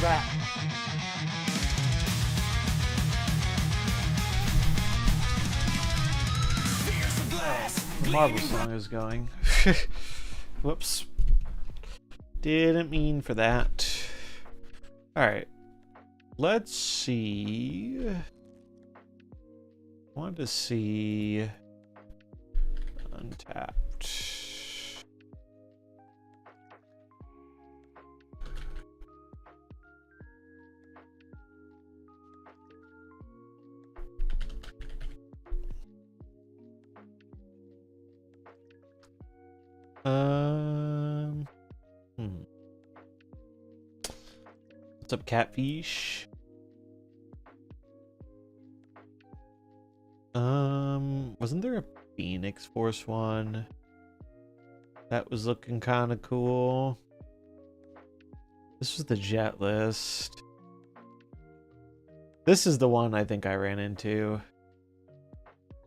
that. The Marvel song is going. Whoops. Didn't mean for that. Alright. Let's see. I want to see Untapped. What's up, Catfish? Wasn't there a Phoenix Force one that was looking kind of cool? This was the jet list. This is the one I think I ran into.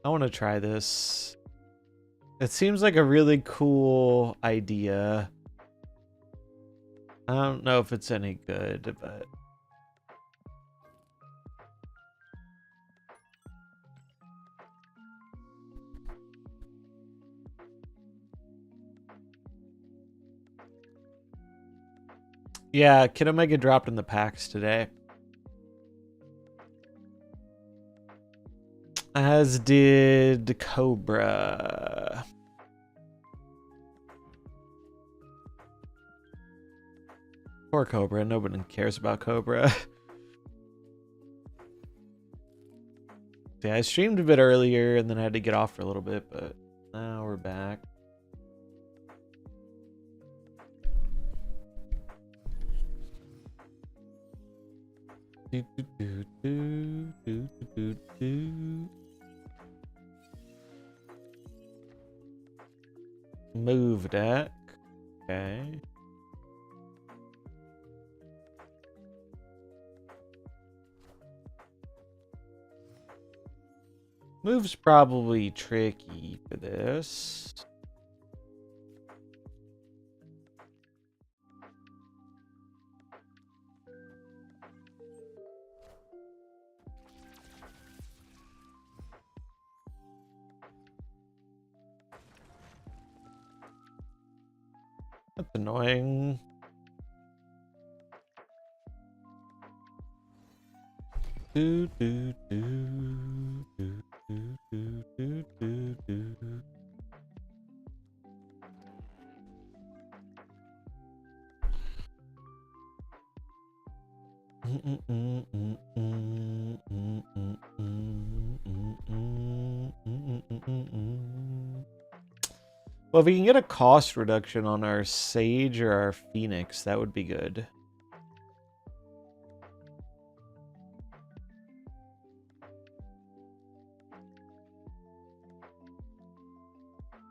I want to try this. It seems like a really cool idea. I don't know if it's any good, but... yeah, Kid Omega dropped in the packs today. As did Cobra. Poor Cobra. Nobody cares about Cobra. Yeah, I streamed a bit earlier and then I had to get off for a little bit, but now we're back. Move deck. Okay. Move's probably tricky for this. That's annoying. Do do do do do do do do do. Well, if we can get a cost reduction on our Sage or our Phoenix, that would be good.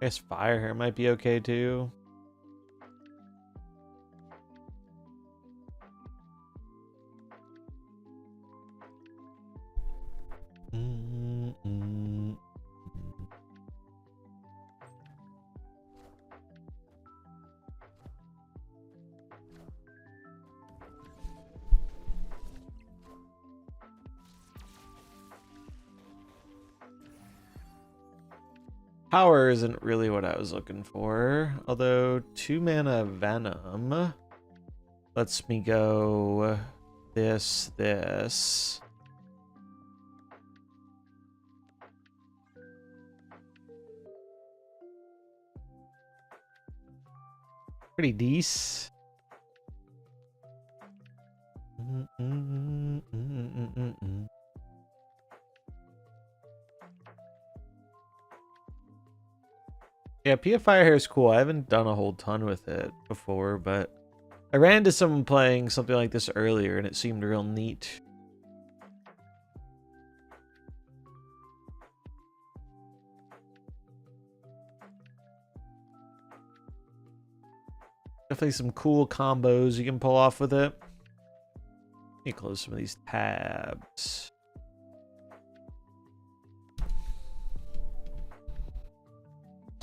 I guess Fire Hair might be okay too. Power isn't really what I was looking for, although 2 mana Venom lets me go this. Pretty decent. Yeah, PF Fire Hair is cool. I haven't done a whole ton with it before, but I ran into someone playing something like this earlier and it seemed real neat. Definitely some cool combos you can pull off with it. Let me close some of these tabs.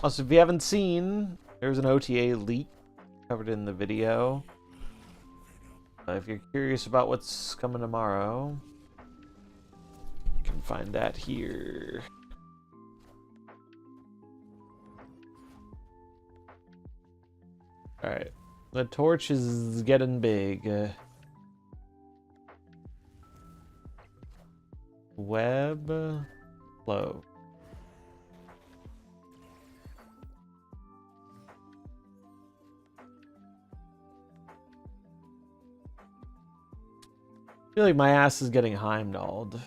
Also, if you haven't seen, there's an OTA leak covered in the video. If you're curious about what's coming tomorrow, you can find that here. Alright. The torch is getting big. Web flow. I feel like my ass is getting Heimdalled.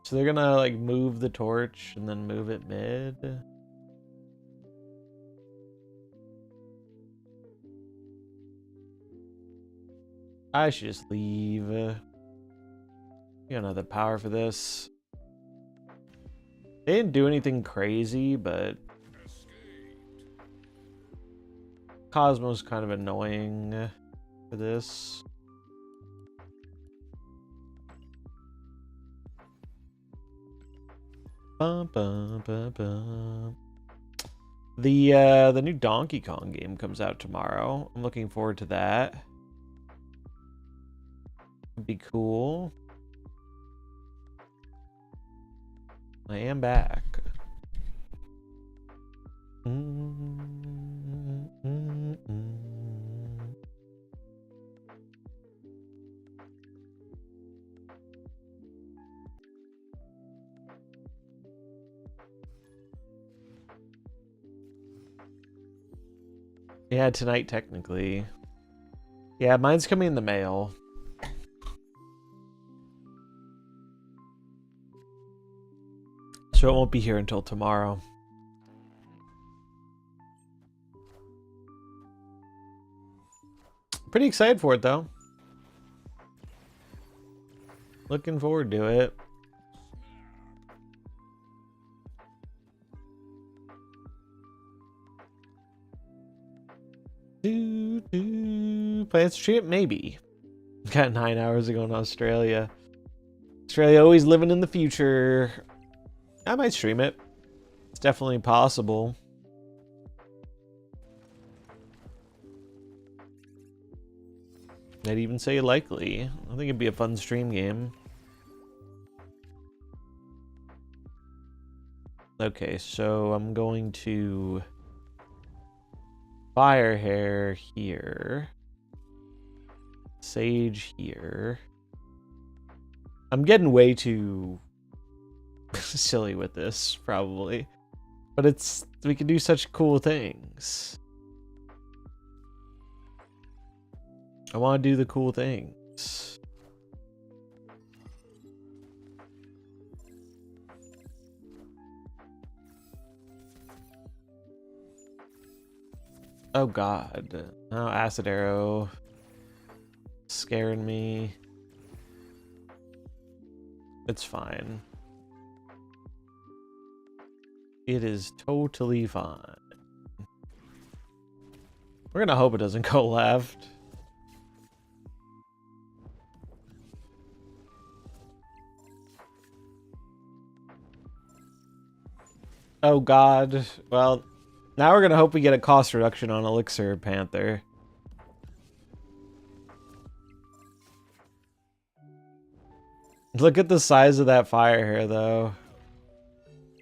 So they're gonna like move the torch and then move it mid. I should just leave. You don't have the power for this. They didn't do anything crazy, but Cosmo's kind of annoying for this. Bum, bum, bum, bum. The new Donkey Kong game comes out tomorrow. I'm looking forward to that. It'd be cool. I am back. Yeah, tonight technically. Yeah, mine's coming in the mail. So it won't be here until tomorrow. Pretty excited for it though. Looking forward to it. Plans to stream? Maybe. Got 9 hours ago in Australia. Australia always living in the future. I might stream it. It's definitely possible. I'd even say likely. I think it'd be a fun stream game. Okay, so I'm going to fire hair here. Sage here. I'm getting way too silly with this, probably. But it's, we can do such cool things. I want to do the cool things. Oh god. Oh, acid arrow. Scaring me. It's fine. It is totally fine. We're gonna hope it doesn't go left. Oh god. Well, now we're gonna hope we get a cost reduction on Elixir Panther. Look at the size of that fire hair, though.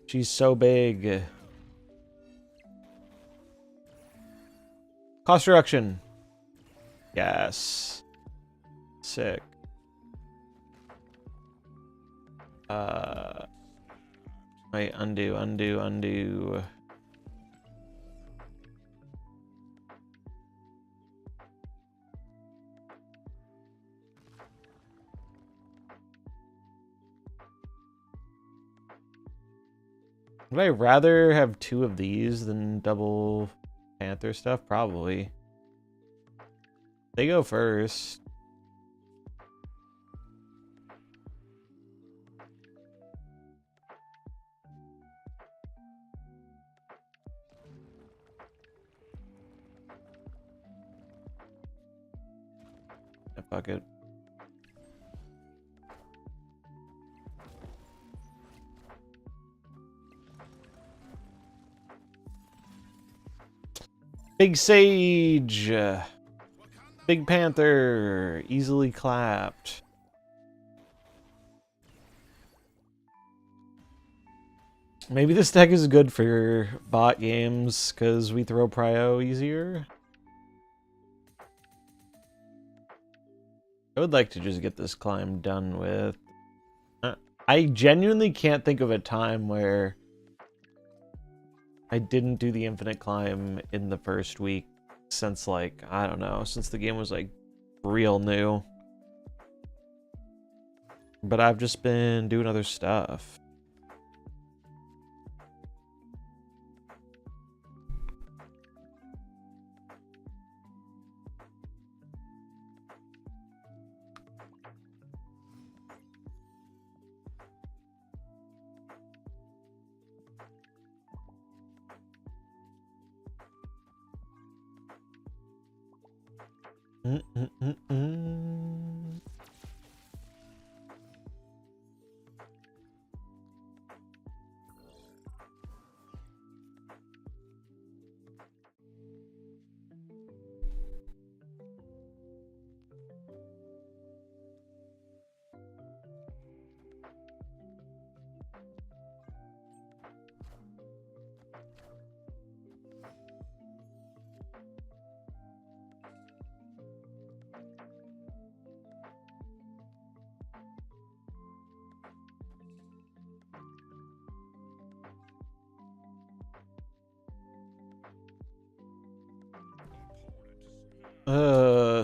She's so big. Cost reduction. Yes. Sick. Wait, undo, undo, undo. Would I rather have 2 of these than double Panther stuff? Probably. They go first. Yeah, fuck it. Big Sage. Big Panther, easily clapped. Maybe this deck is good for bot games because we throw prio easier. I would like to just get this climb done with. I genuinely can't think of a time where I didn't do the infinite climb in the first week since, like, I don't know, since the game was, like, real new. But I've just been doing other stuff.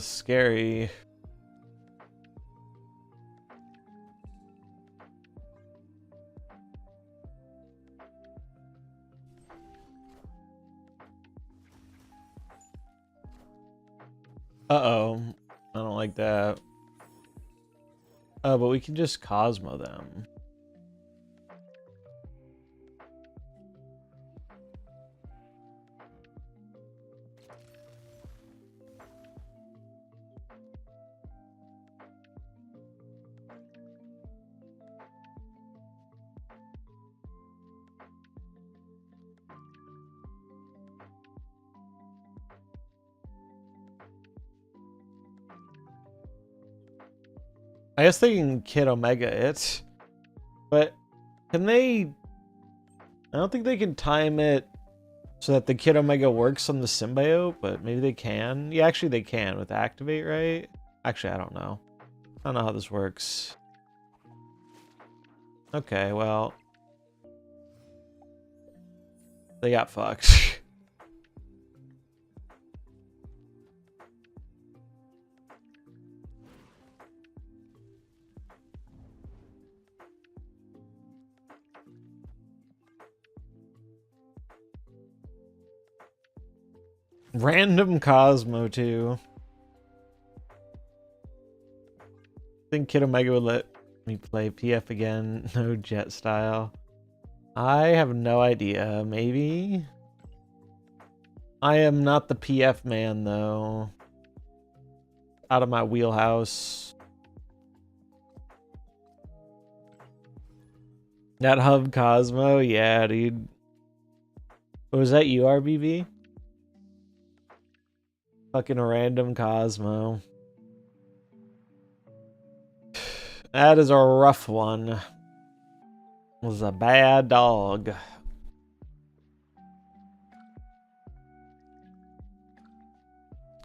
Scary. Uh-oh. I don't like that. Oh, but we can just Cosmo them. I guess they can Kid Omega it, but can they... I don't think they can time it so that the Kid Omega works on the symbiote, but maybe they can. Yeah, actually they can with Activate, right? Actually, I don't know. I don't know how this works. Okay, well... They got fucked. Random Cosmo, too. I think Kid Omega would let me play PF again. No jet style. I have no idea. Maybe? I am not the PF man, though. Out of my wheelhouse. That Hub Cosmo? Yeah, dude. Was that you, RBV? Fucking random Cosmo. That is a rough one. It was a bad dog.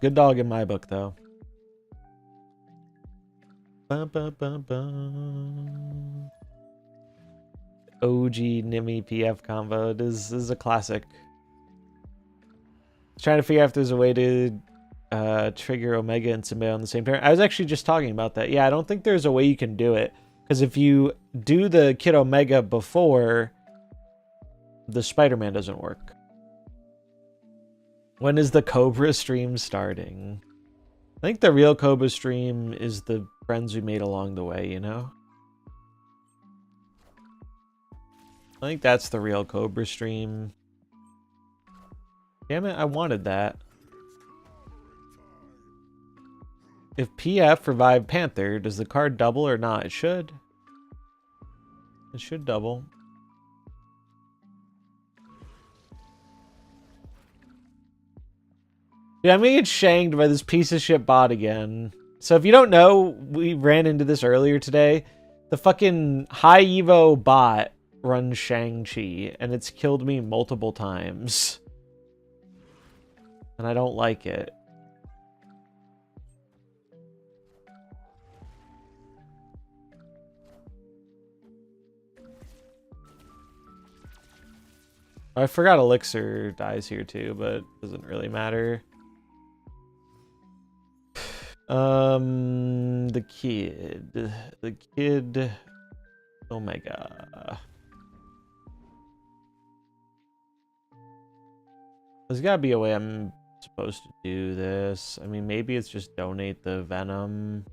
Good dog in my book, though. Bum, bum, bum, bum. OG Nimi PF combo. This is a classic. Trying to figure out if there's a way to trigger Omega and Symbiote on the same turn. I was actually just talking about that. Yeah, I don't think there's a way you can do it. Because if you do the Kid Omega before, the Spider-Man doesn't work. When is the Cobra stream starting? I think the real Cobra stream is the friends we made along the way, you know? I think that's the real Cobra stream. Damn it, I wanted that. If PF revived Panther, does the card double or not? It should. It should double. Yeah, I'm gonna get shanked by this piece of shit bot again. So if you don't know, we ran into this earlier today. The fucking high Evo bot runs Shang-Chi, and it's killed me multiple times. And I don't like it. I forgot Elixir dies here too, but it doesn't really matter. The kid, Omega. There's gotta be a way I'm supposed to do this. I mean, maybe it's just donate the venom.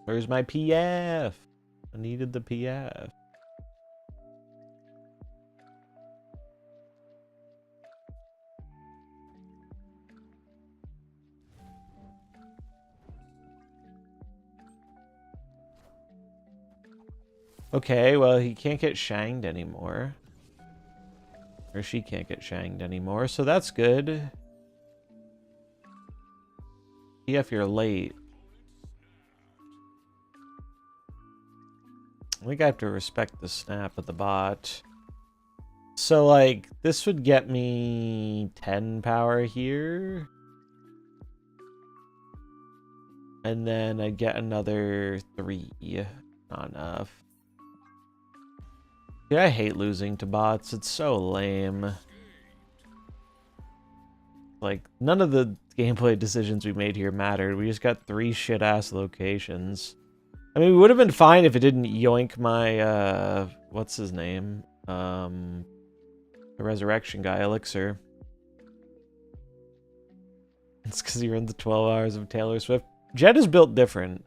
Where's my PF? I needed the PF. Okay, well, he can't get shanged anymore. Or she can't get shanged anymore, so that's good. PF, you're late. I think I have to respect the snap of the bot. So, like, this would get me 10 power here. And then I'd get another 3. Not enough. Yeah, I hate losing to bots. It's so lame. Like, none of the gameplay decisions we made here mattered. We just got 3 shit-ass locations. I mean, we would have been fine if it didn't yoink my, what's his name? The resurrection guy, Elixir. It's because you're in the 12 hours of Taylor Swift. Jed is built different.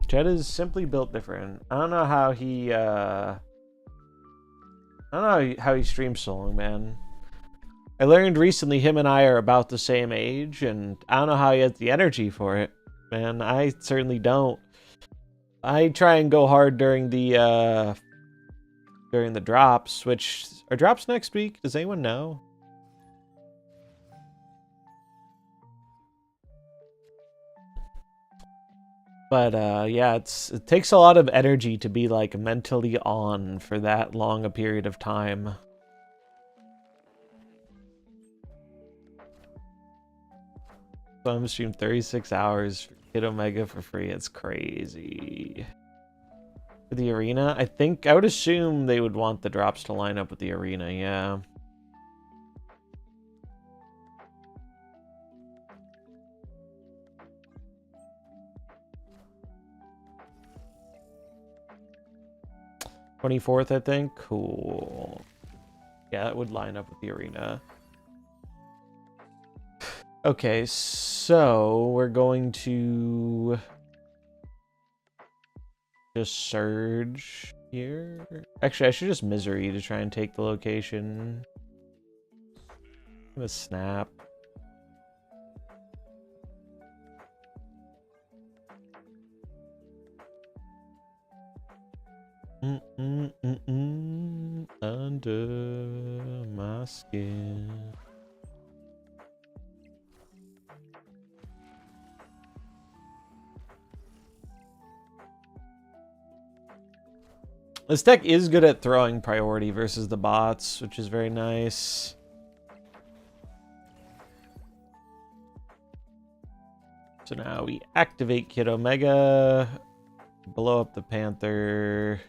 Jed is simply built different. I don't know how he, I don't know how he streams so long, man. I learned recently him and I are about the same age, and I don't know how he has the energy for it, man. I certainly don't. I try and go hard during the drops, which are drops next week. Does anyone know? But yeah, it takes a lot of energy to be like mentally on for that long a period of time. So I'm streaming 36 hours for Kid Omega for free. It's crazy. For the arena, I would assume they would want the drops to line up with the arena, yeah. '24th, I think. Cool. Yeah, that would line up with the arena. Okay, so we're going to just surge here. Actually, I should just misery to try and take the location. I'm gonna snap. Under my skin. This deck is good at throwing priority versus the bots, which is very nice. So now we activate Kid Omega, blow up the Panther.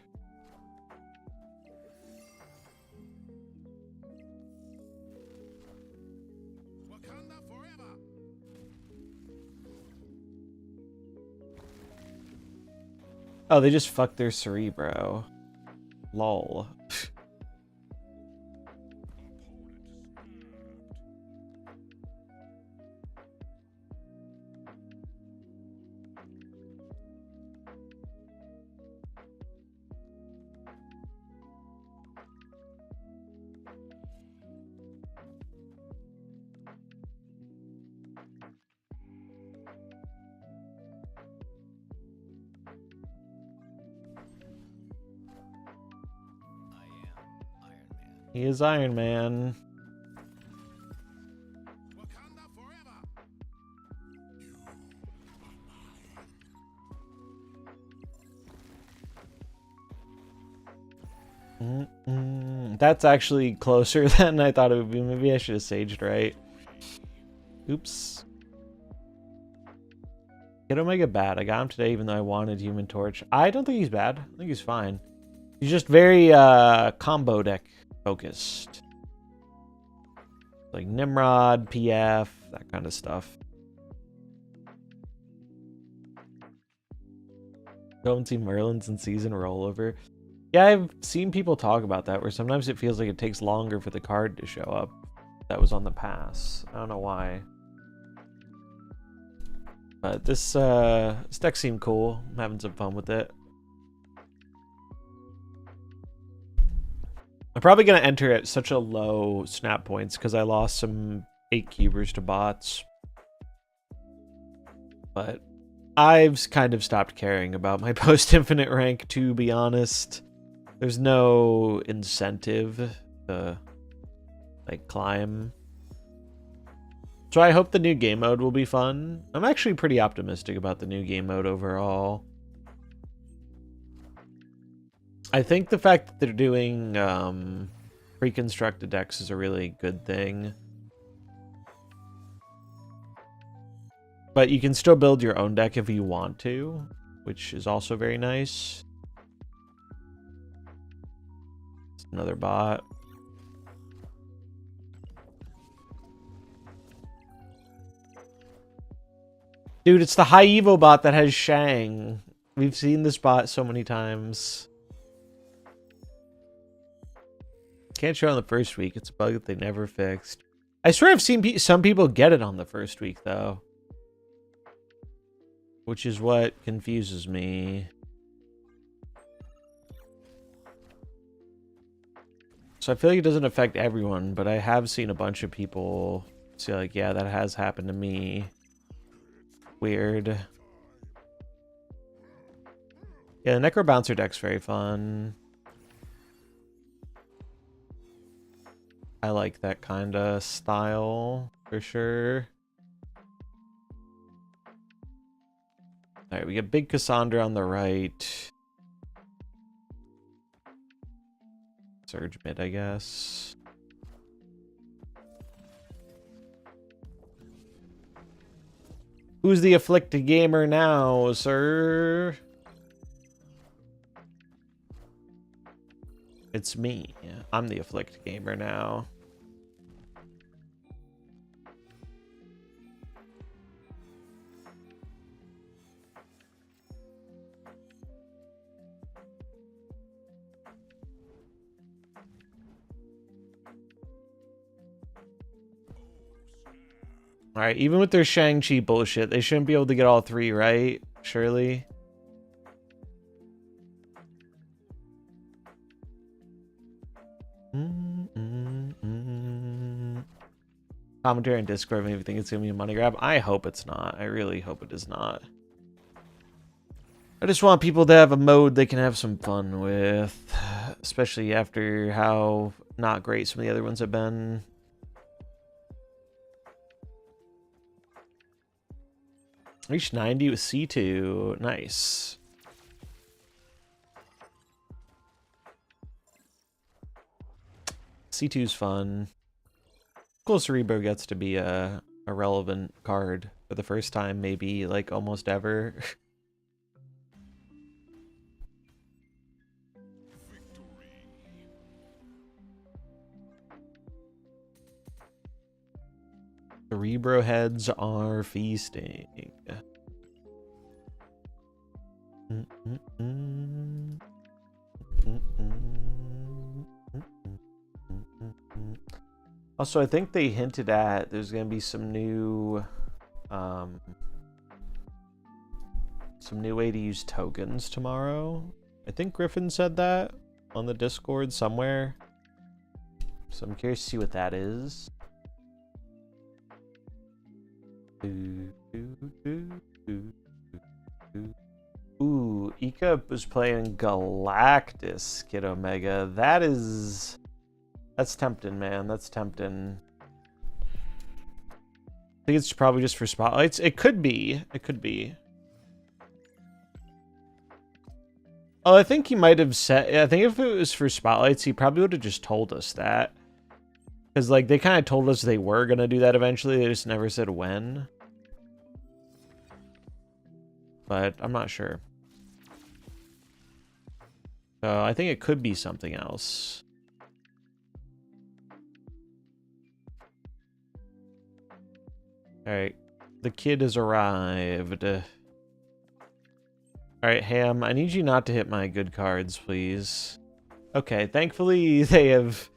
Oh, they just fucked their Cerebro. Lol. He is Iron Man. That's actually closer than I thought it would be. Maybe I should have saged right. Oops. Get Omega bad. I got him today even though I wanted Human Torch. I don't think he's bad. I think he's fine. He's just very combo deck focused. Like Nimrod, PF, that kind of stuff. Don't see Merlin's in season rollover. Yeah, I've seen people talk about that, where sometimes it feels like it takes longer for the card to show up. That was on the pass. I don't know why. But this deck seemed cool. I'm having some fun with it. I'm probably going to enter at such a low snap points because I lost some 8 cubers to bots. But I've kind of stopped caring about my post-infinite rank, to be honest. There's no incentive to, like, climb. So I hope the new game mode will be fun. I'm actually pretty optimistic about the new game mode overall. I think the fact that they're doing pre-constructed decks is a really good thing. But you can still build your own deck if you want to, which is also very nice. It's another bot. Dude, it's the High Evo bot that has Shang. We've seen this bot so many times. Can't show on the first week. It's a bug that they never fixed. I swear I've seen some people get it on the first week, though. Which is what confuses me. So I feel like it doesn't affect everyone, but I have seen a bunch of people say, like, yeah, that has happened to me. Weird. Yeah, the Necro Bouncer deck's very fun. I like that kind of style for sure. Alright, we get Big Cassandra on the right. Surge mid, I guess. Who's the afflicted gamer now, sir? It's me. I'm the afflicted gamer now. Alright, even with their Shang-Chi bullshit, they shouldn't be able to get all 3, right? Surely. Commentary on Discord made me think it's gonna be a money grab. I hope it's not. I really hope it is not. I just want people to have a mode they can have some fun with. Especially after how not great some of the other ones have been. Reached 90 with C2. Nice. C2's fun. Cool Cerebro gets to be a relevant card for the first time, maybe, like, almost ever. Cerebro heads are feasting. Also, I think they hinted at there's going to be some new way to use tokens tomorrow. I think Griffin said that on the Discord somewhere. So I'm curious to see what that is. Ooh, Ika was playing Galactus, Kid Omega. That is That's tempting, man. That's tempting. I think it's probably just for spotlights. It could be. It could be. Oh, I think he might have said... I think if it was for spotlights, he probably would have just told us that. Because, like, they kind of told us they were going to do that eventually. They just never said when. But I'm not sure. So I think it could be something else. Alright. The kid has arrived. Alright, Ham, I need you not to hit my good cards, please. Okay, thankfully they have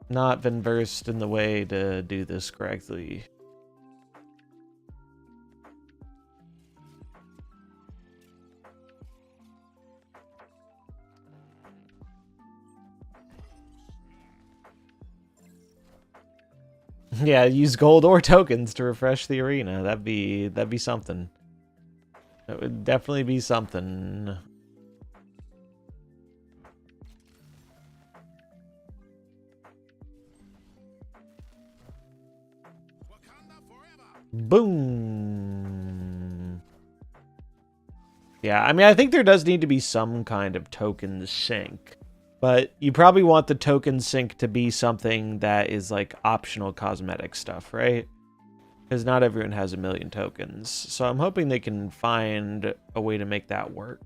not been versed in the way to do this correctly. Yeah, use gold or tokens to refresh the arena. That'd be something. That would definitely be something. Boom. Yeah, I mean, I think there does need to be some kind of token sync. But you probably want the token sync to be something that is like optional cosmetic stuff, right? Because not everyone has 1 million tokens. So I'm hoping they can find a way to make that work.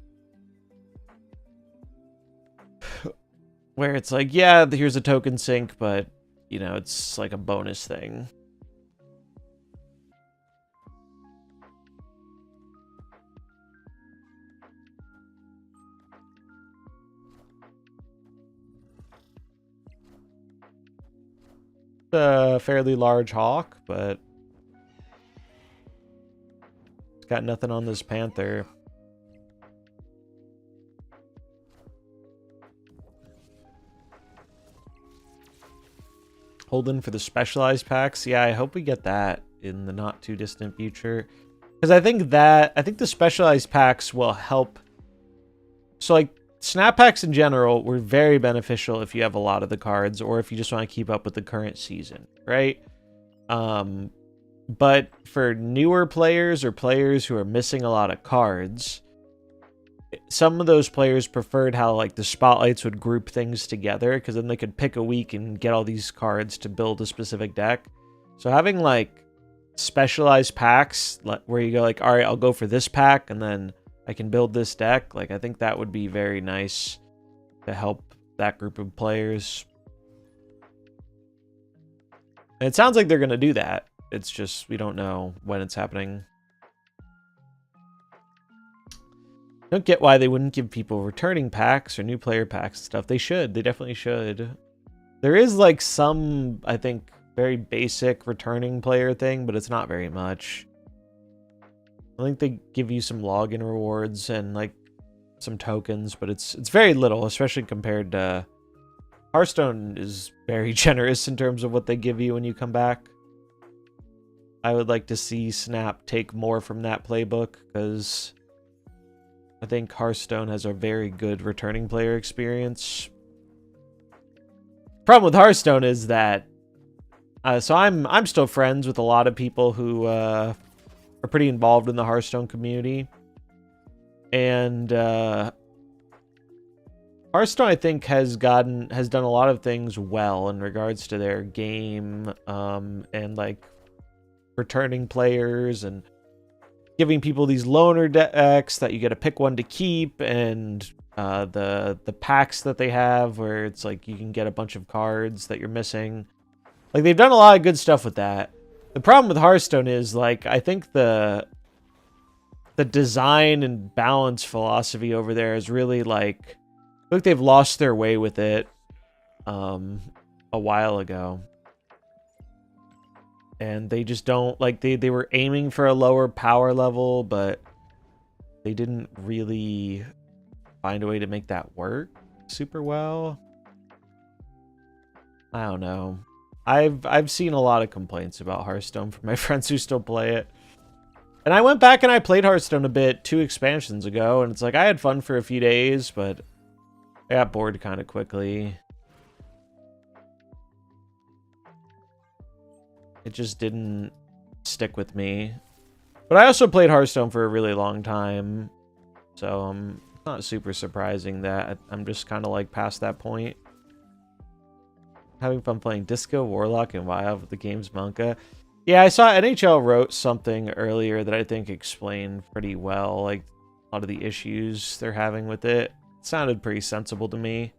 Where it's like, yeah, here's a token sync, but, you know, it's like a bonus thing. A fairly large hawk, but it's got nothing on this panther. Holding for the specialized packs. Yeah, I hope we get that in the not too distant future. Because I think the specialized packs will help. So like snap packs in general were very beneficial if you have a lot of the cards or if you just want to keep up with the current season, right? But for newer players or players who are missing a lot of cards, some of those players preferred how like the spotlights would group things together because then they could pick a week and get all these cards to build a specific deck. So having like specialized packs where you go like, all right, I'll go for this pack and then I can build this deck. Like, I think that would be very nice to help that group of players. And it sounds like they're going to do that. It's just, we don't know when it's happening. Don't get why they wouldn't give people returning packs or new player packs and stuff. They should. They definitely should. There is, like, some, I think, very basic returning player thing, but it's not very much. I think they give you some login rewards and like some tokens, but it's very little, especially compared to Hearthstone is very generous in terms of what they give you when you come back. I would like to see Snap take more from that playbook because I think Hearthstone has a very good returning player experience. Problem with Hearthstone is that so I'm still friends with a lot of people who are pretty involved in the Hearthstone community. And Hearthstone, I think, has done a lot of things well in regards to their game and like returning players and giving people these loaner decks that you get to pick one to keep, and the packs that they have where it's like you can get a bunch of cards that you're missing. Like, they've done a lot of good stuff with that. The problem with Hearthstone is, like, I think the design and balance philosophy over there is really, like, I think they've lost their way with it a while ago. And they just don't, like, they were aiming for a lower power level, but they didn't really find a way to make that work super well. I don't know. I've seen a lot of complaints about Hearthstone from my friends who still play it. And I went back and I played Hearthstone a bit 2 expansions ago, and it's like I had fun for a few days, but I got bored kind of quickly. It just didn't stick with me. But I also played Hearthstone for a really long time, so it's not super surprising that I'm just kind of like past that point. Having fun playing Disco, Warlock, and WoW with the game's Monka. Yeah, I saw NHL wrote something earlier that I think explained pretty well, like a lot of the issues they're having with it. It sounded pretty sensible to me.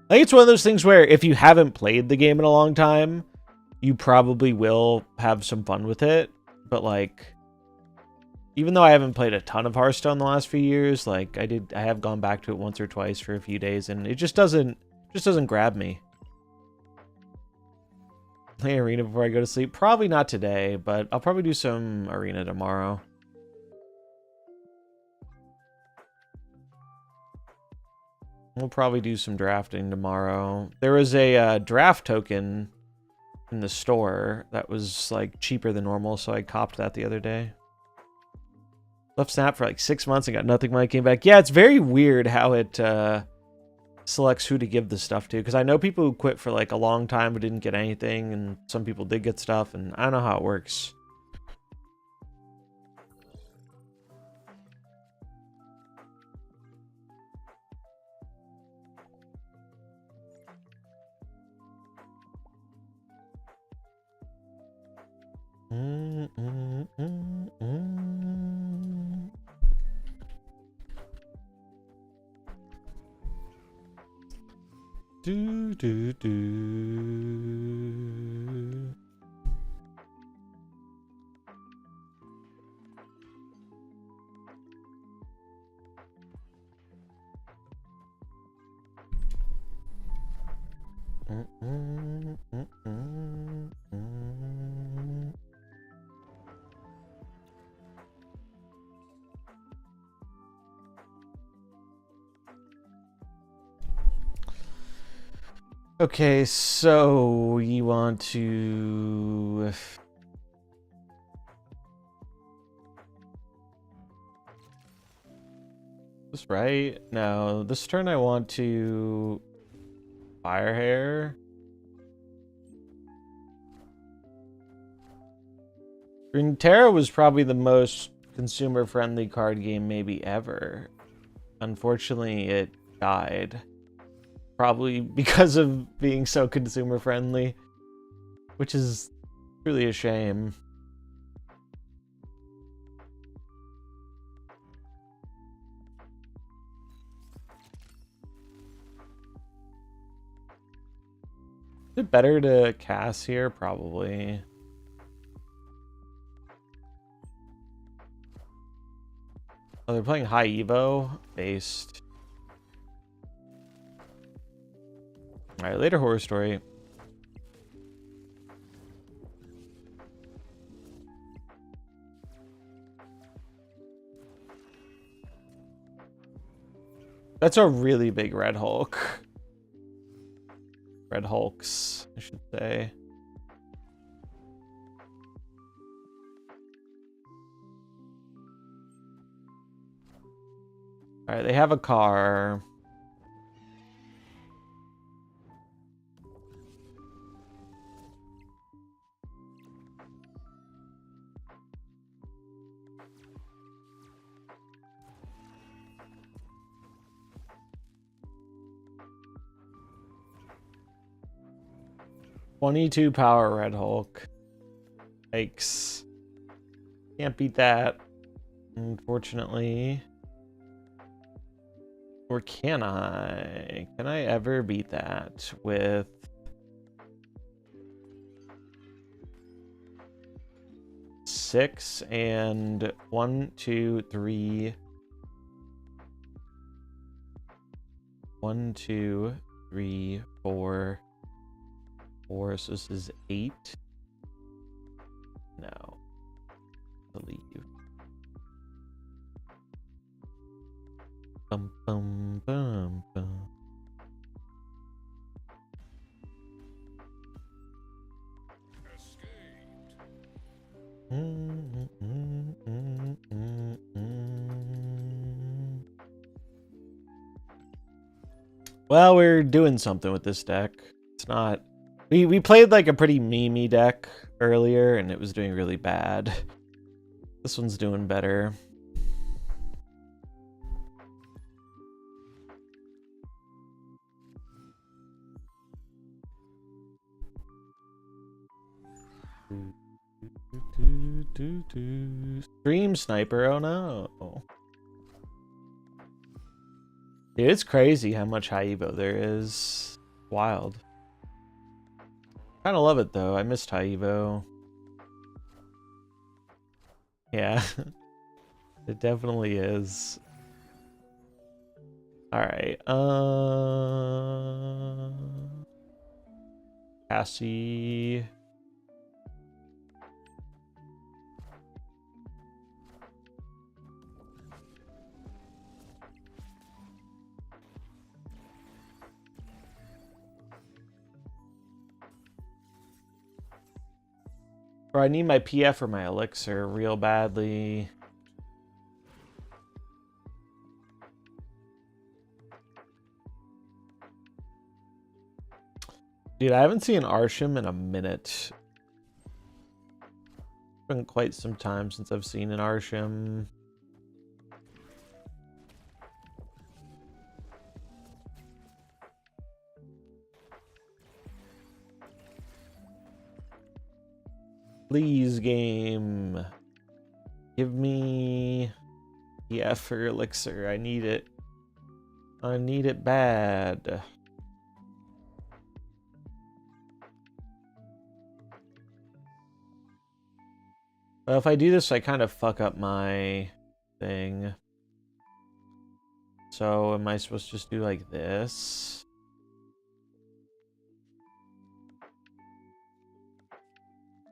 I think it's one of those things where if you haven't played the game in a long time, you probably will have some fun with it. But like, even though I haven't played a ton of Hearthstone the last few years, like I have gone back to it once or twice for a few days, and it just doesn't grab me. Play Arena before I go to sleep? Probably not today, but I'll probably do some Arena tomorrow. We'll probably do some drafting tomorrow. There was a draft token in the store that was like cheaper than normal, so I copped that the other day. Left Snap for like 6 months and got nothing when I came back. Yeah, it's very weird how it selects who to give the stuff to, because I know people who quit for like a long time but didn't get anything, and some people did get stuff, and I don't know how it works. Do do do. Okay, so you want to... This right? No, this turn I want to... Fire Hair. Runeterra was probably the most consumer-friendly card game maybe ever. Unfortunately, it died. Probably because of being so consumer-friendly, which is really a shame. Is it better to cast here? Probably. Oh, they're playing high Evo based. Alright, later horror story. That's a really big Red Hulk. Red Hulks, I should say. Alright, they have a car. .22 power Red Hulk. Yikes. Can't beat that, unfortunately. Or can I? Can I ever beat that with... six and 1, 2, 3. 1, 2, 3, 4. 4, so this is 8. No. Believe. Bum bum bum bum. Well, we're doing something with this deck. It's not We played like a pretty memey deck earlier, and it was doing really bad. This one's doing better. Stream sniper, oh no. Dude, it's crazy how much high evo there is. Wild. Kinda love it though. I missed high evo. Yeah. It definitely is. Alright. Cassie. Bro, I need my PF or my elixir real badly. Dude, I haven't seen Arsham in a minute. It's been quite some time since I've seen an Arsham. Please, game. Give me PF for elixir. I need it. I need it bad. Well, if I do this, I kind of fuck up my thing. So, am I supposed to just do like this?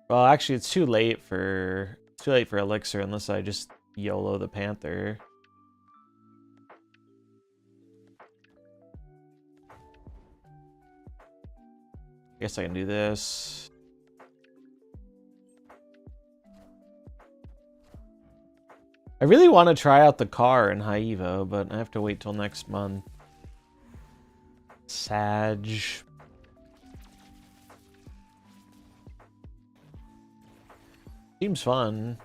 Well, actually, it's too late for elixir unless I just YOLO the Panther. Guess I can do this. I really want to try out the car in high evo, but I have to wait till next month. Sag. Seems fun.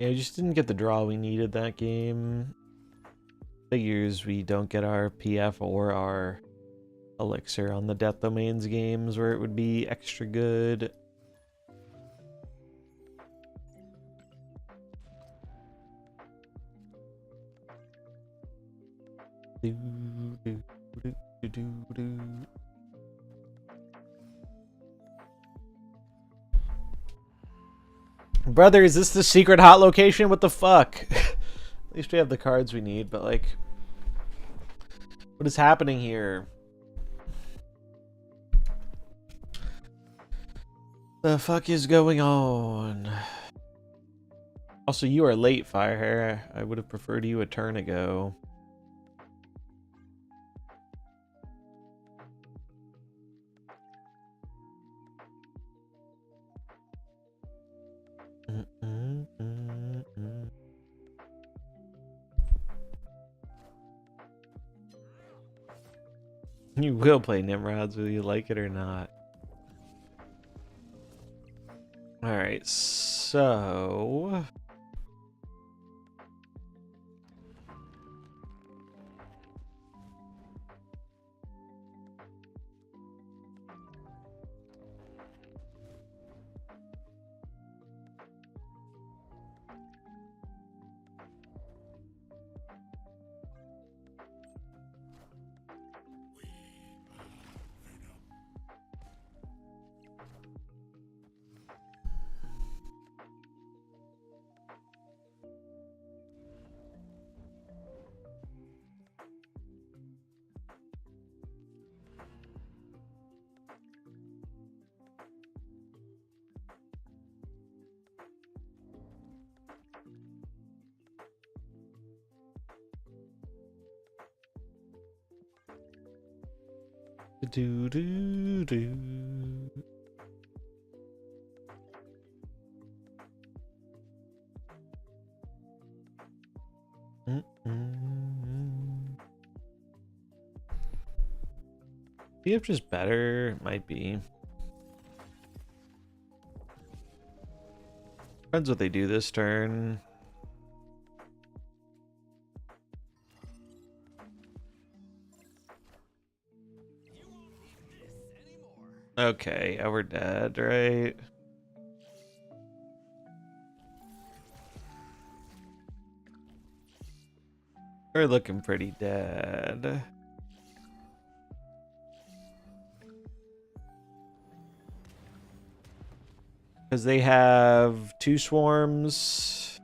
Yeah, we just didn't get the draw we needed that game. Figures we don't get our PF or our elixir on the Death Domains games where it would be extra good. Brother, is this the secret hot location? What the fuck? At least we have the cards we need, but like, what is happening here? The fuck is going on? Also, you are late, Firehair. I would have preferred you a turn ago. You will play Nimrods whether you like it or not. Alright, so... Do do do. PF just better? Might be. Depends what they do this turn. Okay, yeah, we're dead, right? We're looking pretty dead. Because they have 2 swarms.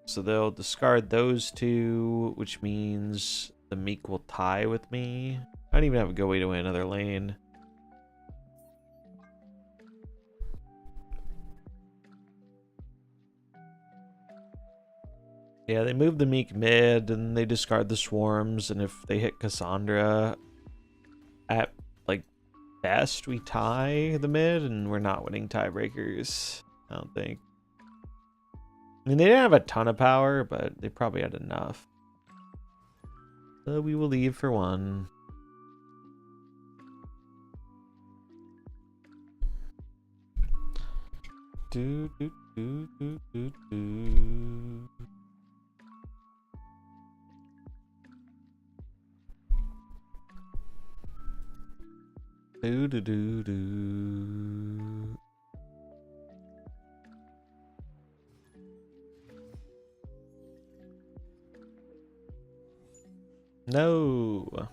So they'll discard those 2, which means the Meek will tie with me. I don't even have a good way to win another lane. Yeah, they move the Meek mid and they discard the swarms, and if they hit Cassandra at like best, we tie the mid, and we're not winning tiebreakers, I don't think. I mean, they didn't have a ton of power, but they probably had enough. So we will leave for 1. Do do do do do do. Do do do do. No.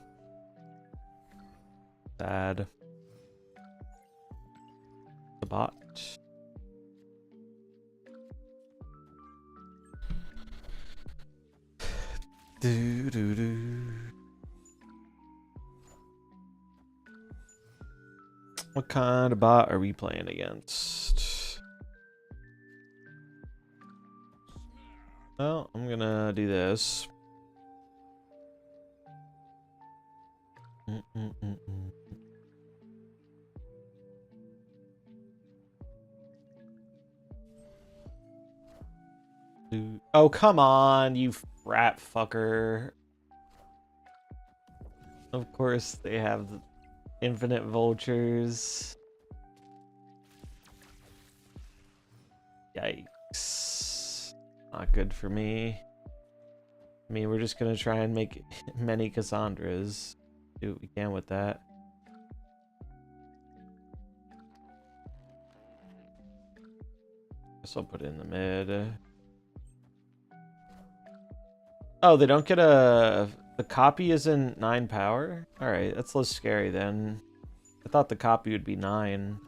Sad. The bot. Do do do. What kind of bot are we playing against? Well, I'm gonna do this. Oh, come on, you rat fucker. Of course they have the infinite vultures. Yikes. Not good for me. I mean, we're just gonna try and make many Cassandras. Do what we can with that. Guess I'll put it in the mid. Oh, they don't get a... The copy isn't 9 power? Alright, that's less scary then. I thought the copy would be 9.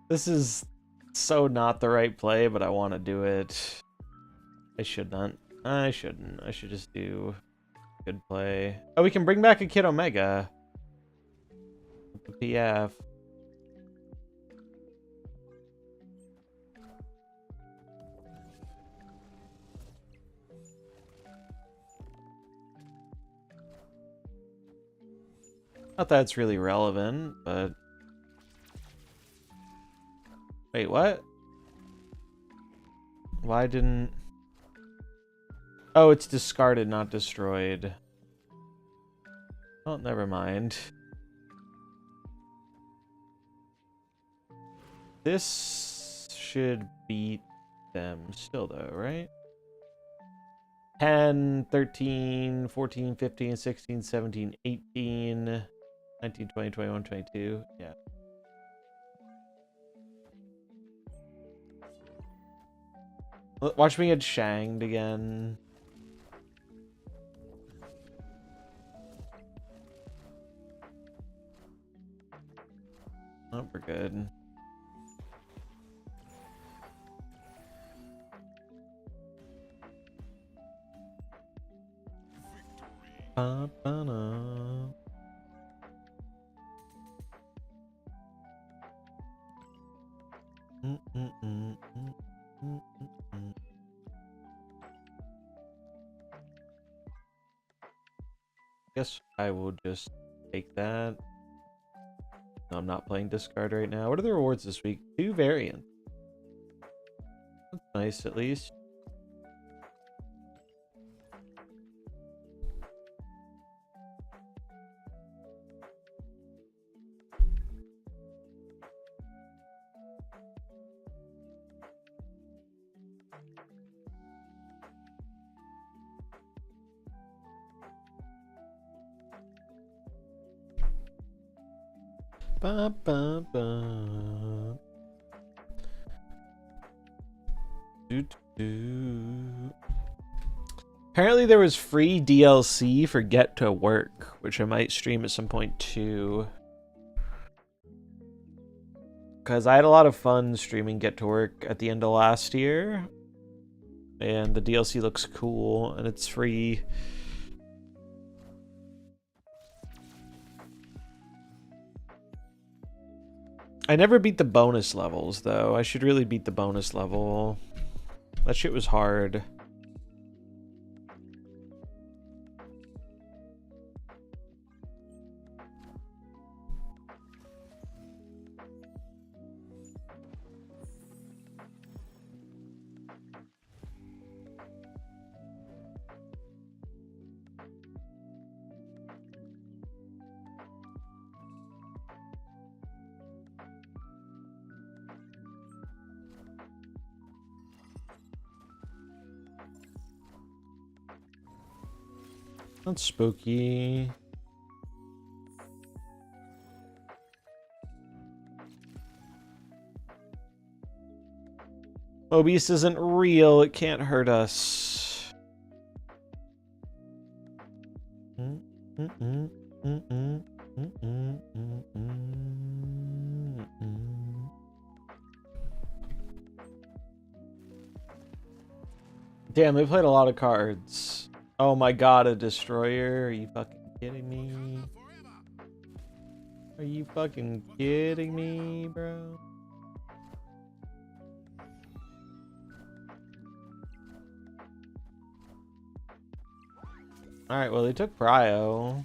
This is so not the right play, but I want to do it. I should not. I shouldn't. I should just do good play. Oh, we can bring back a Kid Omega. With the PF. Not that it's really relevant, but... Wait, what? Why didn't... Oh, it's discarded, not destroyed. Oh, never mind. This should beat them still, though, right? 10, 13, 14, 15, 16, 17, 18, 19, 20, 21, 22. Yeah. Watch me get shanged again. Oh, we're good. Guess I will just take that. No, I'm not playing discard right now. What are the rewards this week? 2 variants. That's nice, at least. Ba, ba, ba. Apparently there was free DLC for Get to Work, which I might stream at some point too. Because I had a lot of fun streaming Get to Work at the end of last year. And the DLC looks cool, and it's free. I never beat the bonus levels, though. I should really beat the bonus level. That shit was hard. That's spooky. Mobius isn't real. It can't hurt us. Damn, they played a lot of cards. Oh my god, a destroyer? Are you fucking kidding me? Are you fucking kidding me, bro? Alright, well, they took Prio.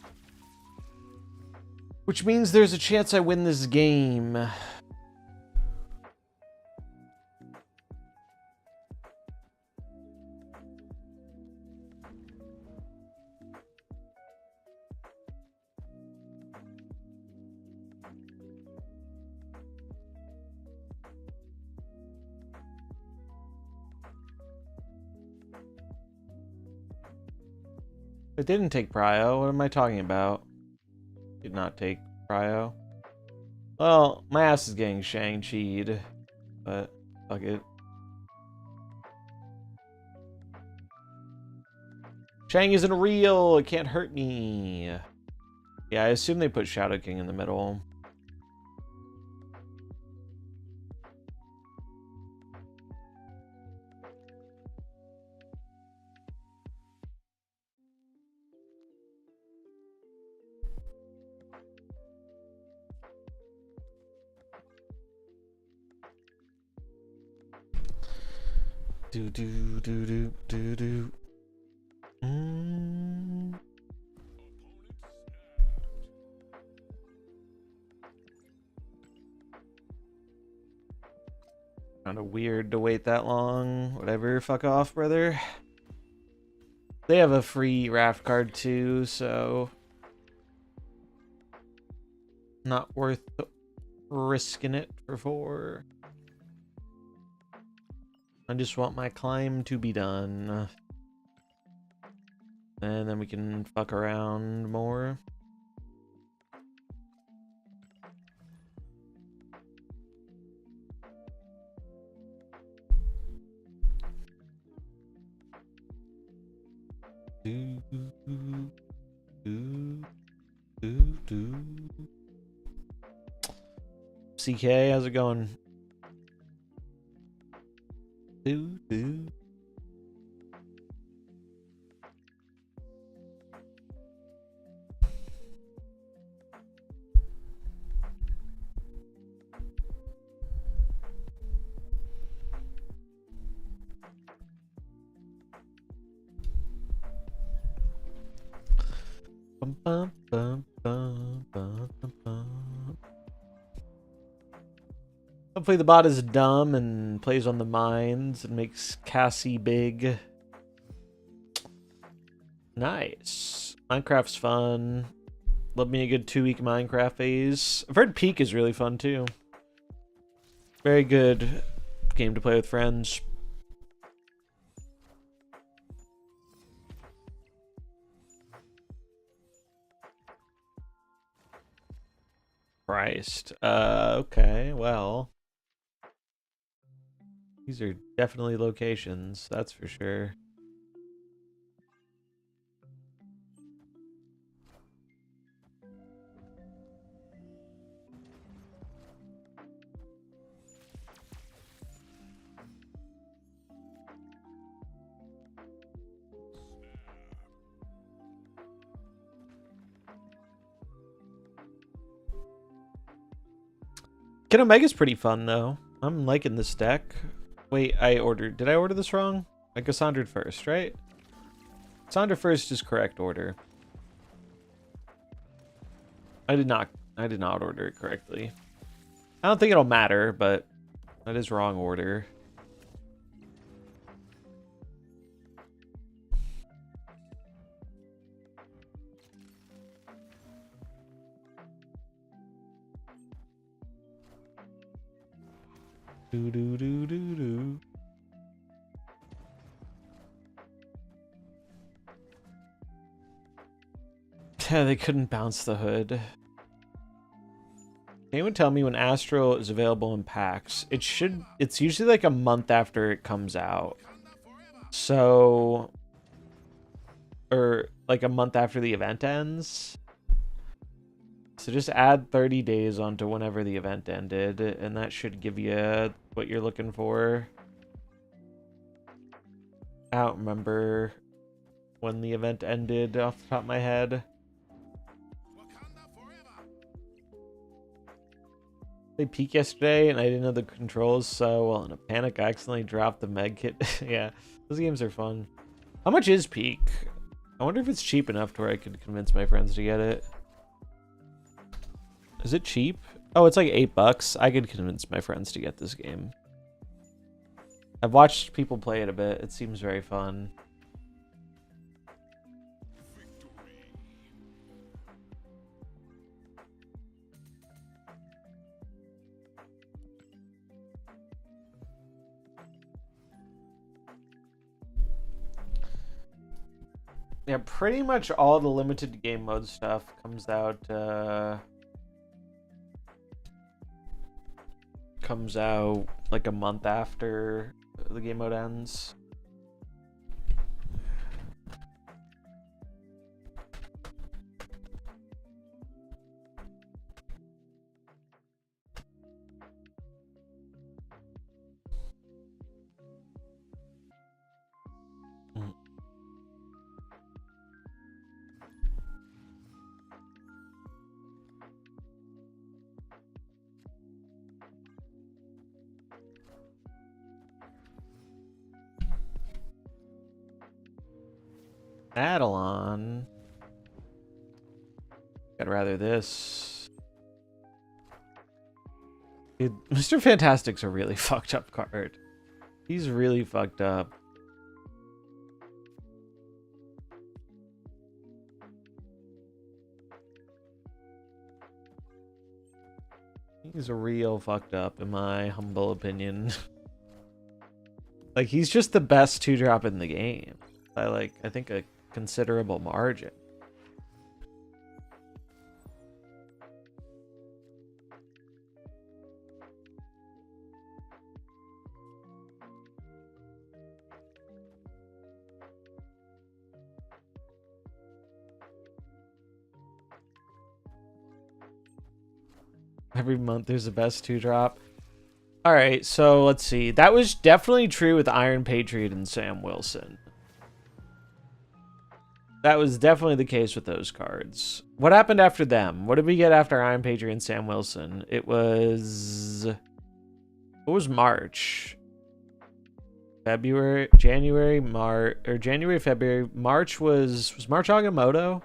Which means there's a chance I win this game. It didn't take Prio. What am I talking about? Did not take Prio. Well, my ass is getting Shang-Chi'd, but fuck it. Shang isn't real. It can't hurt me. Yeah, I assume they put Shadow King in the middle. Do do do do do do. Kind of weird to wait that long. Whatever, fuck off, brother. They have a free raft card too, so not worth risking it for 4. I just want my climb to be done. And then we can fuck around more. Do, do, do, do, do. CK, how's it going? Do, do. Bum, bum, bum, bum, bum, bum. Hopefully the bot is dumb and plays on the mines and makes Cassie big. Nice. Minecraft's fun. Love me a good 2-week Minecraft phase. I've heard Peak is really fun too. Very good game to play with friends. Christ. Okay, well. These are definitely locations, that's for sure. Kid Omega's pretty fun though. I'm liking this deck. Wait, did I order this wrong? I Cassandra'd first, right? Cassandra first is correct order. I did not order it correctly. I don't think it'll matter, but that is wrong order. Do do do do do. Yeah, they couldn't bounce the hood. Can anyone tell me when Astro is available in packs? It's usually like a month after it comes out. So, or like a month after the event ends. So just add 30 days onto whenever the event ended, and that should give you what you're looking for. I don't remember when the event ended off the top of my head. They peaked yesterday, and I didn't know the controls so well. In a panic, I accidentally dropped the med kit. Yeah, those games are fun. How much is Peak? I wonder if it's cheap enough to where I could convince my friends to get it. Is it cheap? Oh, it's like $8. I could convince my friends to get this game. I've watched people play it a bit. It seems very fun. Yeah, pretty much all the limited game mode stuff comes out like a month after the game mode ends. Adelon. I'd rather this. Dude, Mr. Fantastic's a really fucked up card. He's really fucked up. He's real fucked up, in my humble opinion. Like, he's just the best 2-drop in the game. I think a considerable margin. Every month there's a best 2-drop. All right, so let's see. That was definitely true with Iron Patriot and Sam Wilson. That was definitely the case with those cards. What happened after them? What did we get after Iron Patriot and Sam Wilson? It was... What was March? February, January, March, or January, February. March was March Agamotto?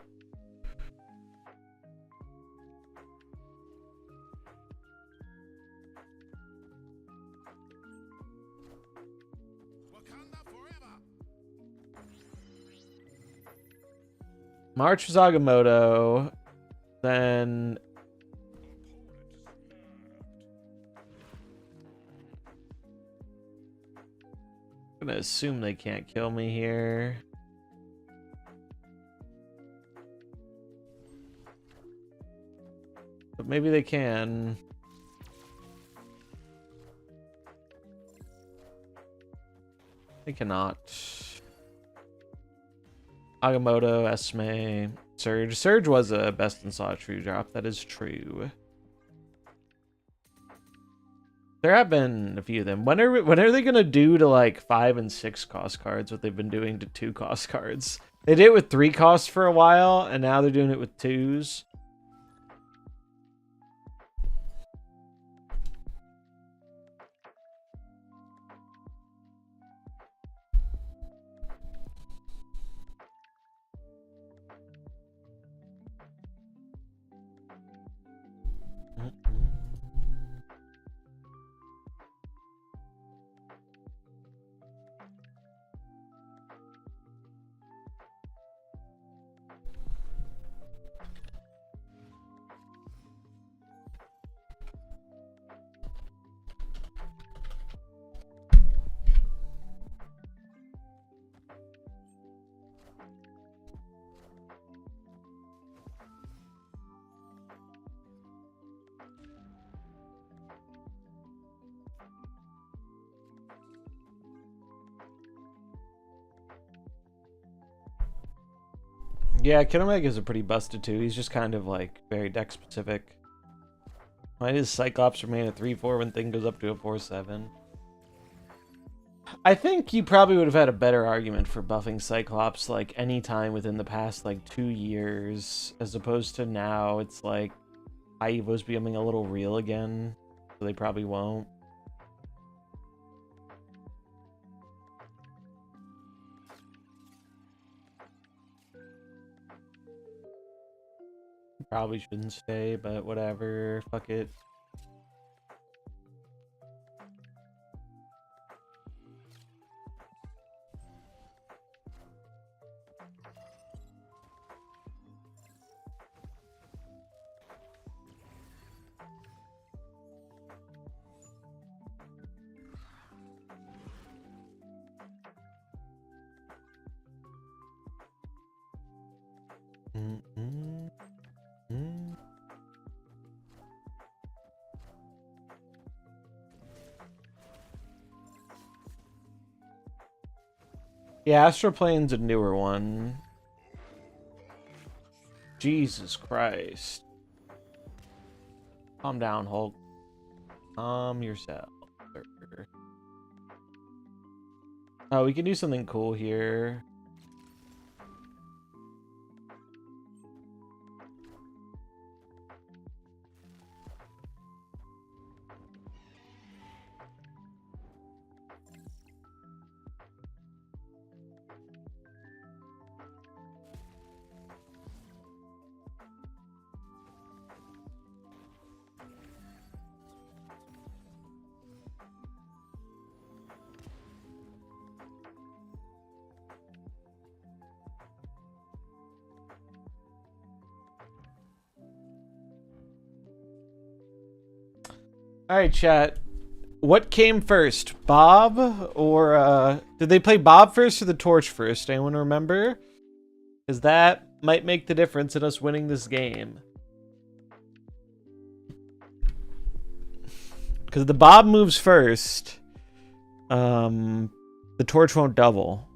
March was Agamotto. Then I'm gonna assume they can't kill me here. But maybe they can. They cannot. Agamotto, Esme, Surge. Surge was a best in slot true drop. That is true. There have been a few of them. When are they gonna do to like 5 and 6 cost cards what they've been doing to 2 cost cards? They did it with 3 costs for a while, and now they're doing it with 2s. Yeah, Kinemeg is a pretty busted too. He's just kind of like very deck specific. Why does Cyclops remain a 3/4 when thing goes up to a 4/7? I think you probably would have had a better argument for buffing Cyclops like any time within the past like 2 years, as opposed to now. It's like Evo's becoming a little real again, so they probably won't. Probably shouldn't stay, but whatever. Fuck it. Yeah, Astroplane's a newer one. Jesus Christ. Calm down, Hulk. Calm yourself. Oh, we can do something cool here. Alright, chat. What came first? Bob or, did they play Bob first or the Torch first? Anyone remember? Because that might make the difference in us winning this game. Because the Bob moves first. The Torch won't double.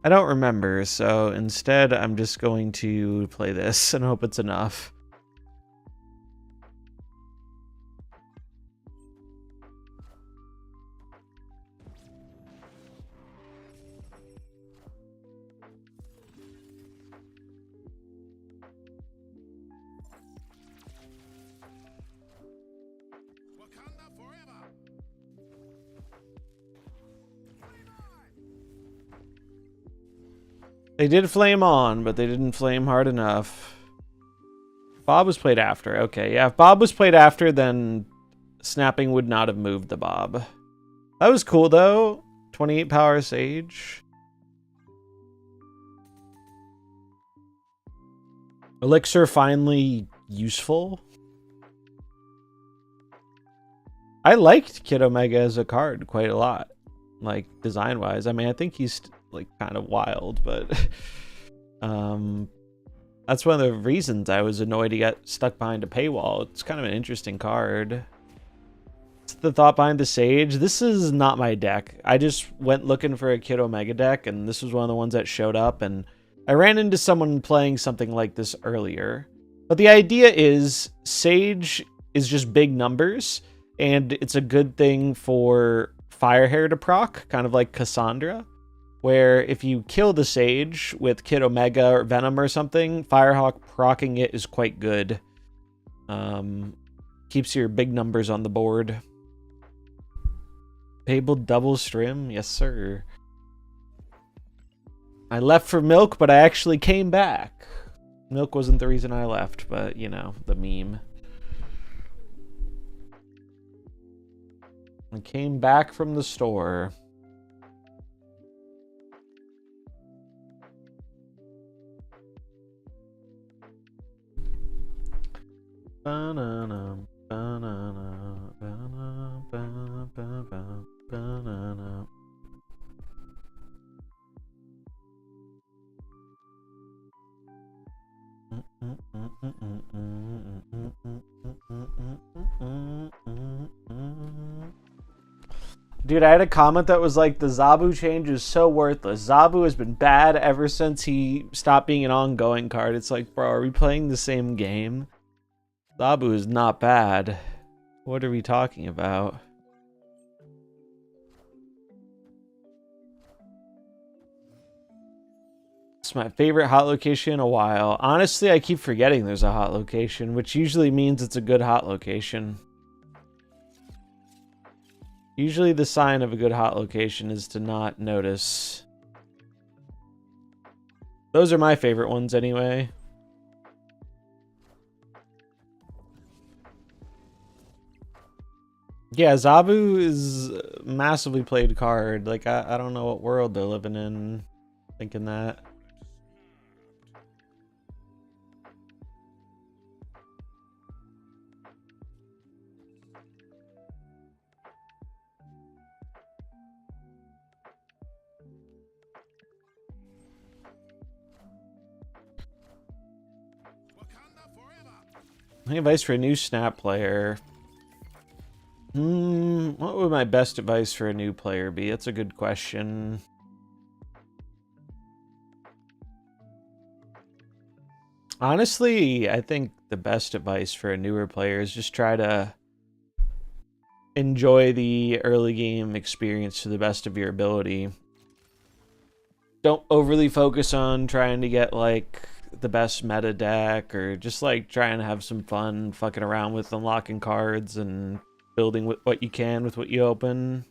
I don't remember, so instead I'm just going to play this and hope it's enough. They did flame on, but they didn't flame hard enough. Bob was played after. Okay, yeah. If Bob was played after, then snapping would not have moved the Bob. That was cool, though. 28 power Sage. Elixir finally useful. I liked Kid Omega as a card quite a lot. Like, design-wise. I mean, I think he's, like, kind of wild, but... that's one of the reasons I was annoyed he got stuck behind a paywall. It's kind of an interesting card. It's the thought behind the Sage. This is not my deck. I just went looking for a Kid Omega deck, and this was one of the ones that showed up, and I ran into someone playing something like this earlier. But the idea is Sage is just big numbers, and it's a good thing for Firehair to proc, kind of like Cassandra, where if you kill the Sage with Kid Omega or Venom or something, Firehawk proccing it is quite good. Keeps your big numbers on the board. Payable double Strim? Yes, sir. I left for Milk, but I actually came back. Milk wasn't the reason I left, but, you know, the meme. I came back from the store. Banana, banana, banana, banana, banana, banana. Dude, I had a comment that was like, the Zabu change is so worthless. Zabu has been bad ever since he stopped being an ongoing card. It's like, bro, are we playing the same game? Zabu is not bad. What are we talking about? It's my favorite hot location in a while. Honestly, I keep forgetting there's a hot location, which usually means it's a good hot location. Usually the sign of a good hot location is to not notice. Those are my favorite ones anyway. Yeah, Zabu is a massively played card. Like, I don't know what world they're living in thinking that. My advice for a new Snap player. What would my best advice for a new player be? That's a good question. Honestly, I think the best advice for a newer player is just try to enjoy the early game experience to the best of your ability. Don't overly focus on trying to get, like, the best meta deck, or just, like, trying to have some fun fucking around with unlocking cards and building with what you can with what you open.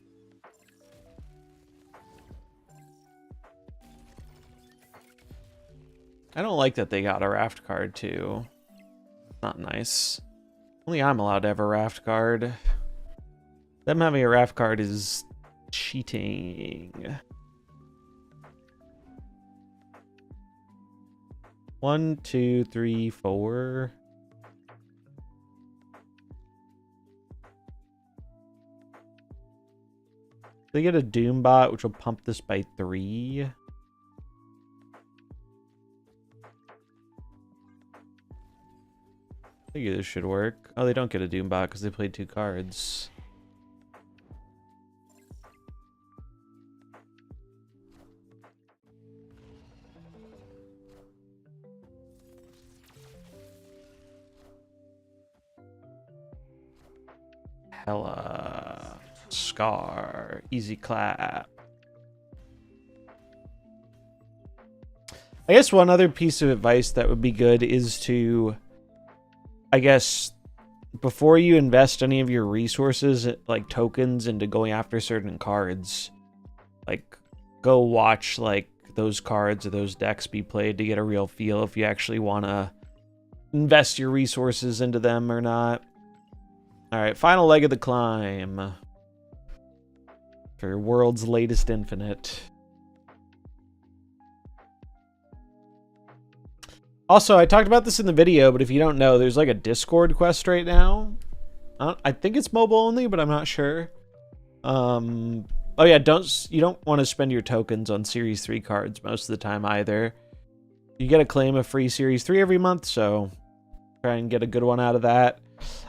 I don't like that they got a raft card too. Not nice. Only I'm allowed to have a raft card. Them having a raft card is cheating. 1, 2, 3, 4. They get a Doombot, which will pump this by 3. I think this should work. Oh, they don't get a Doombot because they played 2 cards. Hella. Scar. Easy clap. I guess one other piece of advice that would be good is to, I guess, before you invest any of your resources, like tokens, into going after certain cards, like, go watch, like, those cards or those decks be played to get a real feel if you actually want to invest your resources into them or not. All right, final leg of the climb for world's latest infinite. Also, I talked about this in the video, but if you don't know, there's like a Discord quest right now. I think it's mobile only, but I'm not sure. Oh yeah, you don't want to spend your tokens on Series 3 cards most of the time either. You get to claim a free Series 3 every month, so try and get a good one out of that.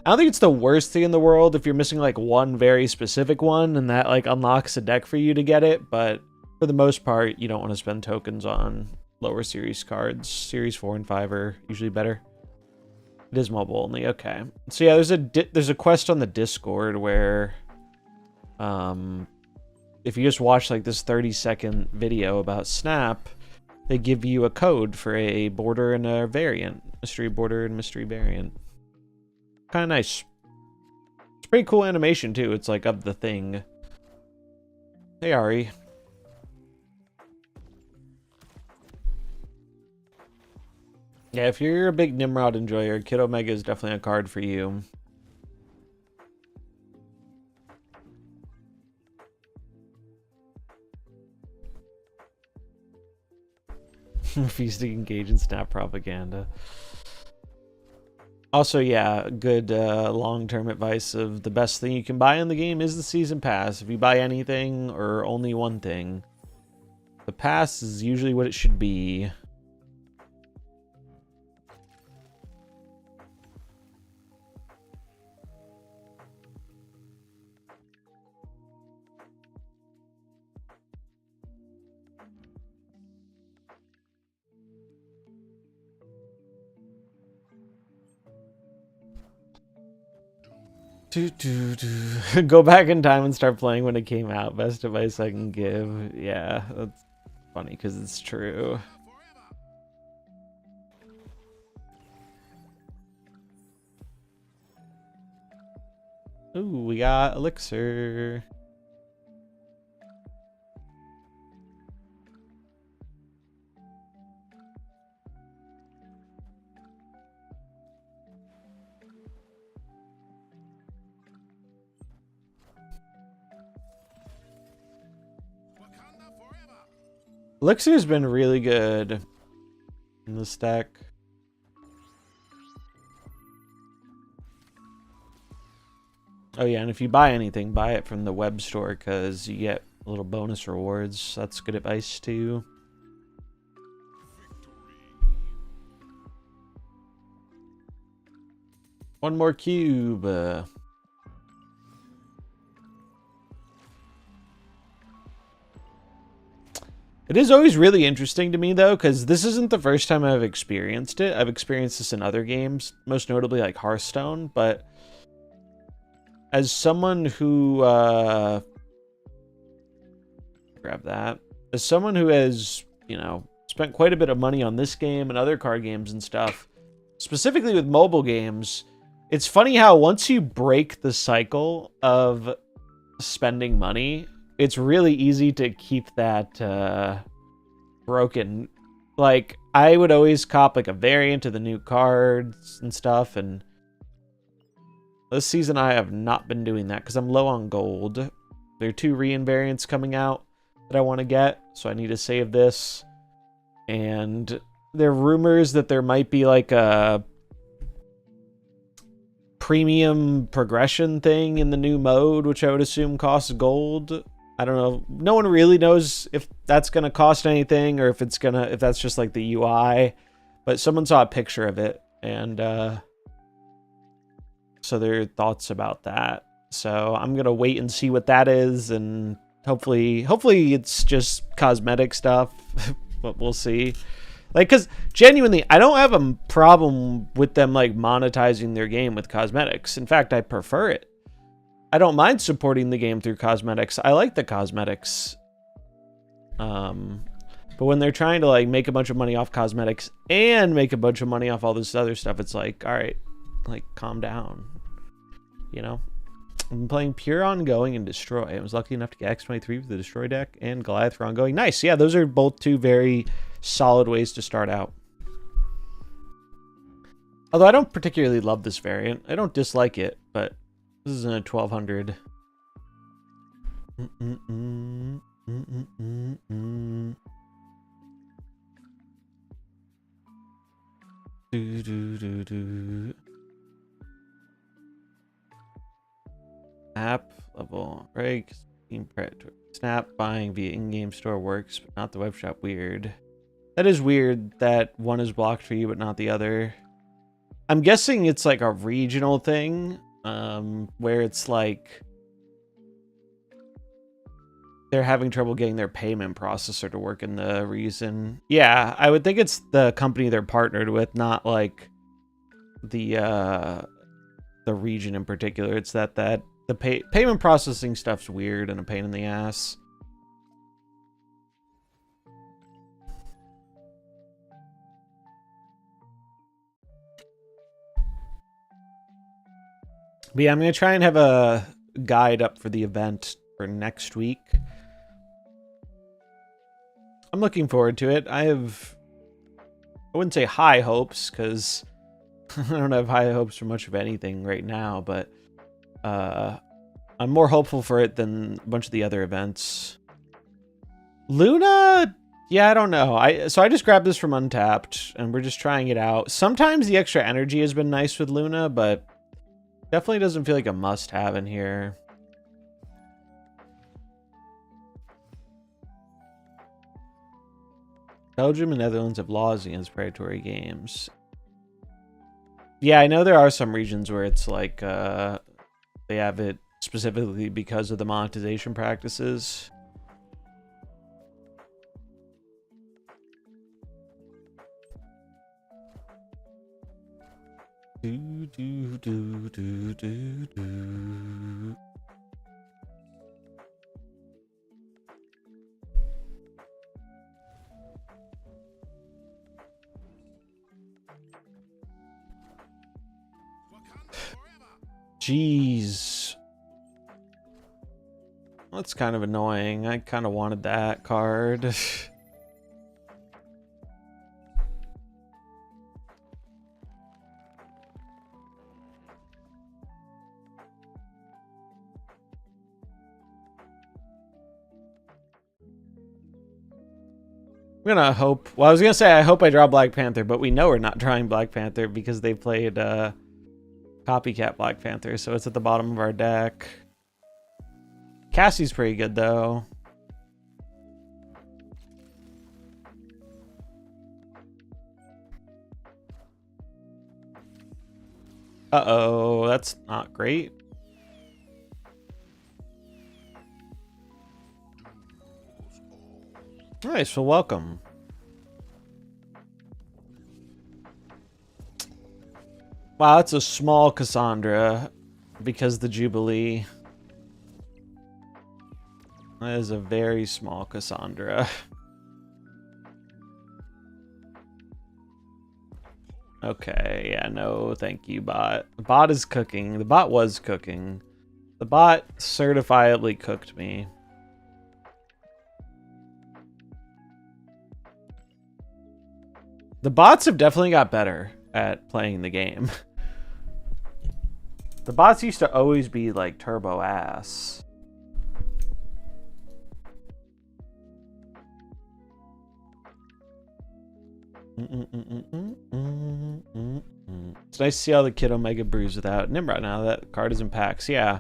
I don't think it's the worst thing in the world if you're missing like one very specific one and that like unlocks a deck for you to get it, but for the most part, you don't want to spend tokens on lower series cards. Series 4 and 5 are usually better. It is mobile only. Okay. So yeah, there's a quest on the Discord where if you just watch like this 30-second video about Snap, they give you a code for a border and a variant. Mystery border and mystery variant. Kind of nice. It's pretty cool animation too. It's like of the thing. Hey Ari. Yeah, if you're a big Nimrod enjoyer, Kid Omega is definitely a card for you. Refuse to engage in Snap propaganda. Also, yeah, good long-term advice of the best thing you can buy in the game is the Season Pass. If you buy anything or only one thing, the pass is usually what it should be. Go back in time and start playing when it came out. Best advice I can give. Yeah, that's funny because it's true. Ooh, we got Elixir. Elixir's been really good in this deck. Oh yeah, and if you buy anything, buy it from the web store because you get little bonus rewards. That's good advice too. One more cube. It is always really interesting to me, though, because this isn't the first time I've experienced it. I've experienced this in other games, most notably like Hearthstone, but as someone who... grab that. As someone who has, you know, spent quite a bit of money on this game and other card games and stuff, specifically with mobile games, it's funny how once you break the cycle of spending money, it's really easy to keep that broken. Like, I would always cop like a variant of the new cards and stuff, and this season I have not been doing that because I'm low on gold. There are 2 re-invariants coming out that I want to get, so I need to save this. And there are rumors that there might be like a premium progression thing in the new mode, which I would assume costs gold. I don't know. No one really knows if that's going to cost anything or if that's just like the UI. But someone saw a picture of it, and so their thoughts about that. So I'm going to wait and see what that is, and hopefully it's just cosmetic stuff, but we'll see. Like, because genuinely, I don't have a problem with them like monetizing their game with cosmetics. In fact, I prefer it. I don't mind supporting the game through cosmetics. I like the cosmetics. But when they're trying to like make a bunch of money off cosmetics and make a bunch of money off all this other stuff, it's like, all right, like calm down, you know? I'm playing pure ongoing and destroy. I was lucky enough to get X23 for the destroy deck and Goliath for ongoing. Nice. Yeah, those are both 2 very solid ways to start out. Although I don't particularly love this variant. I don't dislike it, but this isn't a 1200. App level break. Snap buying via in-game store works, but not the web shop. Weird. That is weird that one is blocked for you, but not the other. I'm guessing it's like a regional thing, where it's like they're having trouble getting their payment processor to work in the region. Yeah, I would think it's the company they're partnered with, not like the region in particular. It's that the payment processing stuff's weird and a pain in the ass. But yeah, I'm going to try and have a guide up for the event for next week. I'm looking forward to it. I wouldn't say high hopes, because I don't have high hopes for much of anything right now, but I'm more hopeful for it than a bunch of the other events. Luna? Yeah, I don't know. So I just grabbed this from Untapped, and we're just trying it out. Sometimes the extra energy has been nice with Luna, but definitely doesn't feel like a must-have in here. Belgium and Netherlands have laws against predatory games. Yeah, I know there are some regions where it's like they have it specifically because of the monetization practices. Jeez. That's kind of annoying. I kind of wanted that card. I'm gonna hope. Well, I was gonna say I hope I draw Black Panther, but we know we're not drawing Black Panther because they played Copycat Black Panther, so it's at the bottom of our deck. Cassie's pretty good though. Uh-oh, that's not great. Nice, well, welcome. Wow, that's a small Cassandra because the Jubilee. That is a very small Cassandra. Okay, yeah, no, thank you, bot. The bot is cooking. The bot was cooking. The bot certifiably cooked me. The bots have definitely got better at playing the game. The bots used to always be like turbo ass. It's nice to see all the Kid Omega brews without Nimrod now that card is in packs. Yeah.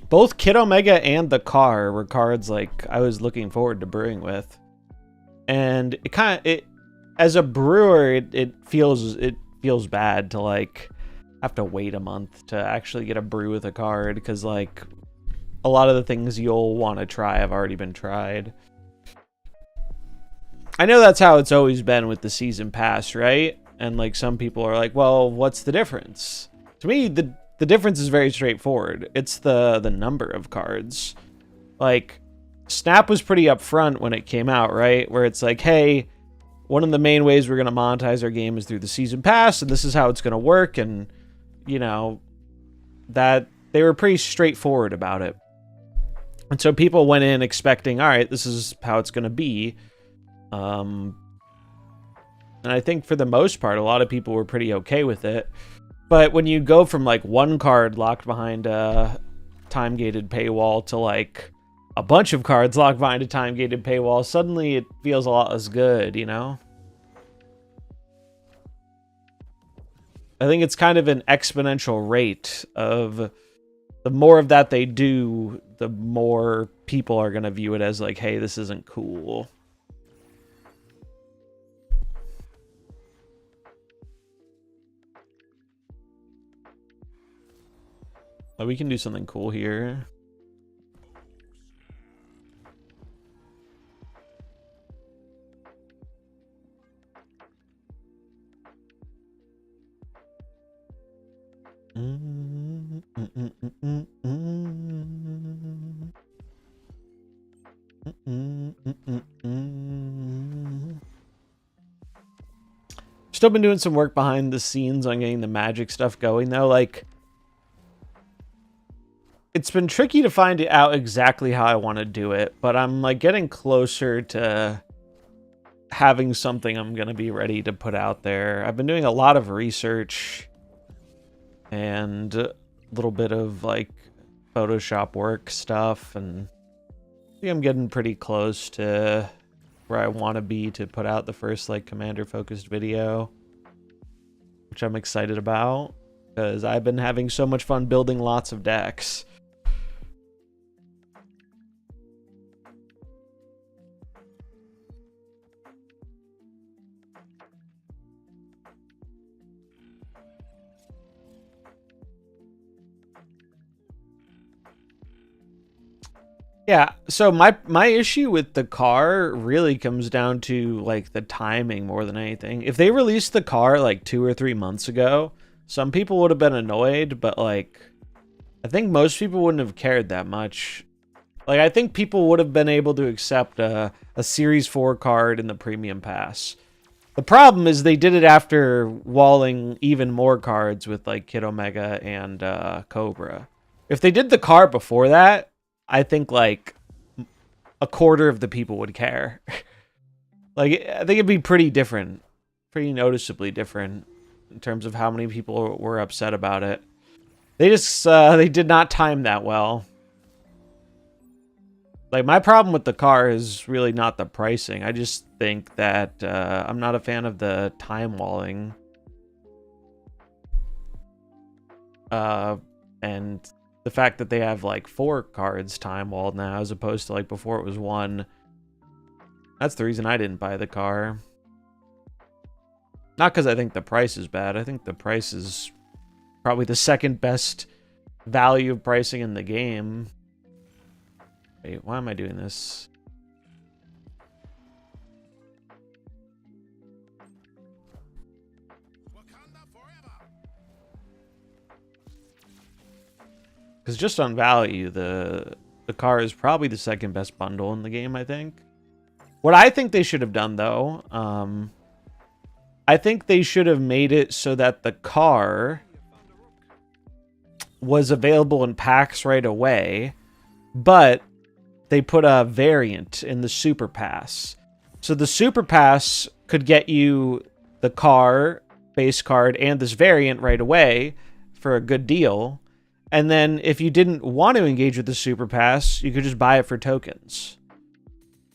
Both Kid Omega and the car were cards like I was looking forward to brewing with. And it as a brewer, it feels bad to like have to wait a month to actually get a brew with a card, because like a lot of the things you'll want to try have already been tried. I know that's how it's always been with the season pass, right? And like some people are like, well, what's the difference? To me, the difference is very straightforward. It's the number of cards. Like Snap was pretty upfront when it came out, right? Where it's like, hey, one of the main ways we're going to monetize our game is through the season pass, and this is how it's going to work. And, you know, that they were pretty straightforward about it. And so people went in expecting, all right, this is how it's going to be. And I think for the most part, a lot of people were pretty okay with it. But when you go from like one card locked behind a time-gated paywall to like a bunch of cards locked behind a time-gated paywall, suddenly it feels a lot less good, you know? I think it's kind of an exponential rate of the more of that they do, the more people are going to view it as like, hey, this isn't cool. But we can do something cool here. Still been doing some work behind the scenes on getting the magic stuff going, though. Like, it's been tricky to find out exactly how I want to do it, but I'm like getting closer to having something I'm going to be ready to put out there. I've been doing a lot of research and a little bit of like Photoshop work stuff, and I think I'm getting pretty close to where I want to be to put out the first like commander focused video, which I'm excited about because I've been having so much fun building lots of decks. Yeah, so my issue with the car really comes down to like the timing more than anything. If they released the car like 2 or 3 months ago, some people would have been annoyed, but like I think most people wouldn't have cared that much. Like I think people would have been able to accept a Series 4 card in the Premium Pass. The problem is they did it after walling even more cards with like Kid Omega and Cobra. If they did the car before that, I think like a quarter of the people would care. Like I think it'd be pretty different, pretty noticeably different in terms of how many people were upset about it. They just they did not time that well. Like my problem with the car is really not the pricing. I just think that I'm not a fan of the time walling. And the fact that they have like 4 cards time walled now as opposed to like before it was 1. That's the reason I didn't buy the car. Not because I think the price is bad. I think the price is probably the second best value of pricing in the game. Wait, why am I doing this? Because just on value, the car is probably the second best bundle in the game, I think. What I think they should have done, though, I think they should have made it so that the car was available in packs right away, but they put a variant in the Super Pass. So the Super Pass could get you the car, base card, and this variant right away for a good deal. And then if you didn't want to engage with the Super Pass, you could just buy it for tokens.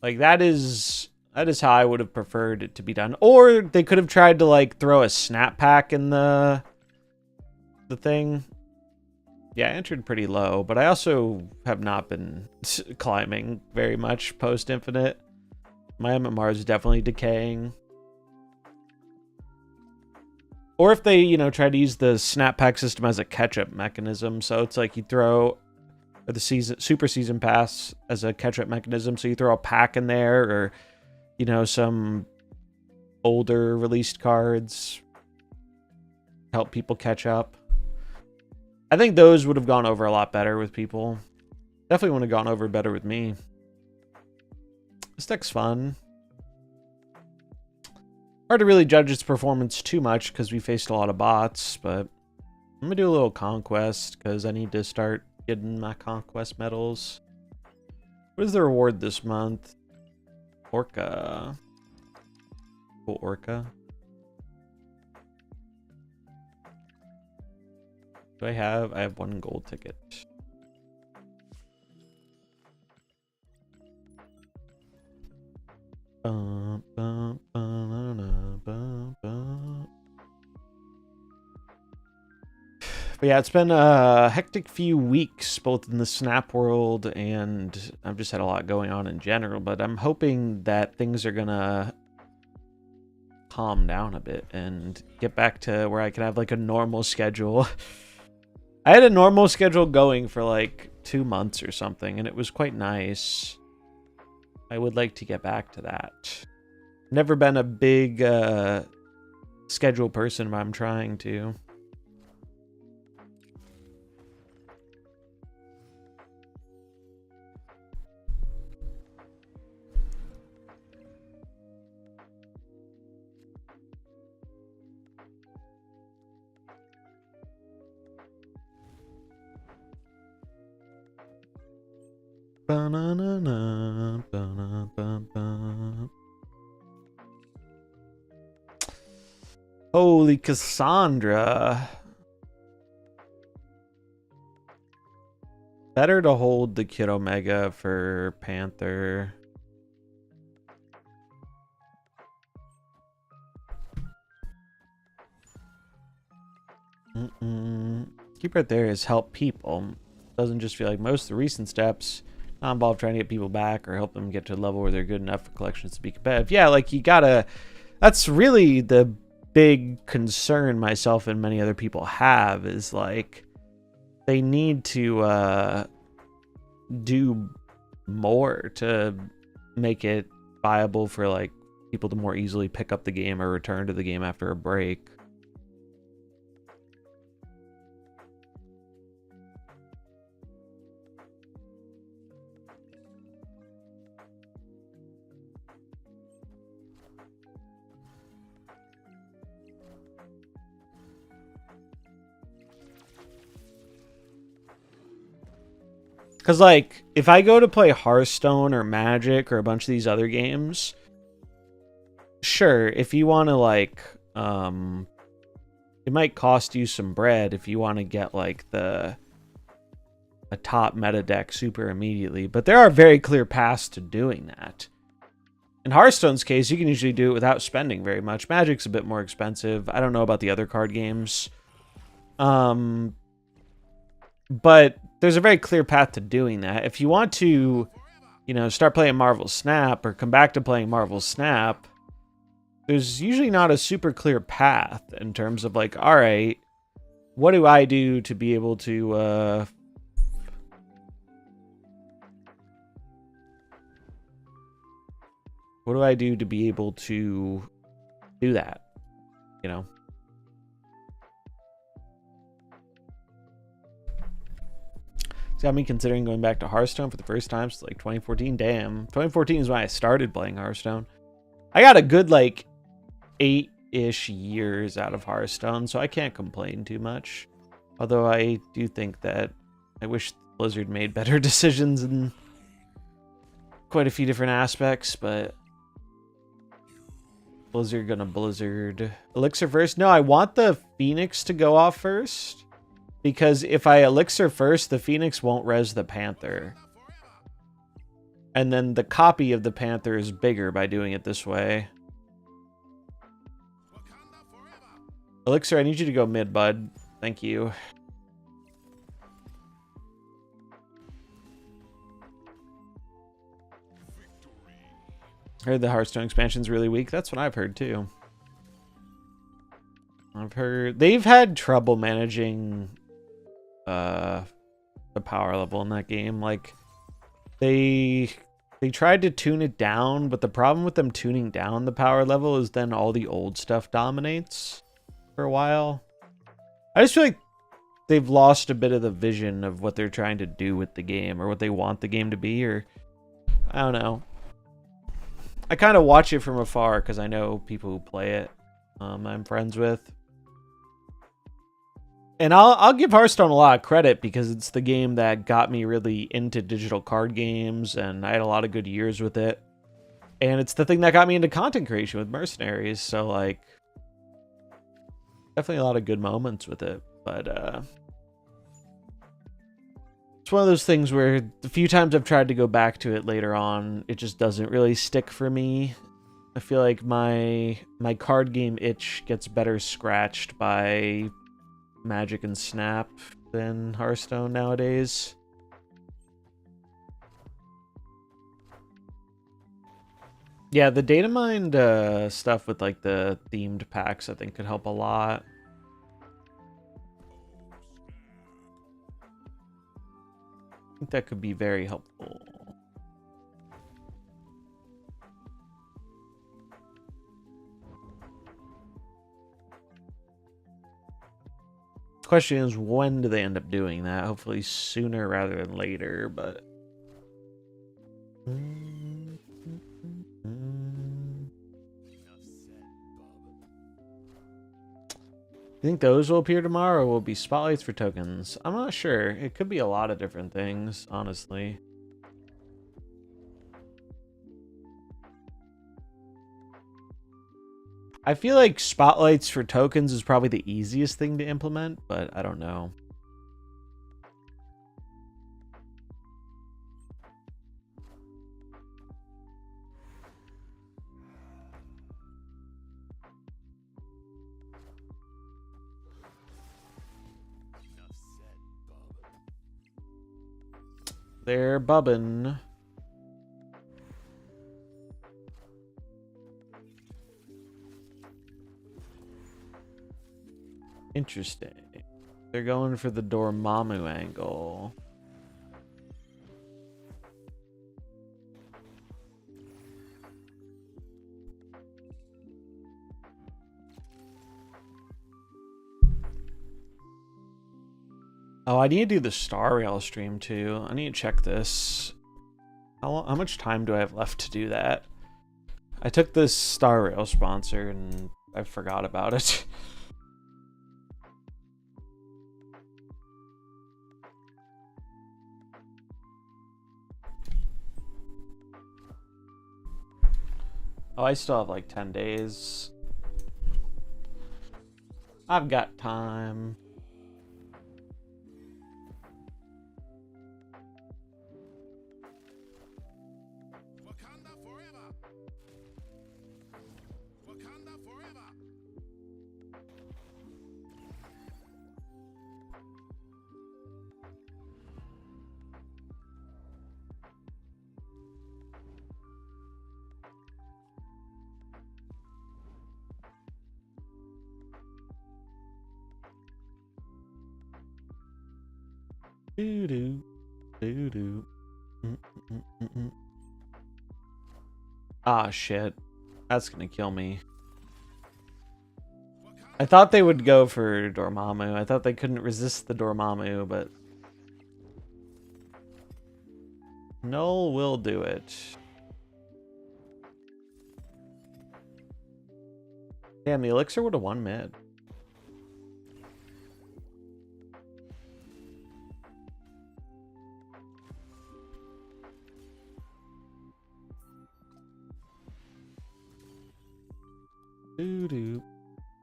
Like that is how I would have preferred it to be done. Or they could have tried to like throw a snap pack in the thing. Yeah, I entered pretty low, but I also have not been climbing very much post Infinite. My MMR is definitely decaying. Or if they, you know, try to use the snap pack system as a catch-up mechanism. So it's like you throw the super season pass as a catch-up mechanism. So you throw a pack in there or, you know, some older released cards. Help people catch up. I think those would have gone over a lot better with people. Definitely would have gone over better with me. This deck's fun. Hard to really judge its performance too much because we faced a lot of bots, but I'm going to do a little Conquest because I need to start getting my Conquest medals. What is the reward this month? Orca. Cool Orca. Do I have? I have 1 gold ticket. But yeah, it's been a hectic few weeks, both in the Snap world, and I've just had a lot going on in general, but I'm hoping that things are gonna calm down a bit and get back to where I can have like a normal schedule. I had a normal schedule going for like 2 months or something, and it was quite nice. I would like to get back to that. Never been a big schedule person, but I'm trying to. Ba-na-na-na, ba-na-ba-ba. Holy Cassandra. Better to hold the Kid Omega for Panther. Keep right there is help people. Doesn't just feel like most of the recent steps not involve trying to get people back or help them get to a level where they're good enough for collections to be competitive. Yeah, like you gotta, that's really the big concern myself and many other people have, is like they need to do more to make it viable for like people to more easily pick up the game or return to the game after a break. Because, like, if I go to play Hearthstone or Magic or a bunch of these other games, sure, if you want to, like, it might cost you some bread if you want to get, like, a top meta deck super immediately. But there are very clear paths to doing that. In Hearthstone's case, you can usually do it without spending very much. Magic's a bit more expensive. I don't know about the other card games. But there's a very clear path to doing that. If you want to, you know, start playing MarvelSnap or come back to playing MarvelSnap, there's usually not a super clear path in terms of like, all right, what do I do to be able to, what do I do to be able to do that, you know? It's got me considering going back to Hearthstone for the first time since like 2014. Damn. 2014 is when I started playing Hearthstone. I got a good like 8-ish years out of Hearthstone, so I can't complain too much. Although I do think that I wish Blizzard made better decisions in quite a few different aspects, but Blizzard gonna Blizzard. Elixir first? No, I want the Phoenix to go off first. Because if I Elixir first, the Phoenix won't res the Panther. And then the copy of the Panther is bigger by doing it this way. Elixir, I need you to go mid, bud. Thank you. Heard the Hearthstone expansion's really weak. That's what I've heard too. I've heard they've had trouble managing the power level in that game. Like they tried to tune it down, but the problem with them tuning down the power level is then all the old stuff dominates for a while. I just feel like they've lost a bit of the vision of what they're trying to do with the game or what they want the game to be, or I don't know. I kind of watch it from afar because I know people who play it. I'm friends with. And I'll give Hearthstone a lot of credit because it's the game that got me really into digital card games, and I had a lot of good years with it. And it's the thing that got me into content creation with Mercenaries, so like definitely a lot of good moments with it. But It's one of those things where the few times I've tried to go back to it later on, it just doesn't really stick for me. I feel like my card game itch gets better scratched by Magic and Snap than Hearthstone nowadays. Yeah, the data mined stuff with like the themed packs I think could help a lot. I think that could be very helpful. Question is, when do they end up doing that? Hopefully sooner rather than later, but... You think those will appear tomorrow, or will be spotlights for tokens? I'm not sure. It could be a lot of different things, honestly. I feel like spotlights for tokens is probably the easiest thing to implement, but I don't know. They're bubbin'. Interesting. They're going for the Dormammu angle. Oh, I need to do the Star Rail stream too. I need to check this. How much time do I have left to do that? I took this Star Rail sponsor and I forgot about it. Oh, I still have like 10 days. I've got time. Wakanda forever. Wakanda forever. Doo doo doo doo. Ah, shit. That's gonna kill me. I thought they would go for Dormammu. I thought they couldn't resist the Dormammu, but... Null will do it. Damn, the Elixir would have won mid. Doo-doo.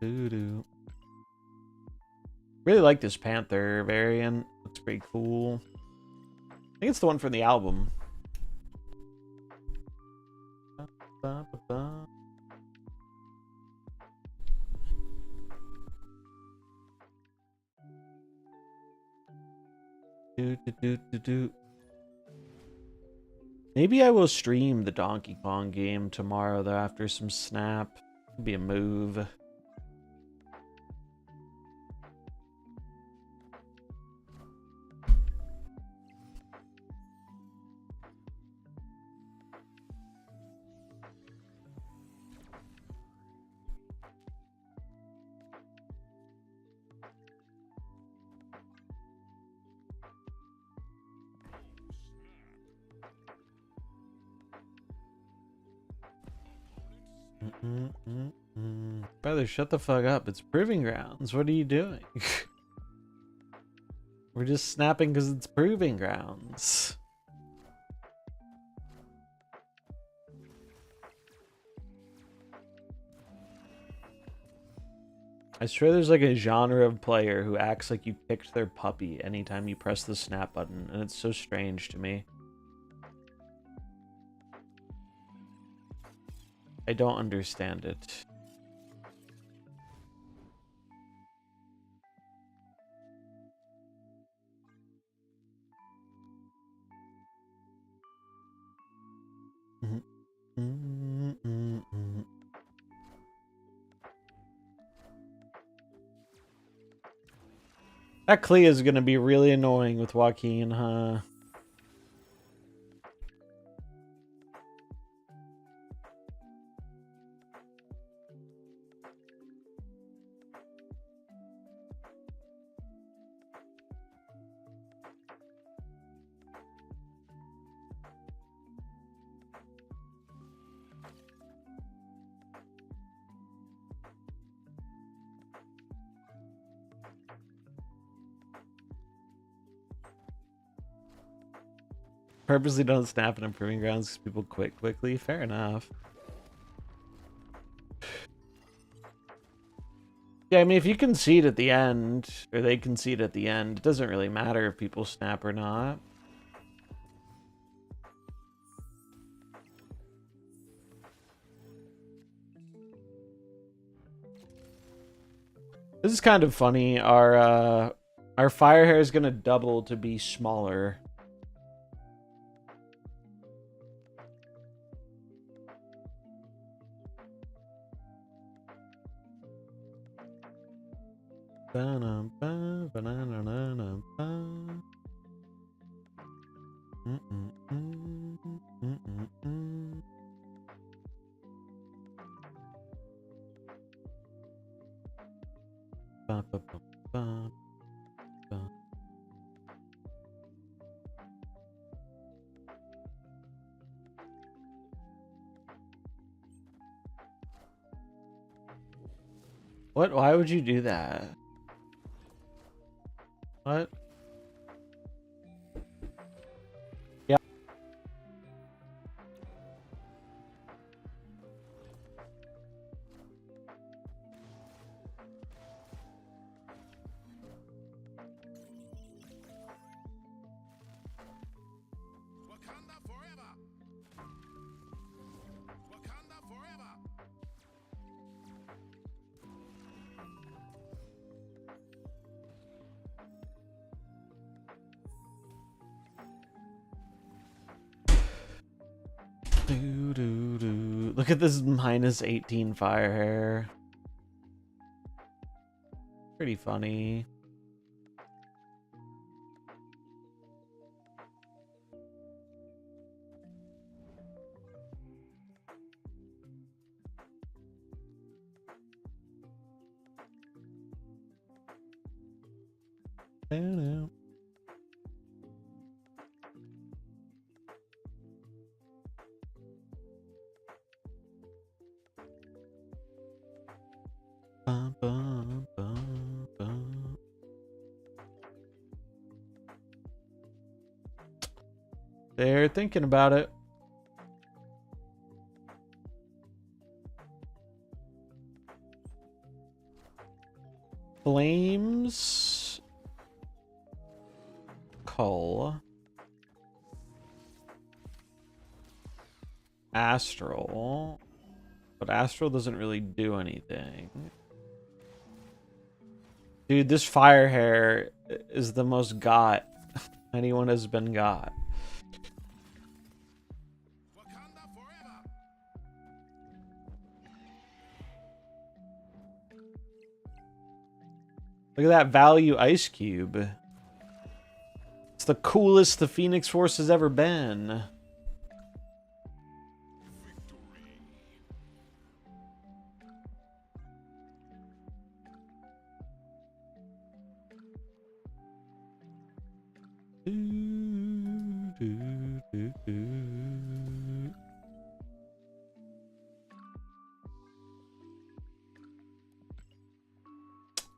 Doo-doo. Really like this Panther variant. Looks pretty cool. I think it's the one from the album. Maybe I will stream the Donkey Kong game tomorrow, though, after some Snap. Be a move. Brother, shut the fuck up. It's Proving Grounds. What are you doing? We're just snapping because it's Proving Grounds. I swear there's like a genre of player who acts like you kicked their puppy anytime you press the snap button, and it's so strange to me. I don't understand it. That Clea is gonna be really annoying with Joaquin, huh? Purposely don't snap in improving grounds because people quit quickly. Fair enough. Yeah, I mean, if you concede at the end, or they concede at the end, it doesn't really matter if people snap or not. This is kind of funny. Our fire hair is gonna double to be smaller. What? Why would you do that? What? Yeah. Wakanda forever. Wakanda forever. Look at this minus 18 fire hair. Pretty funny. They're thinking about it. Flames. Cull. Astral. But Astral doesn't really do anything. Dude, this fire hair is the most got anyone has been got. Wakanda forever. Look at that value ice cube. It's the coolest the Phoenix Force has ever been.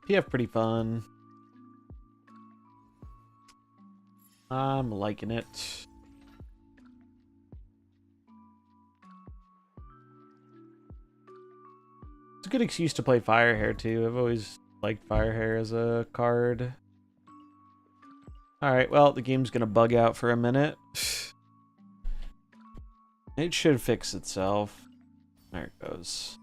PF pretty fun. I'm liking it. It's a good excuse to play Firehair too. I've always liked Firehair as a card. Alright, well, the game's gonna bug out for a minute. It should fix itself. There it goes.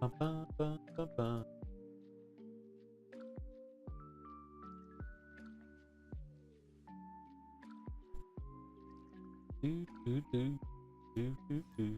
Ba, ba, ba, ba, ba. Do, do, do, do, do, do.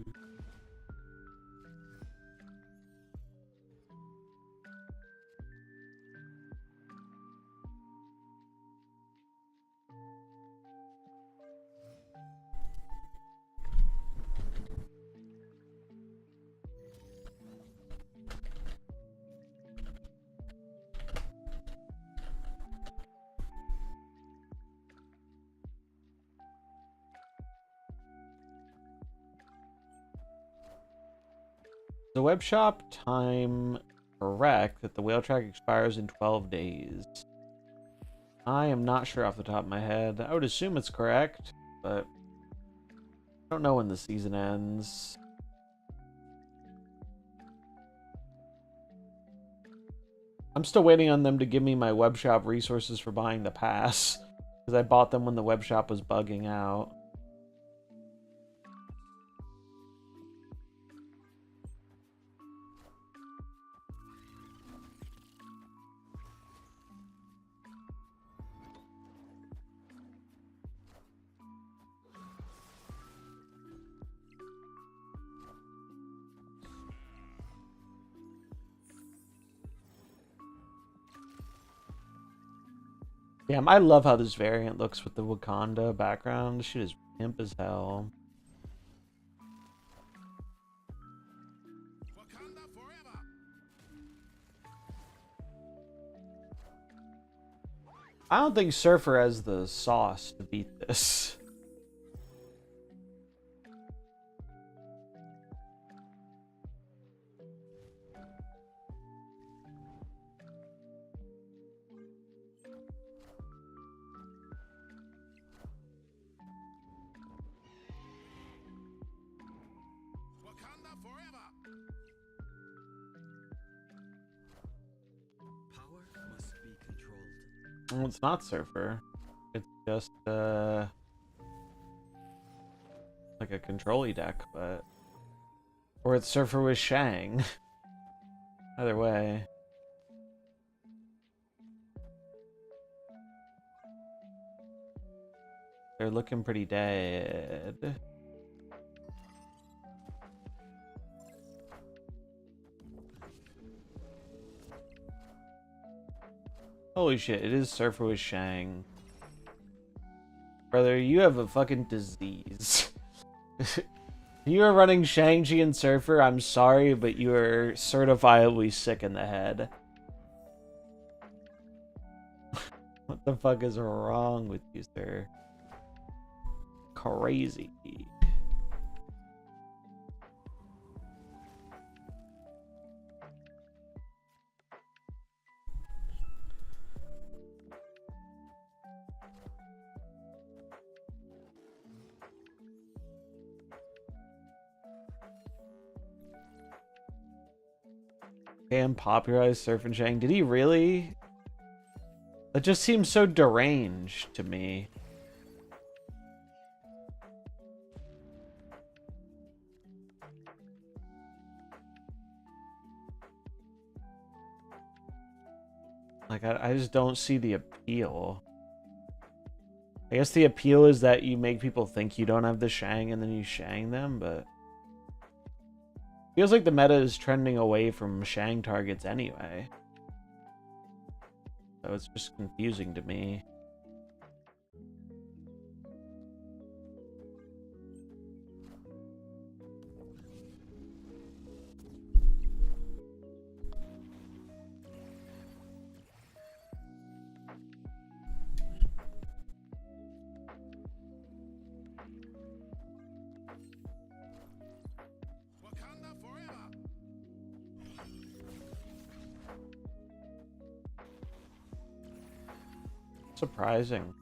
The web shop time correct that the whale track expires in 12 days. I am not sure off the top of my head. I would assume it's correct, but I don't know when the season ends. I'm still waiting on them to give me my web shop resources for buying the pass, because I bought them when the web shop was bugging out. Damn, I love how this variant looks with the Wakanda background. This shit is pimp as hell. Wakanda forever. I don't think Surfer has the sauce to beat this. Wakanda forever. Power must be controlled. Well, it's not Surfer. It's just like a control-y deck, but or it's Surfer with Shang. Either way. They're looking pretty dead. Holy shit, it is Surfer with Shang. Brother, you have a fucking disease. You are running Shang-Chi and Surfer, I'm sorry, but you are certifiably sick in the head. What the fuck is wrong with you, sir? Crazy. Damn, popularized Surf and Shang. Did he really? That just seems so deranged to me. Like, I just don't see the appeal. I guess the appeal is that you make people think you don't have the Shang and then you Shang them, but feels like the meta is trending away from Shang targets anyway. So it's just confusing to me. Surprising.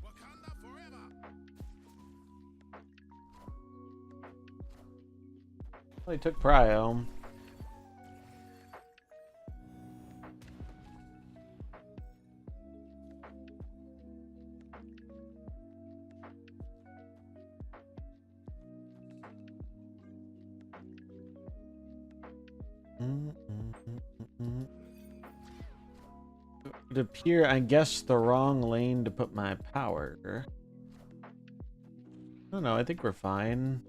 Wakanda forever. Well, he took Prio. It appear, I guess, the wrong lane to put my power. I don't know, I think we're fine.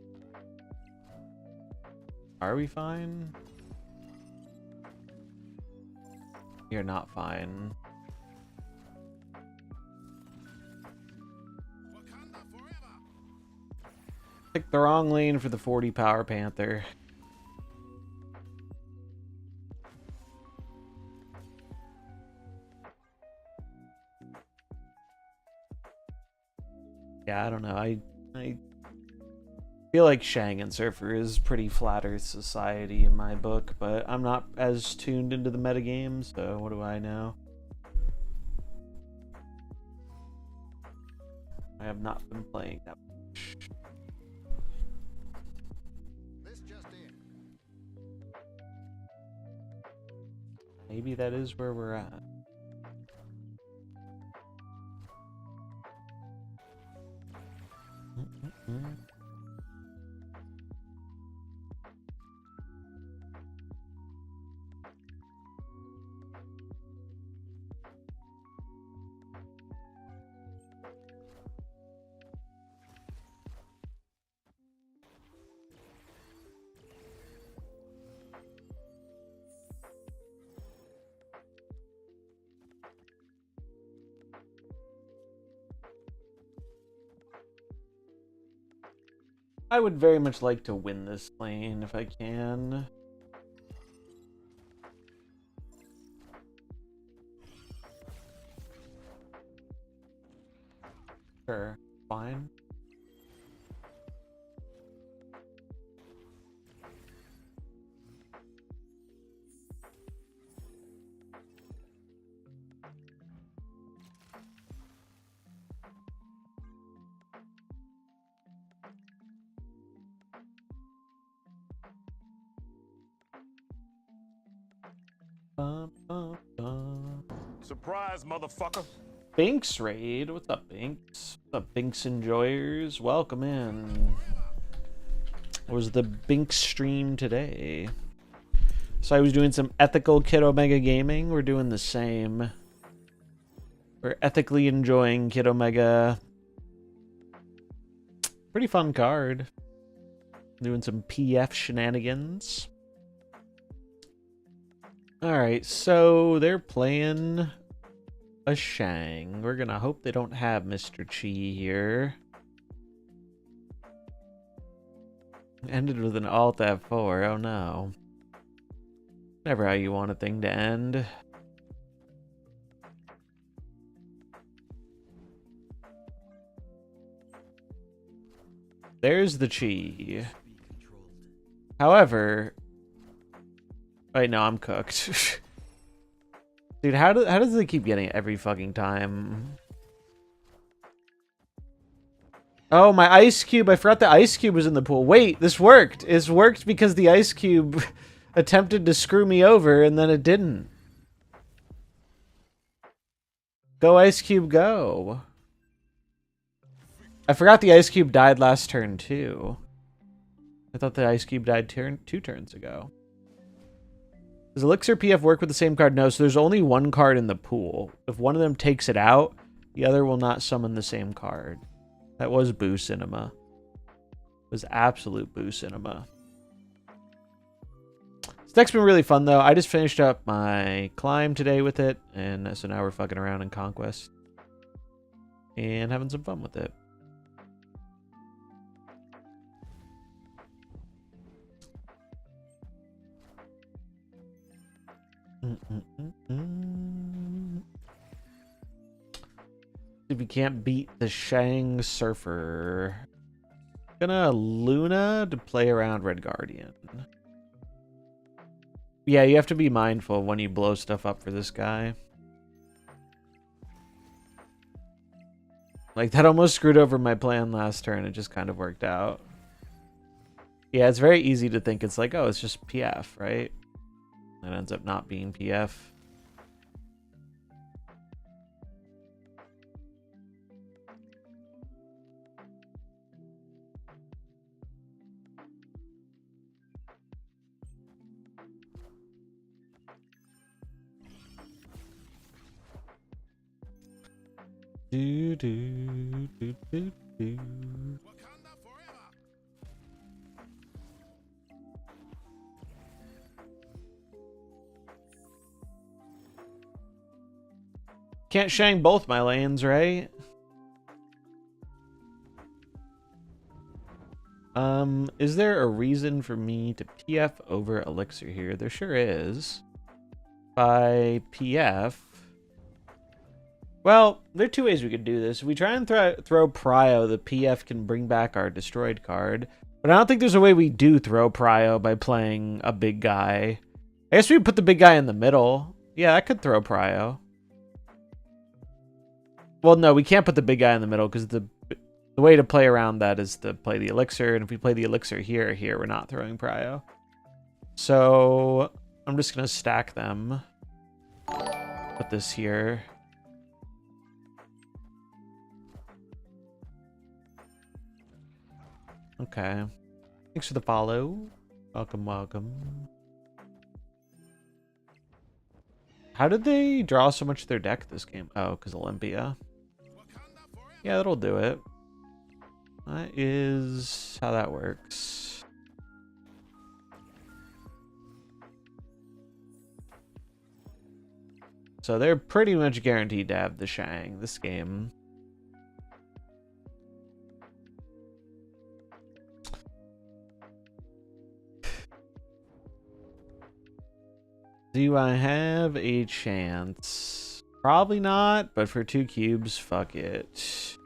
Are we fine? You're not fine. Wakanda forever. Picked the wrong lane for the 40 Power Panther. Yeah, I don't know. I feel like Shang and Surfer is pretty flat Earth society in my book, but I'm not as tuned into the metagame, so what do I know? I have not been playing that much. This just in. Maybe that is where we're at. I would very much like to win this lane if I can. Sure, fine. Bum, bum, bum. Surprise, motherfucker. Binks raid. What's up, Binks? What's up, Binks enjoyers? Welcome in. It was the Binks stream today. So I was doing some ethical Kid Omega gaming. We're doing the same. We're ethically enjoying Kid Omega. Pretty fun card. Doing some PF shenanigans. Alright, so they're playing a Shang. We're gonna hope they don't have Mr. Chi here. Ended with an Alt F4, oh no. Never how you want a thing to end. There's the Chi. However... Wait, no, I'm cooked. Dude, how does it keep getting it every fucking time? Oh, my ice cube. I forgot the ice cube was in the pool. Wait, this worked. It's worked because the ice cube attempted to screw me over and then it didn't. Go ice cube, go. I forgot the ice cube died last turn too. I thought the ice cube died 2 turns ago. Does Elixir PF work with the same card? No, so there's only one card in the pool. If one of them takes it out, the other will not summon the same card. That was Boo Cinema. It was absolute Boo Cinema. This deck's been really fun, though. I just finished up my climb today with it, and so now we're fucking around in Conquest. And having some fun with it. If you can't beat the Shang Surfer. Gonna Luna to play around Red Guardian. Yeah, you have to be mindful when you blow stuff up for this guy. Like, that almost screwed over my plan last turn. It just kind of worked out. Yeah, it's very easy to think it's like, oh, it's just PF, right? It ends up not being PF. Do do do do do. Wakanda forever. Can't Shang both my lanes, right? Is there a reason for me to PF over Elixir here? There sure is. By PF. Well, there are two ways we could do this. If we try and throw Prio, the PF can bring back our destroyed card. But I don't think there's a way we do throw Prio by playing a big guy. I guess we put the big guy in the middle. Yeah, I could throw Prio. Well, no, we can't put the big guy in the middle because the way to play around that is to play the Elixir. And if we play the Elixir here, we're not throwing Prio. So I'm just going to stack them. Put this here. Okay. Thanks for the follow. Welcome, welcome. How did they draw so much of their deck this game? Oh, because Olympia. Yeah, that'll do it. That is how that works. So they're pretty much guaranteed to have the Shang this game. Do I have a chance? Probably not, but for 2 cubes, fuck it.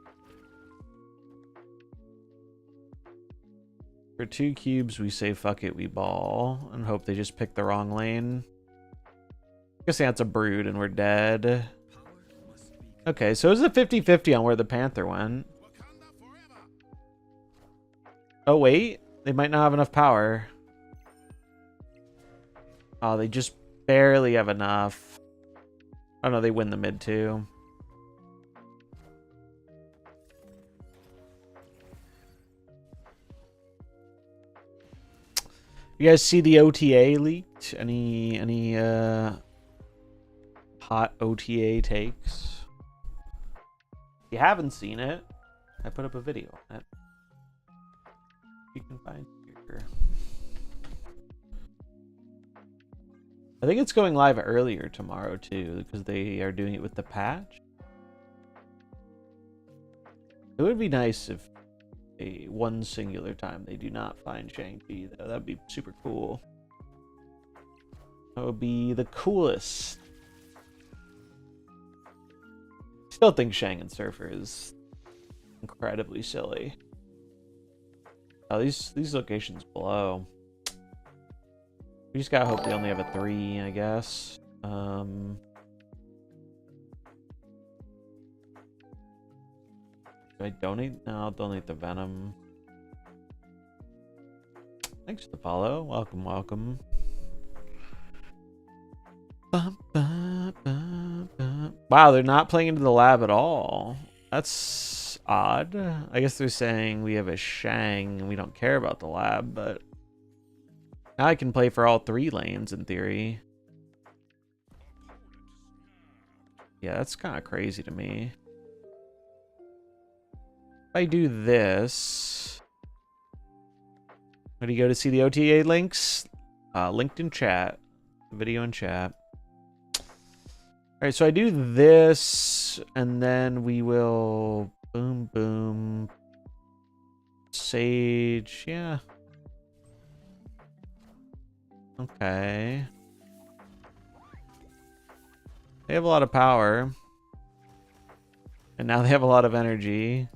For 2 cubes, we say fuck it, we ball, and hope they just pick the wrong lane. I guess that's a brood and we're dead. Okay, so it's a 50-50 on where the Panther went. Oh, wait. They might not have enough power. Oh, they just barely have enough. Oh, no, they win the mid, too. You guys see the OTA leaked? Any hot OTA takes? If you haven't seen it, I put up a video on it. You can find here. I think it's going live earlier tomorrow too, because they are doing it with the patch. It would be nice if one singular time they do not find Shang-Chi, though. That would be super cool. That would be the coolest. Still think Shang and Surfer is incredibly silly. Oh, these locations blow. We just gotta hope they only have a 3, I guess. Do I donate? No, I'll donate the Venom. Thanks for the follow. Welcome, welcome. Wow, they're not playing into the lab at all. That's odd. I guess they're saying we have a Shang and we don't care about the lab, but now I can play for all 3 lanes in theory. Yeah, that's kind of crazy to me. If I do this, where do you go to see the OTA links? Linked in chat. Video in chat. Alright, so I do this, and then we will boom, boom. Sage, yeah. They have a lot of power. And now they have a lot of energy.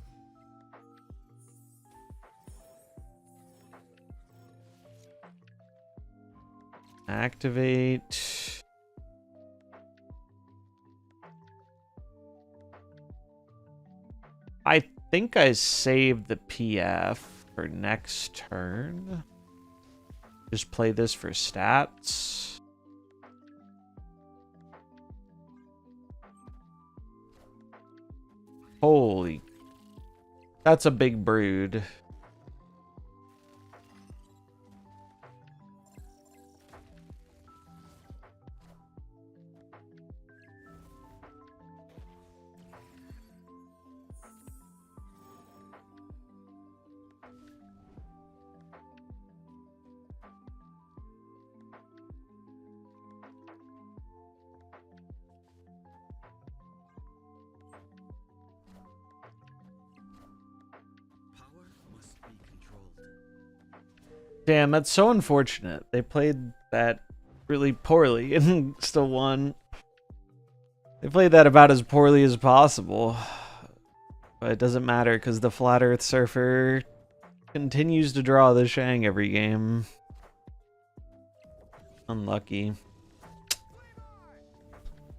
Activate. I think I saved the PF for next turn. Just play this for stats. Holy. That's a big brood. Power must be controlled. Damn, that's so unfortunate. They played that really poorly and still won. They played that about as poorly as possible. But it doesn't matter because the Flat Earth Surfer continues to draw the Shang every game. Unlucky.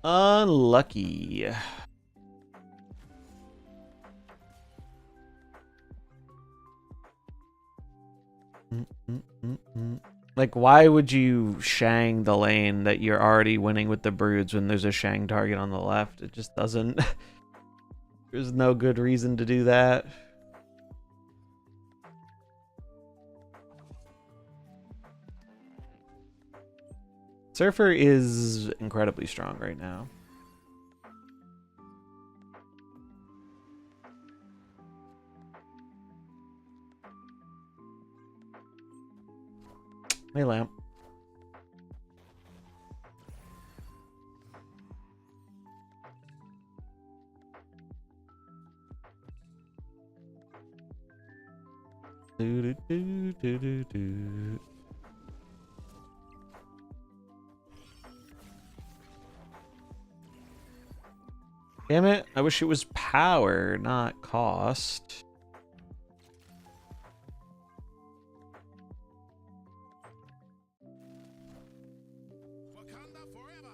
Unlucky. Like, why would you Shang the lane that you're already winning with the broods when there's a Shang target on the left? It just doesn't... There's no good reason to do that. Surfer is incredibly strong right now. Hey, Lamp. Do, do, do, do, do, do. Damn it, I wish it was power, not cost. Wakanda forever.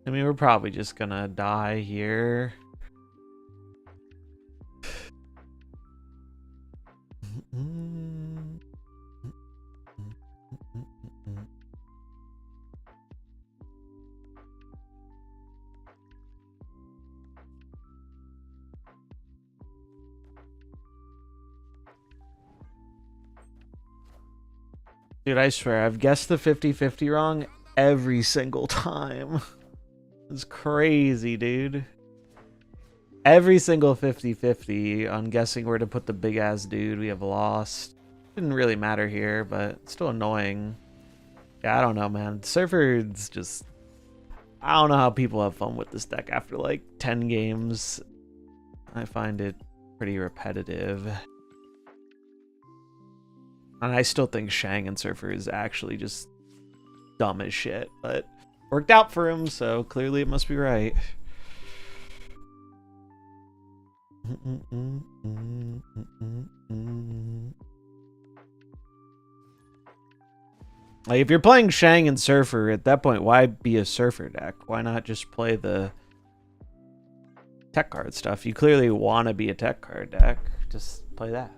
I mean, we're probably just gonna die here. Dude, I swear, I've guessed the 50-50 wrong every single time. It's crazy, dude. Every single 50-50 on guessing where to put the big-ass dude we have lost. Didn't really matter here, but it's still annoying. Yeah, I don't know, man. Surfer's just... I don't know how people have fun with this deck after, like, 10 games. I find it pretty repetitive. And I still think Shang and Surfer is actually just dumb as shit, but worked out for him, so clearly it must be right. Like, if you're playing Shang and Surfer, at that point, why be a Surfer deck? Why not just play the tech card stuff? You clearly want to be a tech card deck. Just play that.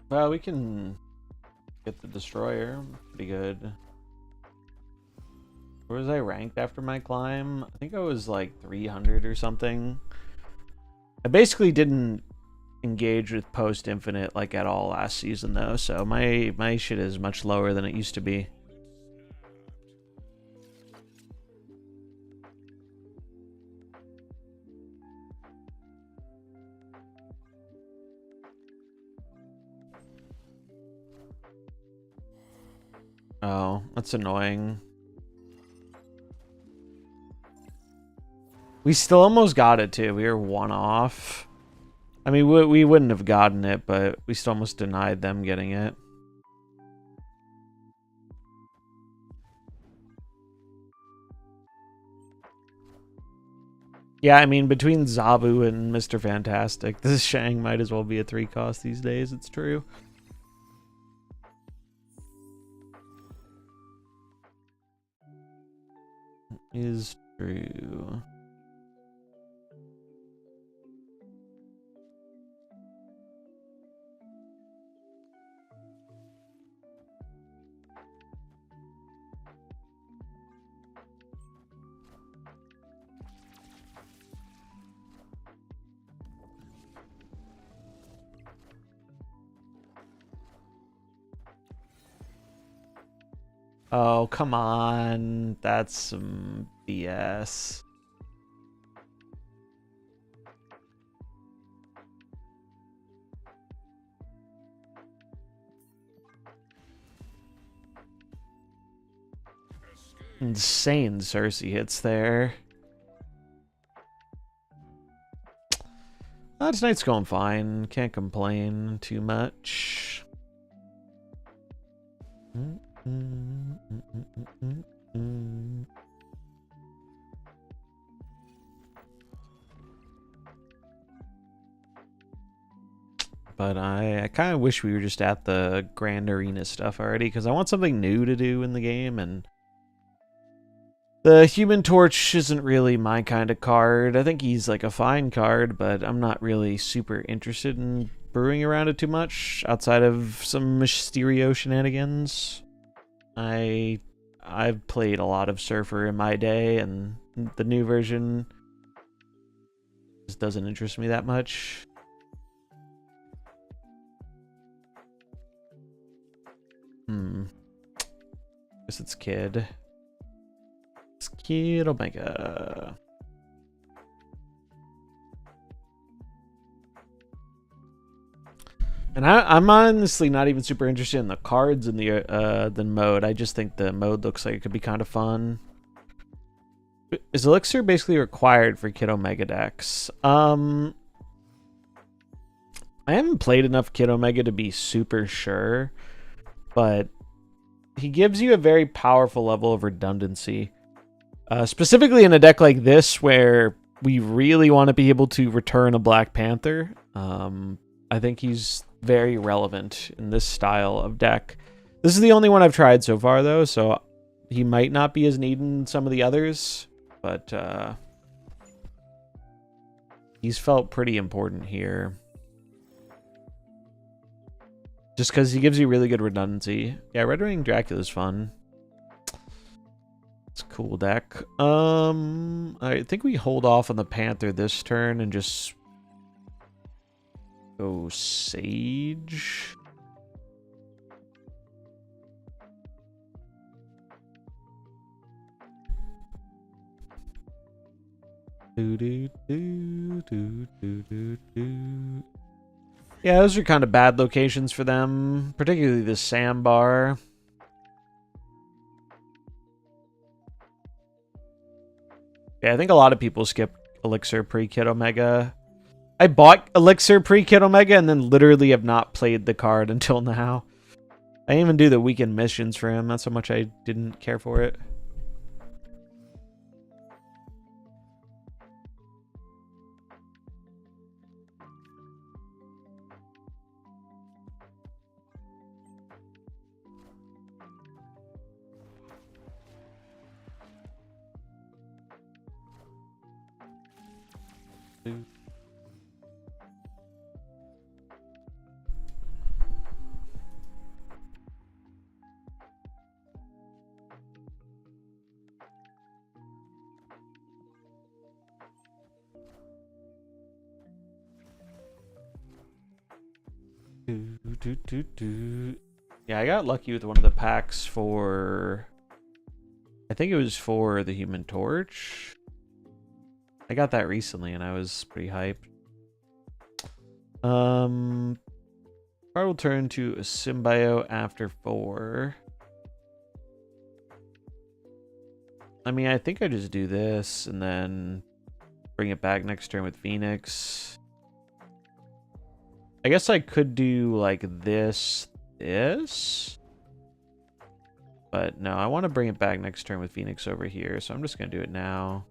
Well, we can get the Destroyer. Pretty good. Where was I ranked after my climb? I think I was like 300 or something. I basically didn't engage with post infinite like at all last season though, so my shit is much lower than it used to be. Oh, that's annoying. We still almost got it too. We were one off. I mean, we wouldn't have gotten it, but we still almost denied them getting it. Yeah, I mean, between Zabu and Mr. Fantastic, this Shang might as well be a 3 cost these days, it's true. Is true. Oh, come on. That's some BS. Insane Cersei hits there. Tonight's going fine. Can't complain too much. But I kind of wish we were just at the Grand Arena stuff already, because I want something new to do in the game, and the Human Torch isn't really my kind of card. I think he's like a fine card, but I'm not really super interested in brewing around it too much, outside of some Mysterio shenanigans. I've played a lot of Surfer in my day, and the new version just doesn't interest me that much. Guess it's Kid. It's Kid Omega. And I'm honestly not even super interested in the cards in the mode. I just think the mode looks like it could be kind of fun. Is Elixir basically required for Kid Omega decks? I haven't played enough Kid Omega to be super sure, but he gives you a very powerful level of redundancy. Specifically in a deck like this, where we really want to be able to return a Black Panther. I think he's very relevant in this style of deck. This is the only one I've tried so far, though, so he might not be as needed in some of the others, but he's felt pretty important here. Just because he gives you really good redundancy. Yeah, Red Ring Dracula's fun. It's a cool deck. I think we hold off on the Panther this turn and just go Sage. Yeah, those are kind of bad locations for them, particularly the Sandbar. Yeah, I think a lot of people skip Elixir pre-Kid Omega. I bought Elixir pre-Kid Omega and then literally have not played the card until now. I didn't even do the weekend missions for him. That's how much I didn't care for it. Yeah, I got lucky with one of the packs for... I think it was for the Human Torch. I got that recently and I was pretty hyped. Card will turn to a symbiote after 4. I mean, I think I just do this and then bring it back next turn with Phoenix. I guess I could do like this. But no, I want to bring it back next turn with Phoenix over here, so I'm just going to do it now.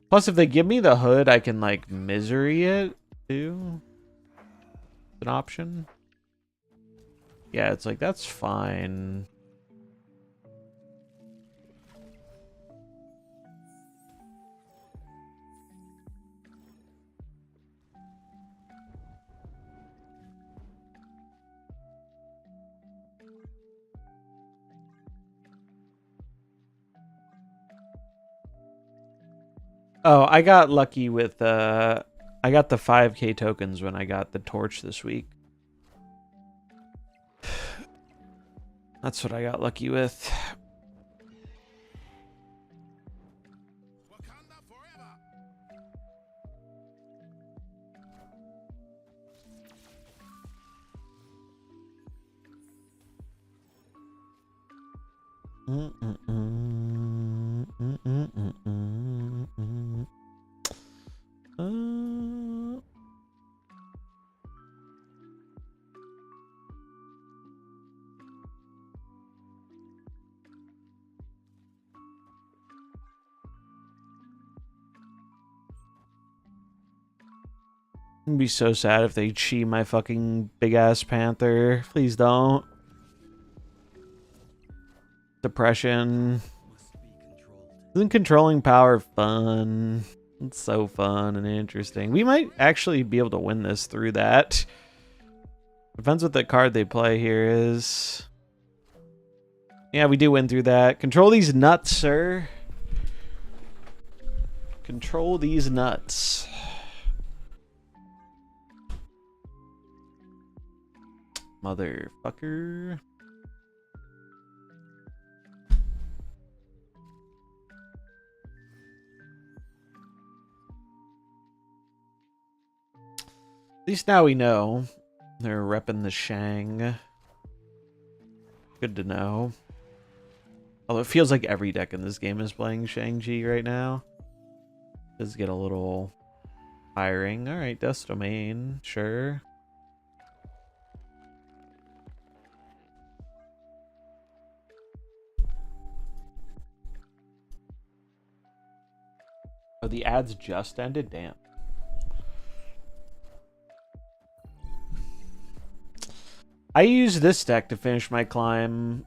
Plus, if they give me the hood, I can like misery it too. It's an option. Yeah, it's like, that's fine. Oh, I got lucky with I got the 5k tokens when I got the torch this week. That's what I got lucky with. Wakanda forever. I'd be so sad if they cheat my fucking big ass panther. Please don't. Depression. Must be controlled. Isn't controlling power fun? It's so fun and interesting. We might actually be able to win this through that. Depends what the card they play here is. Yeah, we do win through that. Control these nuts, sir. Control these nuts. Motherfucker. At least now we know. They're repping the Shang. Good to know. Although it feels like every deck in this game is playing Shang-Chi right now. Does get a little tiring. Alright, Death's Domain. Sure. Oh, the ads just ended? Damn. I used this deck to finish my climb,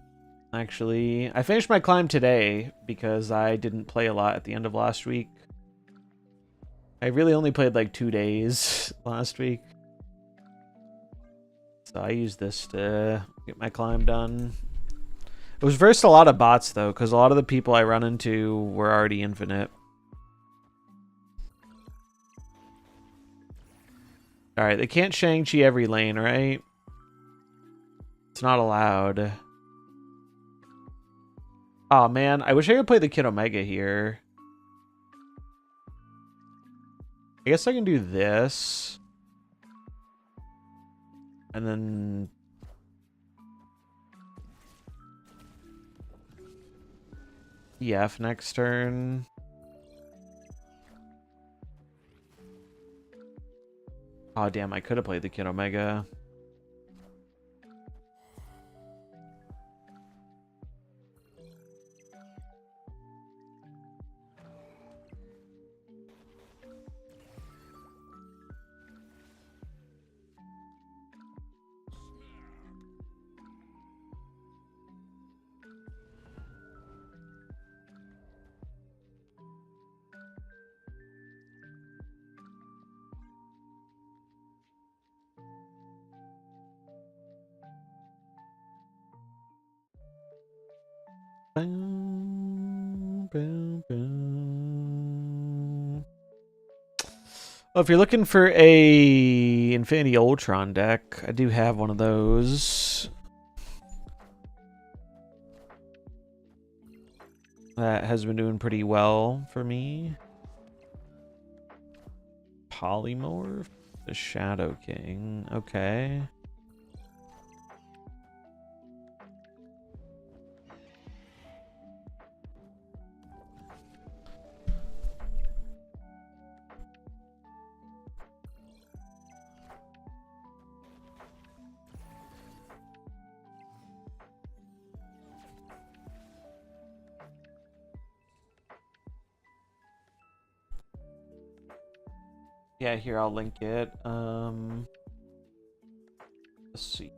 actually. I finished my climb today because I didn't play a lot at the end of last week. I really only played like 2 days last week. So I used this to get my climb done. It was versus a lot of bots though, because a lot of the people I run into were already infinite. Alright, they can't Shang-Chi every lane, right? It's not allowed. Oh man, I wish I could play the Kid Omega here. I guess I can do this. And then... EF next turn. Oh damn, I could have played the Kid Omega. Boom, boom, boom. Well, if you're looking for a Infinity Ultron deck, I do have one of those. That has been doing pretty well for me. Polymorph, the Shadow King. Okay. Yeah, here I'll link it. Let's see.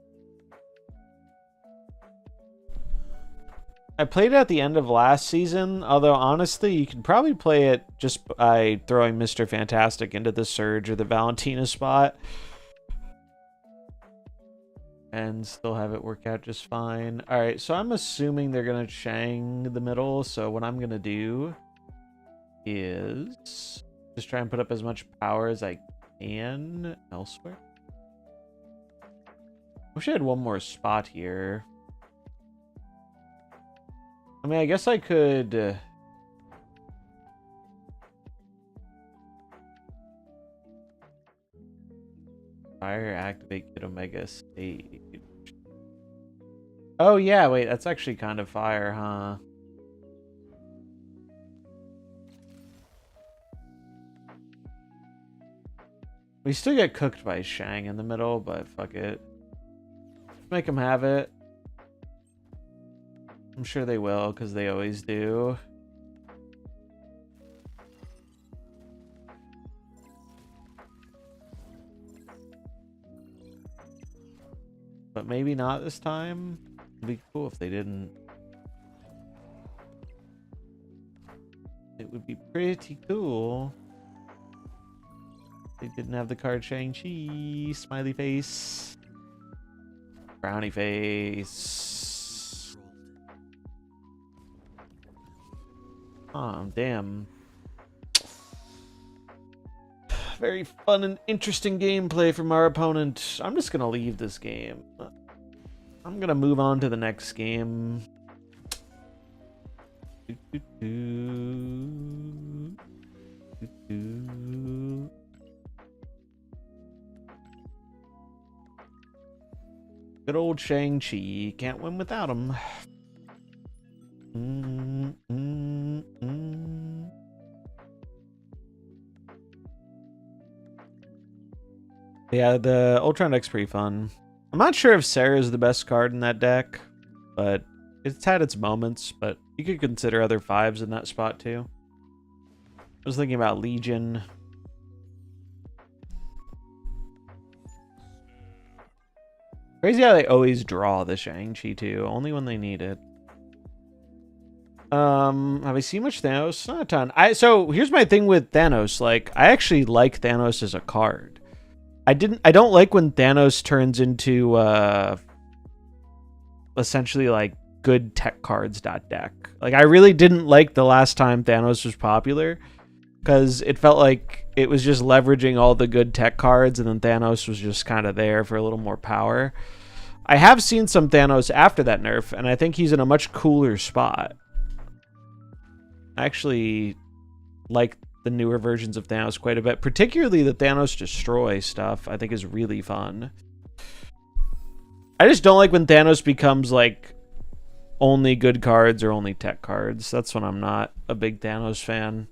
I played it at the end of last season, although honestly, you can probably play it just by throwing Mr. Fantastic into the Surge or the Valentina spot. And still have it work out just fine. Alright, so I'm assuming they're going to Shang the middle, so what I'm going to do is just try and put up as much power as I can elsewhere. Wish I had one more spot here. I mean, I guess I could... Fire activate Kid Omega stage. Oh yeah, wait, that's actually kind of fire, huh? We still get cooked by Shang in the middle, but fuck it. Make them have it. I'm sure they will, because they always do. But maybe not this time. It'd be cool if they didn't. It would be pretty cool. They didn't have the card Shang-Chi. Smiley face. Brownie face. Oh, damn. Very fun and interesting gameplay from our opponent. I'm just gonna leave this game. I'm gonna move on to the next game. Good old Shang-Chi. Can't win without him. Yeah, the Ultron deck's pretty fun. I'm not sure if Sarah is the best card in that deck, but it's had its moments, but you could consider other 5s in that spot too. I was thinking about Legion. Crazy how they always draw the Shang-Chi too, only when they need it. Have I seen much Thanos? Not a ton. So here's my thing with Thanos. Like, I actually like Thanos as a card. I don't like when Thanos turns into essentially like good tech cards deck. Like, I really didn't like the last time Thanos was popular, because it felt like it was just leveraging all the good tech cards, and then Thanos was just kind of there for a little more power. I have seen some Thanos after that nerf, and I think he's in a much cooler spot. I actually like the newer versions of Thanos quite a bit, particularly the Thanos Destroy stuff. I think is really fun. I just don't like when Thanos becomes like only good cards or only tech cards. That's when I'm not a big Thanos fan,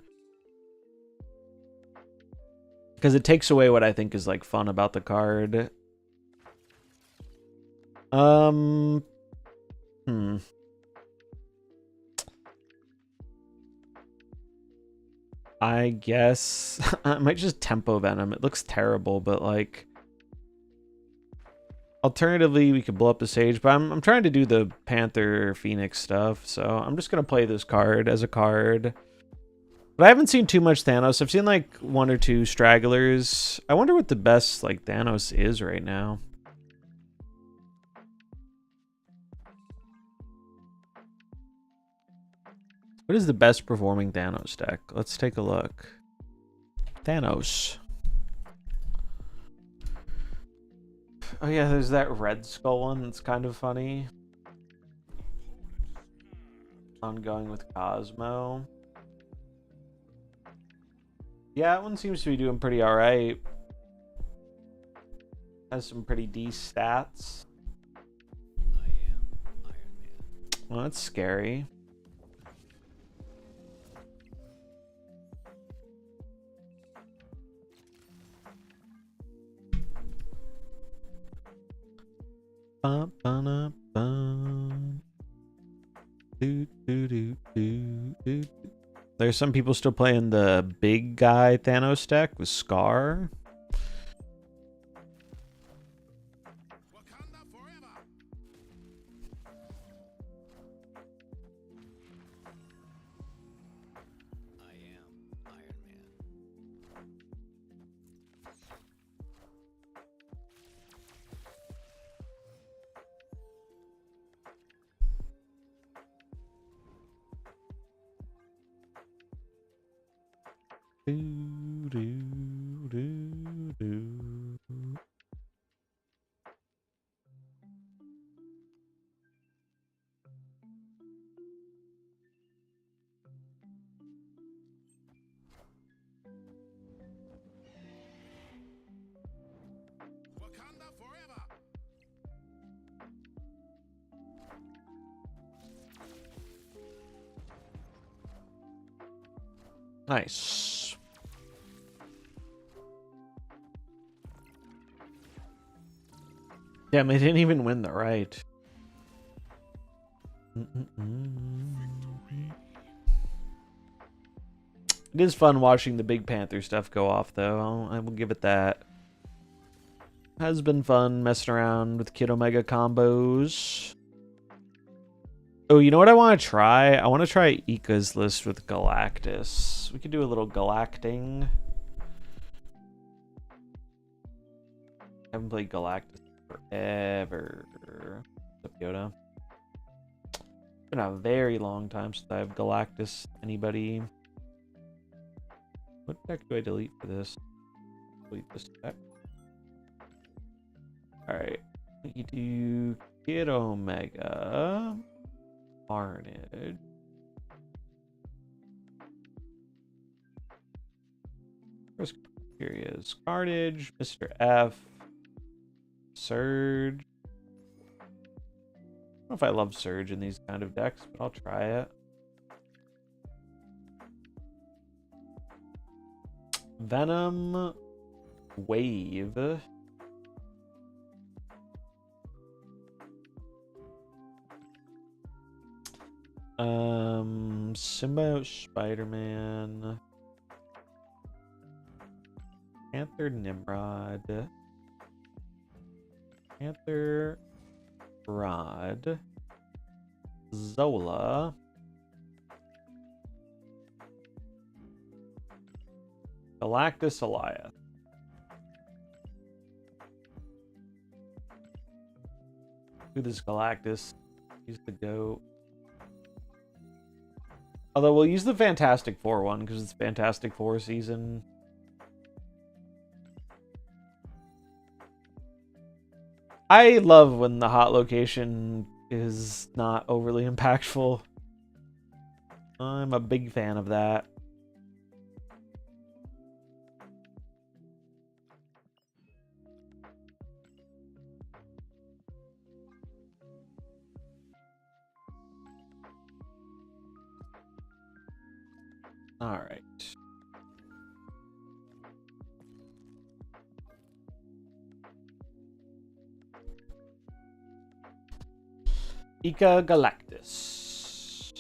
because it takes away what I think is like fun about the card. I guess I might just Tempo Venom. It looks terrible, but like, alternatively, we could blow up the Sage, but I'm trying to do the Panther Phoenix stuff, so I'm just gonna play this card as a card. But I haven't seen too much Thanos. I've seen like 1 or 2 stragglers. I wonder what the best like Thanos is right now. What is the best performing Thanos deck? Let's take a look. Thanos. Oh yeah, there's that Red Skull one that's kind of funny. Ongoing with Cosmo. Yeah, that one seems to be doing pretty alright. Has some pretty D stats. I am Iron Man. Well, that's scary. Bum, ba, bum. Do, do, do, do, do. There's some people still playing the big guy Thanos deck with Scar. Wakanda forever. I am Iron Man. Do, do, do, do. Wakanda forever. Nice. Damn, they didn't even win the right. It is fun watching the Big Panther stuff go off, though. I will give it that. Has been fun messing around with Kid Omega combos. Oh, you know what I want to try? I want to try Ika's list with Galactus. We could do a little galacting. I haven't played Galactus forever. What's up, Yoda? It's been a very long time since I've Galactus anybody. What deck do I delete for this? Delete this deck. Alright. We do Kid Omega. Carnage. First, here he is. Carnage, Mr. F, Surge. I don't know if I love Surge in these kind of decks, but I'll try it. Venom, Wave. Symbiote Spider-Man. Panther Nimrod. Panther Rod. Zola. Galactus Elias. Who this Galactus? Use the GOAT. Although we'll use the Fantastic Four one because it's Fantastic Four season. I love when the hot location is not overly impactful. I'm a big fan of that. All right. Ika Galactus.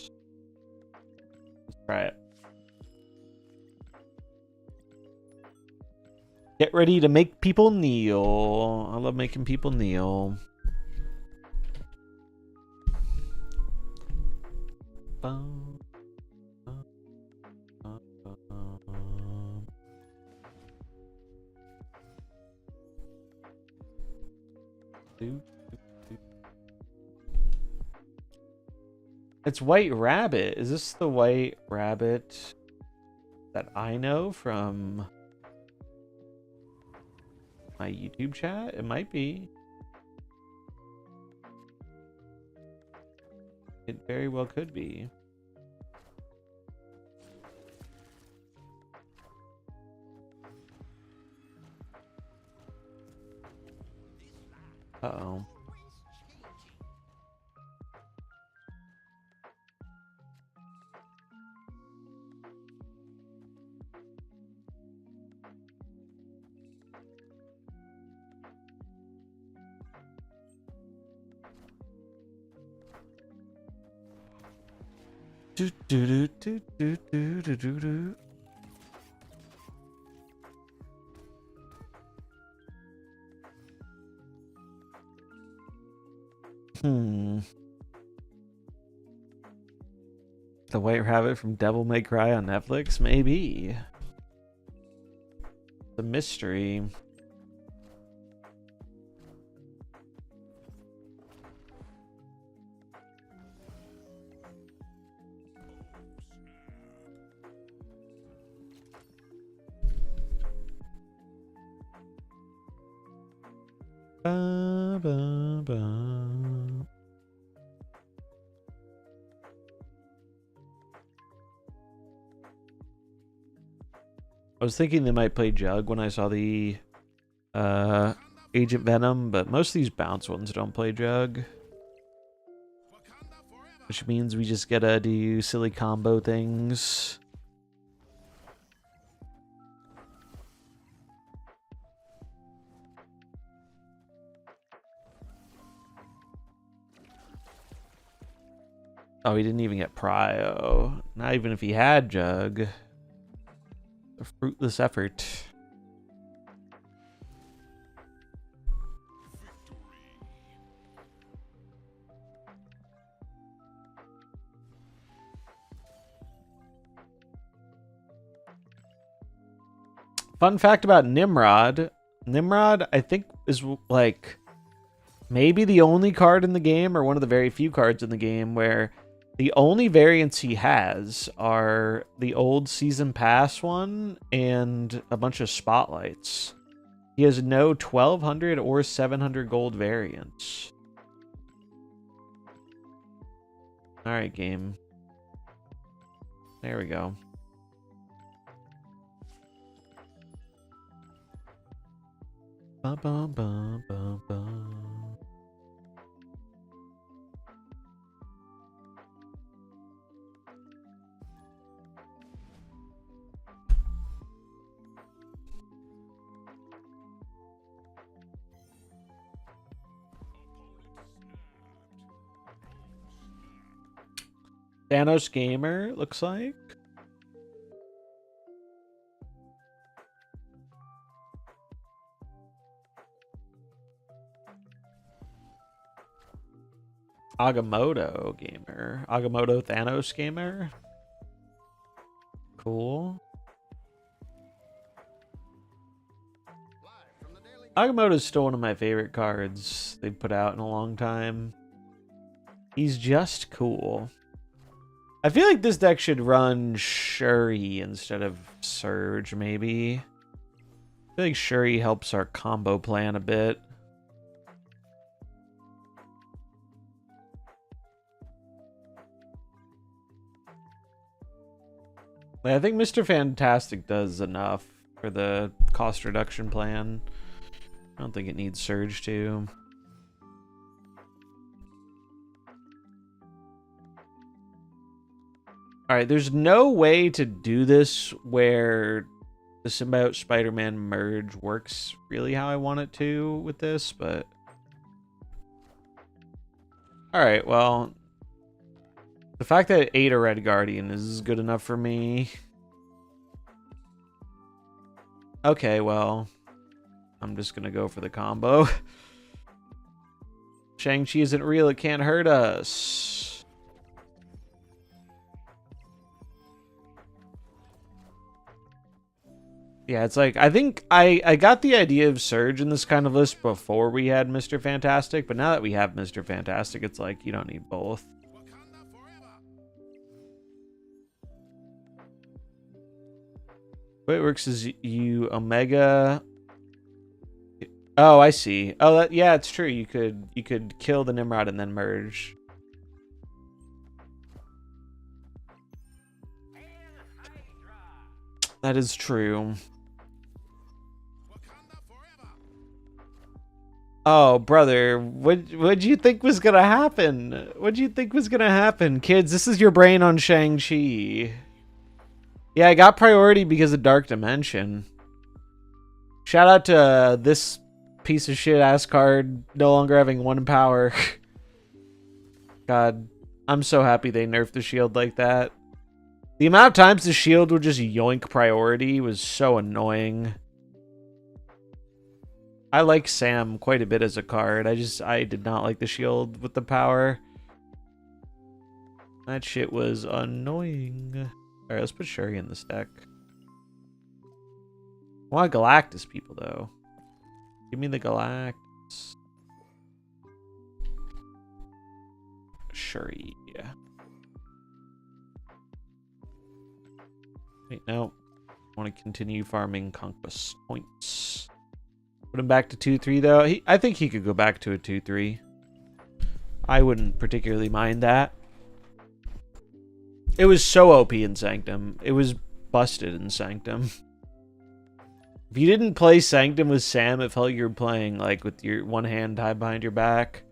Let's try it. Get ready to make people kneel. I love making people kneel. Bum, bum, bum, bum. It's White Rabbit. Is this the White Rabbit that I know from my YouTube chat? It might be. It very well could be. Uh-oh. Do do do do do do do do. The White Rabbit from Devil May Cry on Netflix? Maybe. The mystery. Ba, ba, ba. I was thinking they might play Jug when I saw the Agent Venom, but most of these bounce ones don't play Jug. Which means we just gotta do silly combo things. Oh, he didn't even get Prio. Not even if he had Jug. A fruitless effort. Fun fact about Nimrod. Nimrod, I think, is like maybe the only card in the game, or one of the very few cards in the game, where the only variants he has are the old Season Pass one and a bunch of spotlights. He has no 1200 or 700 gold variants. Alright, game. There we go. Ba ba ba ba ba. Thanos Gamer, looks like. Agamotto Gamer. Agamotto Thanos Gamer. Cool. Agamotto is still one of my favorite cards they've put out in a long time. He's just cool. I feel like this deck should run Shuri instead of Surge, maybe. I feel like Shuri helps our combo plan a bit. I think Mr. Fantastic does enough for the cost reduction plan. I don't think it needs Surge too. Alright, there's no way to do this where the Symbiote Spider-Man merge works really how I want it to with this, but... Alright, well... The fact that it ate a Red Guardian is good enough for me. Okay, well... I'm just gonna go for the combo. Shang-Chi isn't real, it can't hurt us. Yeah, it's like, I think I got the idea of Surge in this kind of list before we had Mr. Fantastic, but now that we have Mr. Fantastic, it's like, you don't need both. The way it works is you Omega... Oh, I see. Oh, yeah, it's true. You could kill the Nimrod and then merge. That is true. Wakanda forever. Oh, brother, what'd you think was gonna happen? What'd you think was gonna happen? Kids, this is your brain on Shang-Chi. Yeah, I got priority because of Dark Dimension. Shout out to this piece of shit ass card no longer having 1 power. God, I'm so happy they nerfed the shield like that. The amount of times the shield would just yoink priority was so annoying. I like Sam quite a bit as a card. I did not like the shield with the power. That shit was annoying. Alright, let's put Shuri in this deck. I want Galactus people, though. Give me the Galactus. Shuri. Wait, no. I want to continue farming Conquest points. Put him back to 2-3, though. I think he could go back to a 2-3. I wouldn't particularly mind that. It was so OP in Sanctum. It was busted in Sanctum. If you didn't play Sanctum with Sam, it felt like you were playing like with your one hand tied behind your back.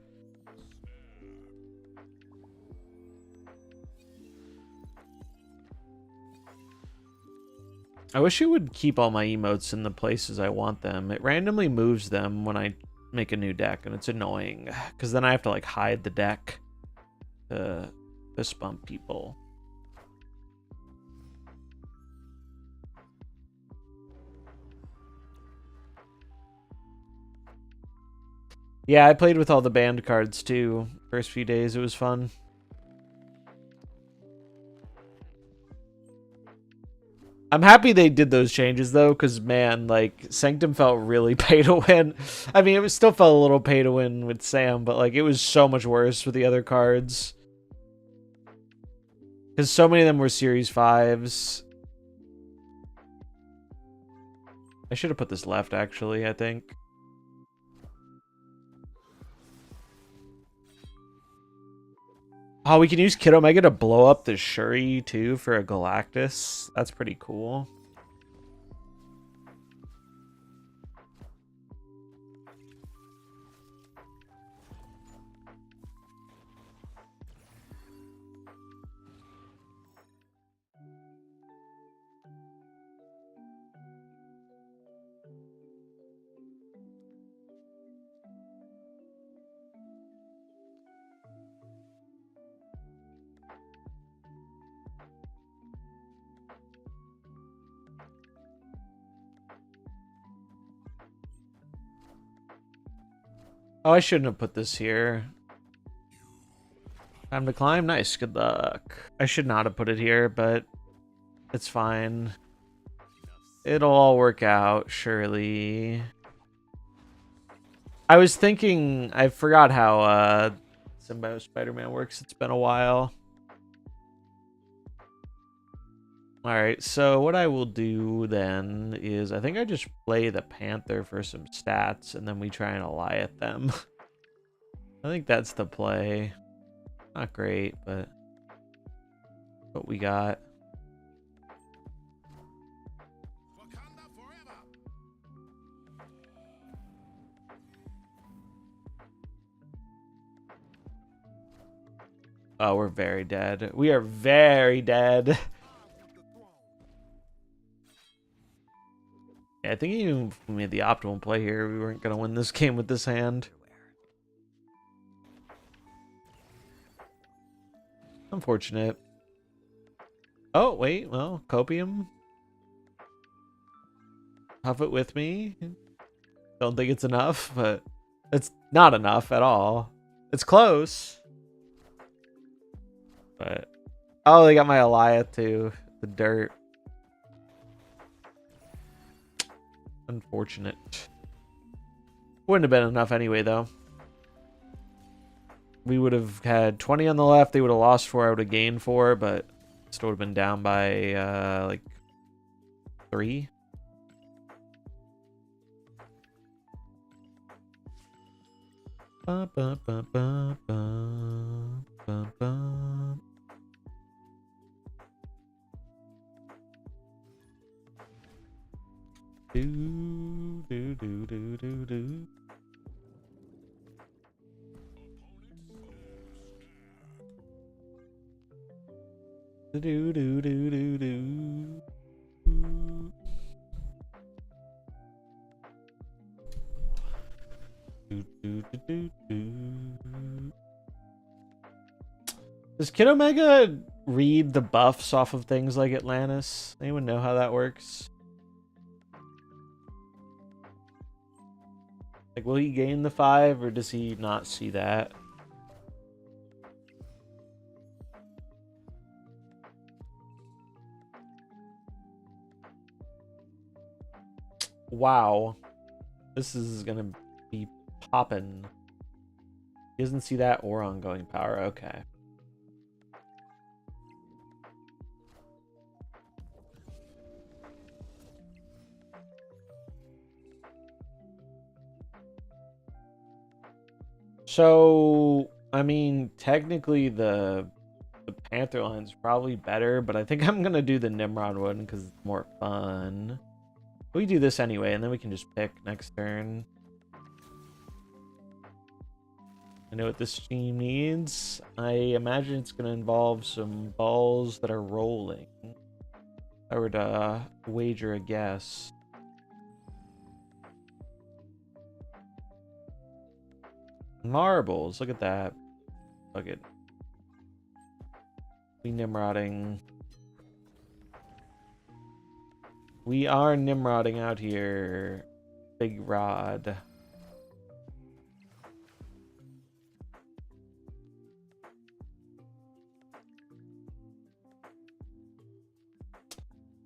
I wish it would keep all my emotes in the places I want them. It randomly moves them when I make a new deck, and it's annoying. Because then I have to like hide the deck to fist bump people. Yeah, I played with all the banned cards too. First few days, it was fun. I'm happy they did those changes though, because man, like Sanctum felt really pay to win. I mean, it was still felt a little pay to win with Sam, but like it was so much worse with the other cards. Because so many of them were Series 5s. I should have put this left, actually, I think. Oh, we can use Kid Omega to blow up the Shuri, too, for a Galactus. That's pretty cool. Oh, I shouldn't have put this here. Time to climb? Nice, good luck. I should not have put it here, but it's fine. It'll all work out, surely. I was thinking, I forgot how Symbiote Spider-Man works. It's been a while. Alright, so what I will do then is I think I just play the Panther for some stats and then we try and Alliate them. I think that's the play. Not great, but what we got. Wakanda forever. Oh, we're very dead. We are very dead. Yeah, I think even if we made the optimal play here, we weren't going to win this game with this hand. Unfortunate. Oh, wait. Well, Copium. Huff it with me. Don't think it's enough, but it's not enough at all. It's close. But... oh, they got my Elia too. The dirt. Unfortunate. Wouldn't have been enough anyway, though. We would have had 20 on the left. They would have lost 4. I would have gained 4, but still would have been down by, like, 3. Ba, ba, ba, ba, ba, ba, ba. do do do do. Do do do do do do. Do do do do do. Does Kid Omega read the buffs off of things like Atlantis? Anyone know how that works? Like, will he gain the 5 or does he not see that? Wow. This is gonna be poppin'. He doesn't see that or ongoing power. Okay. So, I mean, technically the Panther line's probably better, but I think I'm gonna do the Nimrod one because it's more fun. We do this anyway, and then we can just pick next turn. I know what this team needs. I imagine it's gonna involve some balls that are rolling. If I were to wager a guess. Marbles, look at that. Look at. We Nimrodding. We are Nimrodding out here. Big Rod.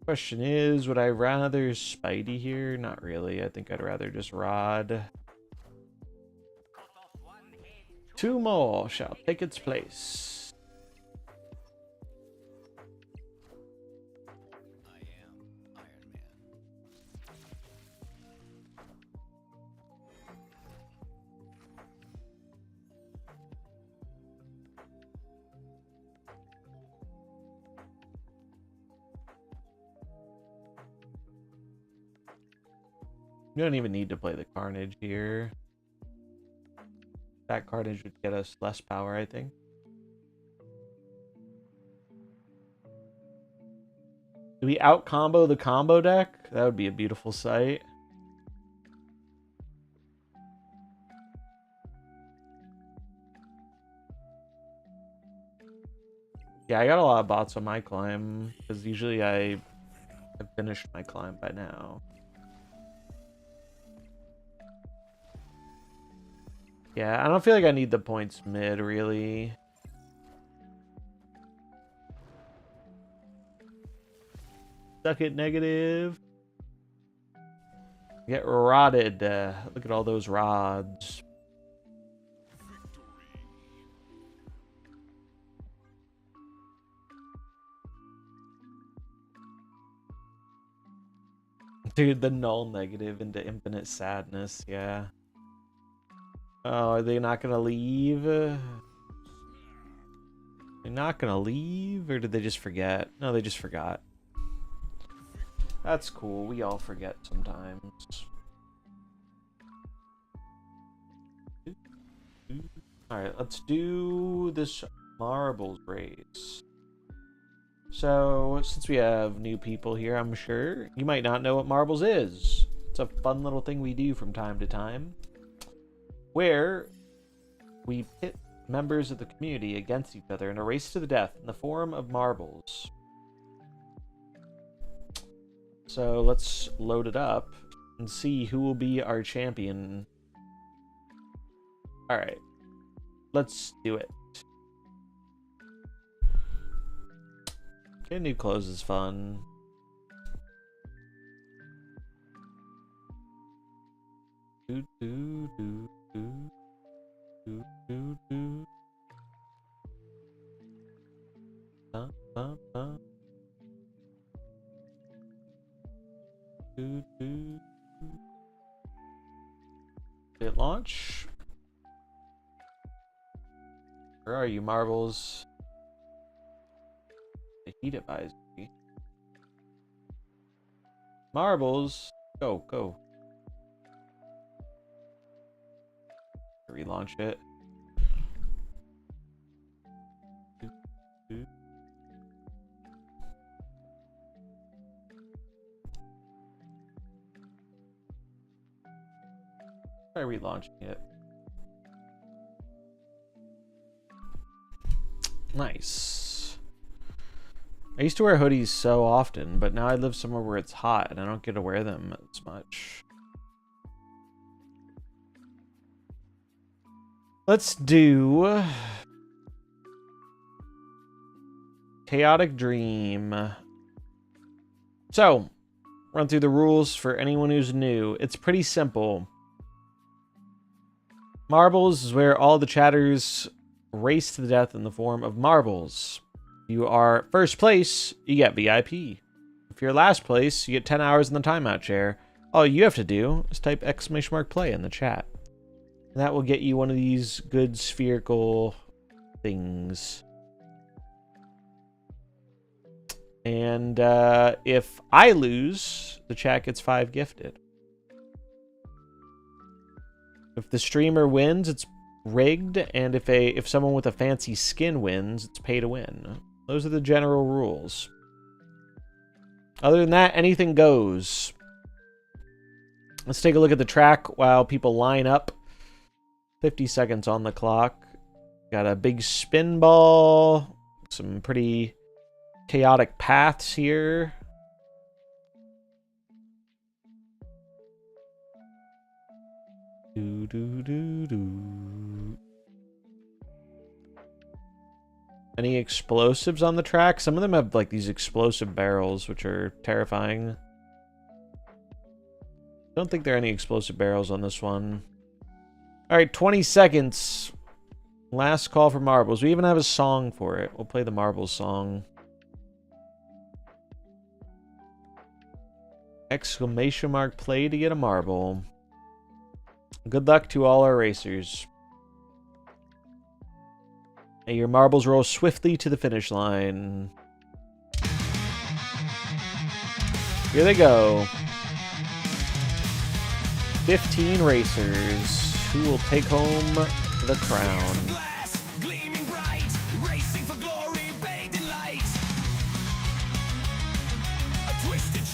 Question is, would I rather Spidey here? Not really. I think I'd rather just Rod. 2 more shall take its place. I am Iron Man. You don't even need to play the Carnage here. That Carnage would get us less power, I think. Do we out combo the combo deck? That would be a beautiful sight. Yeah, I got a lot of bots on my climb because usually I have finished my climb by now. Yeah, I don't feel like I need the points mid, really. Stuck at negative. Get rotted. Look at all those rods. Dude, the null negative into infinite sadness, yeah. Oh, are they not gonna leave? They're not gonna leave? Or did they just forget? No, they just forgot. That's cool. We all forget sometimes. Alright, let's do this marbles race. So, since we have new people here, I'm sure you might not know what marbles is. It's a fun little thing we do from time to time, where we pit members of the community against each other in a race to the death in the form of marbles. So let's load it up and see who will be our champion. Alright, let's do it. Getting new clothes is fun. Do do do do do do do. Dun, dun, dun. Do do. Hit launch. Where are you, marbles? The heat advisory. Marbles, go, go. Relaunch it. Try relaunching it. Nice. I used to wear hoodies so often, but now I live somewhere where it's hot and I don't get to wear them as much. Let's do Chaotic Dream. So, run through the rules for anyone who's new. It's pretty simple. Marbles is where all the chatters race to the death in the form of marbles. If you are first place, you get VIP. If you're last place, you get 10 hours in the timeout chair. All you have to do is type !play in the chat. And that will get you one of these good spherical things. And if I lose, the chat gets 5 gifted. If the streamer wins, it's rigged, and if someone with a fancy skin wins, it's pay to win. Those are the general rules. Other than that, anything goes. Let's take a look at the track while people line up. 50 seconds on the clock. Got a big spin ball. Some pretty chaotic paths here. Do, do, do, do. Any explosives on the track? Some of them have like these explosive barrels, which are terrifying. Don't think there are any explosive barrels on this one. All right, 20 seconds. Last call for marbles. We even have a song for it. We'll play the marbles song. Exclamation mark play to get a marble. Good luck to all our racers. May your marbles roll swiftly to the finish line. Here they go. 15 racers who will take home the crown.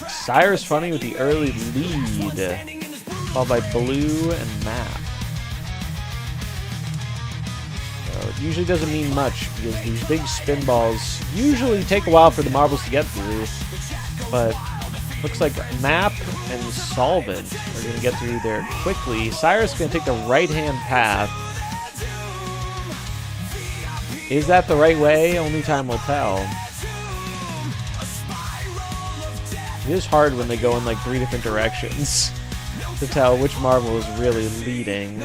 Cyrus Funny with the early lead, followed by Blue and Map. So it usually doesn't mean much because these big spin balls usually take a while for the marbles to get through, but looks like Map and Solvent are going to get through there quickly. Cyrus is going to take the right-hand path. Is that the right way? Only time will tell. It is hard when they go in like 3 different directions to tell which marble is really leading.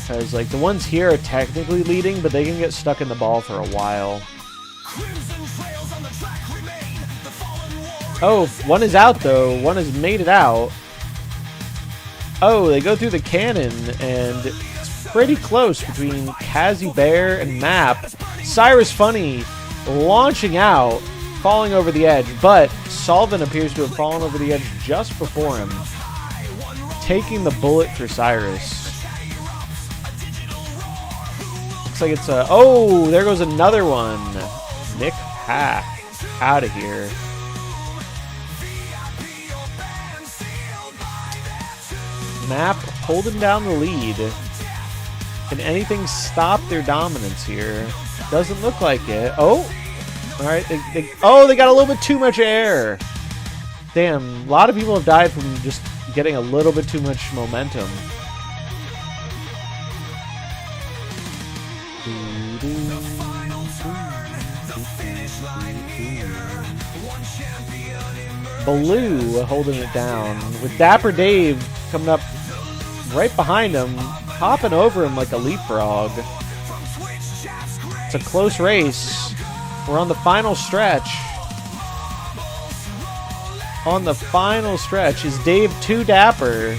Because like the ones here are technically leading, but they can get stuck in the ball for a while. Oh, one is out though. One has made it out. Oh, they go through the cannon, and it's pretty close between Kazi Bear and Map. Cyrus Funny launching out, falling over the edge, but Solvent appears to have fallen over the edge just before him, taking the bullet for Cyrus. Looks like it's a... Oh, there goes another one. Nick Pack out of here. Map holding down the lead. Can anything stop their dominance here? Doesn't look like it. Oh! Alright, they got a little bit too much air. Damn, a lot of people have died from just getting a little bit too much momentum. Blue holding it down, with Dapper Dave coming up right behind him, hopping over him like a leapfrog. It's a close race. We're on the final stretch. On the final stretch. Is Dave too dapper?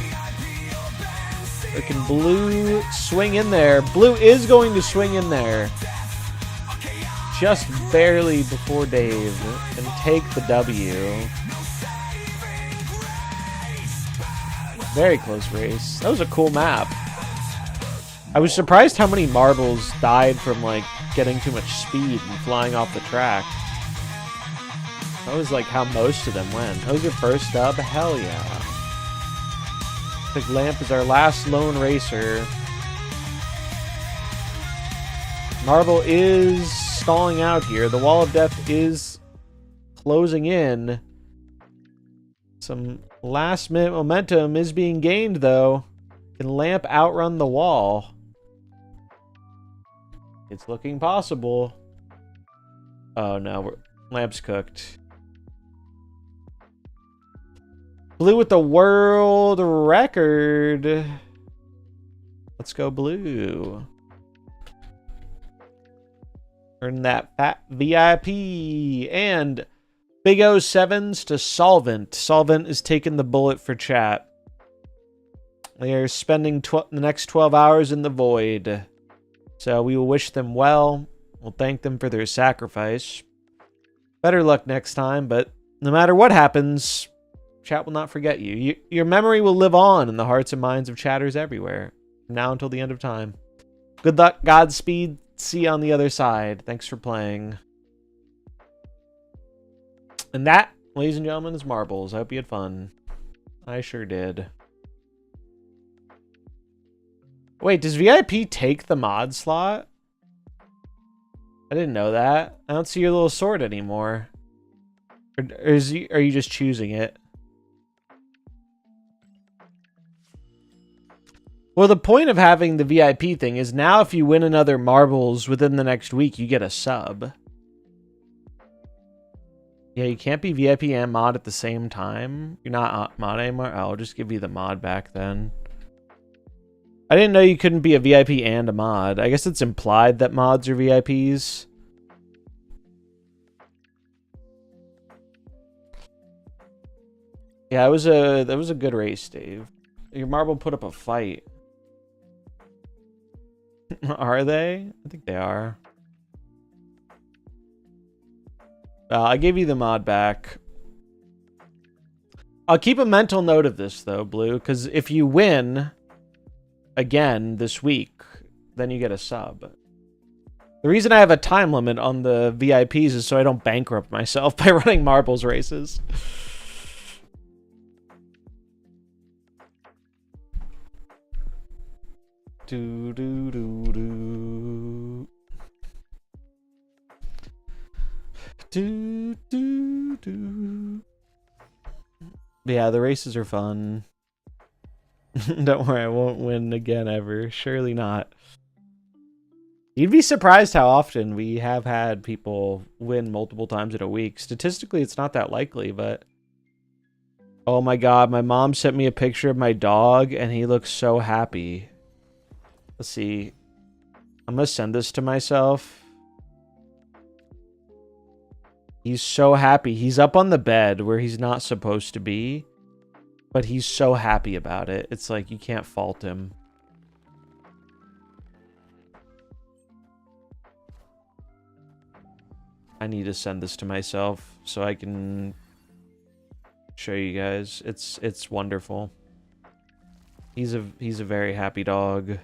Or can Blue swing in there? Blue is going to swing in there. Just barely before Dave. And take the W. Very close race. That was a cool map. I was surprised how many marbles died from, like, getting too much speed and flying off the track. That was, like, how most of them went. That was your first dub? Hell yeah. Big Lamp is our last lone racer. Marvel is stalling out here. The wall of death is closing in. Some last-minute momentum is being gained, though. Can Lamp outrun the wall? It's looking possible. Oh, no. Lamp's cooked. Blue with the world record. Let's go Blue. Earn that fat VIP. And Big O 7s to Solvent. Solvent is taking the bullet for chat. They are spending the next 12 hours in the void. So we will wish them well. We'll thank them for their sacrifice. Better luck next time, but no matter what happens, chat will not forget you. Your memory will live on in the hearts and minds of chatters everywhere, from now until the end of time. Good luck, Godspeed. See you on the other side. Thanks for playing. And that, ladies and gentlemen, is Marbles. I hope you had fun. I sure did. Wait, does VIP take the mod slot? I didn't know that. I don't see your little sword anymore. Or are you just choosing it? Well, the point of having the VIP thing is now if you win another Marbles within the next week, you get a sub. Yeah, you can't be VIP and mod at the same time. You're not mod anymore? Oh, I'll just give you the mod back then. I didn't know you couldn't be a VIP and a mod. I guess it's implied that mods are VIPs. Yeah, that was a good race, Dave. Your Marble put up a fight. Are they? I think they are. I gave you the mod back. I'll keep a mental note of this, though, Blue, because if you win again this week, then you get a sub. The reason I have a time limit on the VIPs is so I don't bankrupt myself by running Marbles races. Do do do do. Do do do. Yeah, the races are fun. Don't worry, I won't win again ever. Surely not. You'd be surprised how often we have had people win multiple times in a week. Statistically, it's not that likely, but... Oh my god, my mom sent me a picture of my dog, and he looks so happy. Let's see. I'm gonna send this to myself. He's so happy. He's up on the bed where he's not supposed to be, but he's so happy about it. It's like you can't fault him. I need to send this to myself so I can show you guys. It's wonderful. He's a very happy dog.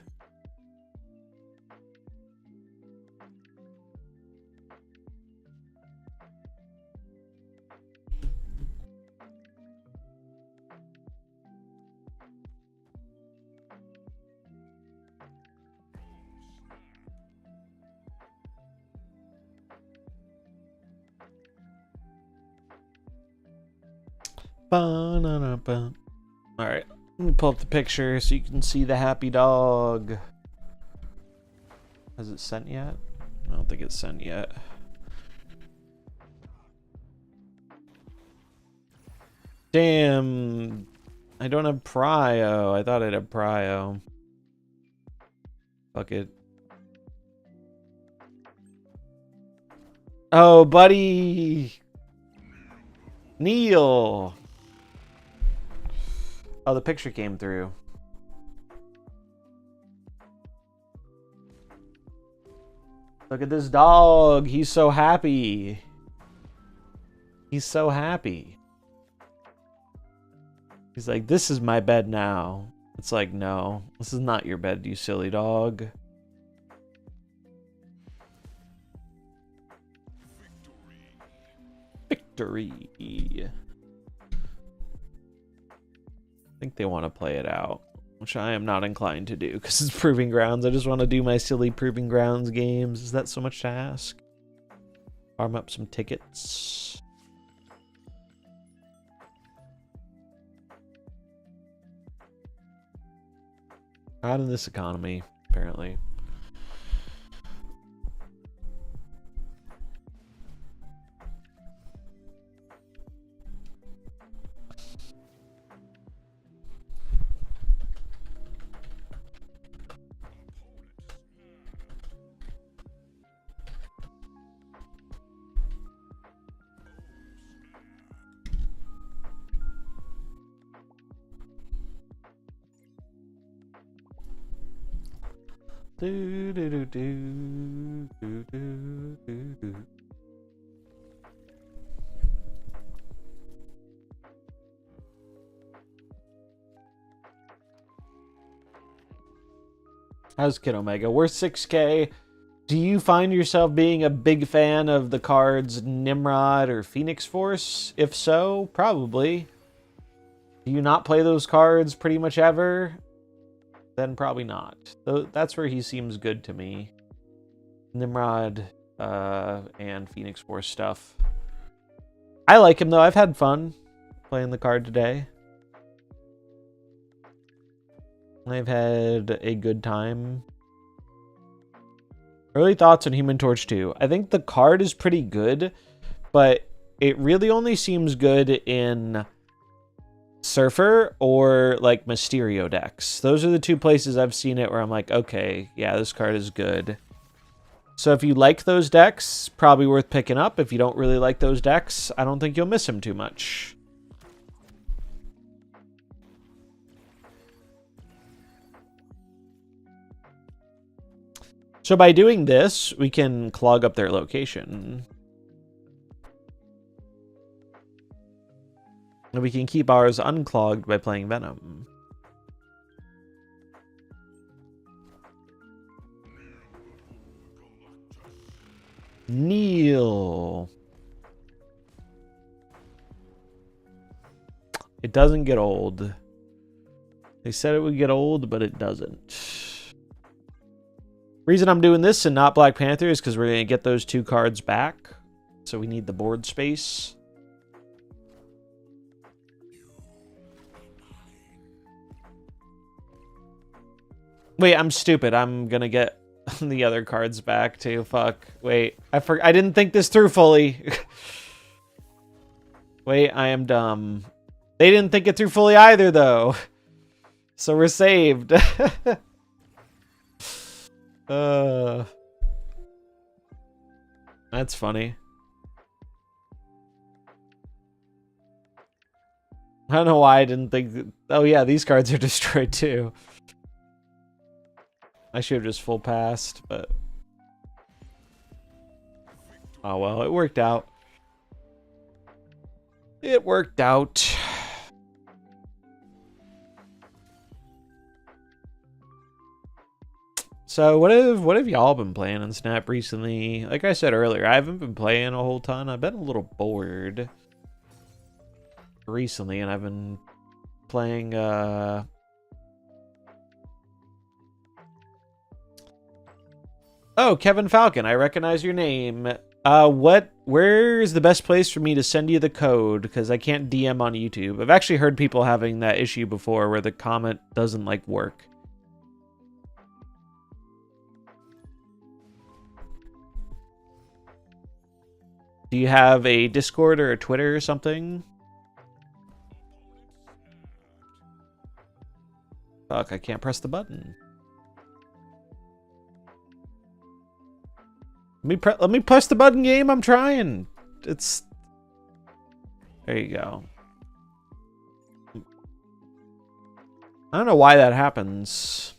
Alright, let me pull up the picture so you can see the happy dog. Has it sent yet? I don't think it's sent yet. Damn, I don't have prio. I thought I'd have prio. Fuck it. Oh, buddy! Neil! Oh, the picture came through. Look at this dog. He's so happy. He's so happy. He's like, this is my bed now. It's like, no, this is not your bed, you silly dog. Victory. I think they want to play it out, which I am not inclined to do because it's Proving Grounds. I just want to do my silly Proving Grounds games. Is that so much to ask? Farm up some tickets. Not in this economy, apparently. Do do do do do do do do. How's Kid Omega? We're 6K. Do you find yourself being a big fan of the cards Nimrod or Phoenix Force? If so, probably. Do you not play those cards pretty much ever? Then probably not. That's where he seems good to me. Nimrod and Phoenix Force stuff. I like him though. I've had fun playing the card today. I've had a good time. Early thoughts on Human Torch 2. I think the card is pretty good, but it really only seems good in Surfer or like Mysterio decks. Those are the two places I've seen it where I'm like, okay, yeah, this card is good. So if you like those decks, probably worth picking up. If you don't really like those decks, I don't think you'll miss him too much. So by doing this, we can clog up their location. And we can keep ours unclogged by playing Venom. Neil. It doesn't get old. They said it would get old, but it doesn't. Reason I'm doing this and not Black Panther is because we're going to get those two cards back. So we need the board space. Wait, I'm stupid. I'm going to get the other cards back too. Fuck. Wait, I didn't think this through fully. Wait, I am dumb. They didn't think it through fully either, though. So we're saved. That's funny. I don't know why I didn't think that. Oh yeah, these cards are destroyed too. I should have just full passed, but oh well, it worked out. It worked out. So what have y'all been playing on Snap recently? Like I said earlier, I haven't been playing a whole ton. I've been a little bored recently, and I've been playing Oh, Kevin Falcon, I recognize your name. Where is the best place for me to send you the code? Because I can't DM on YouTube. I've actually heard people having that issue before where the comment doesn't like work. Do you have a Discord or a Twitter or something? Fuck, I can't press the button. Let me press the button, game. I'm trying. It's there you go. I don't know why that happens.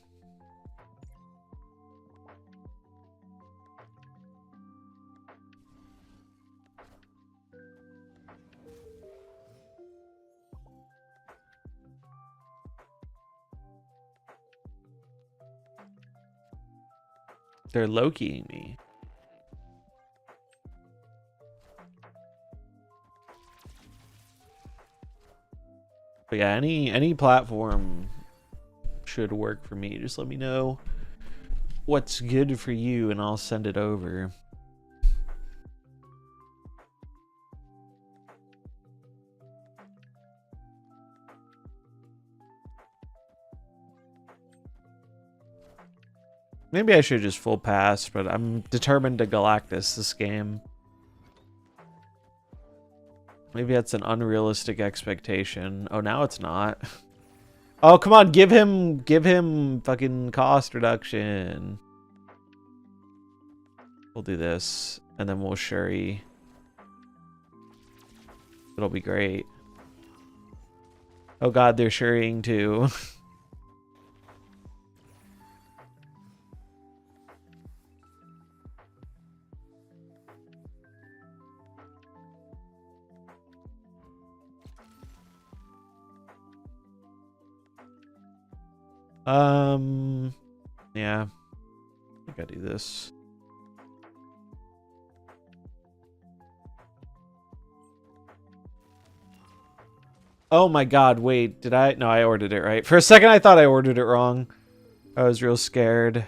They're Lokiing me. But yeah, any platform should work for me. Just let me know what's good for you and I'll send it over. Maybe I should just full pass, but I'm determined to Galactus this game. Maybe that's an unrealistic expectation. Oh, now it's not. Oh, come on, give him fucking cost reduction. We'll do this, and then we'll Shuri. It'll be great. Oh god, they're Shuriing too. Yeah. I think I do this. Oh my god, wait, did I? No, I ordered it right. For a second, I thought I ordered it wrong. I was real scared.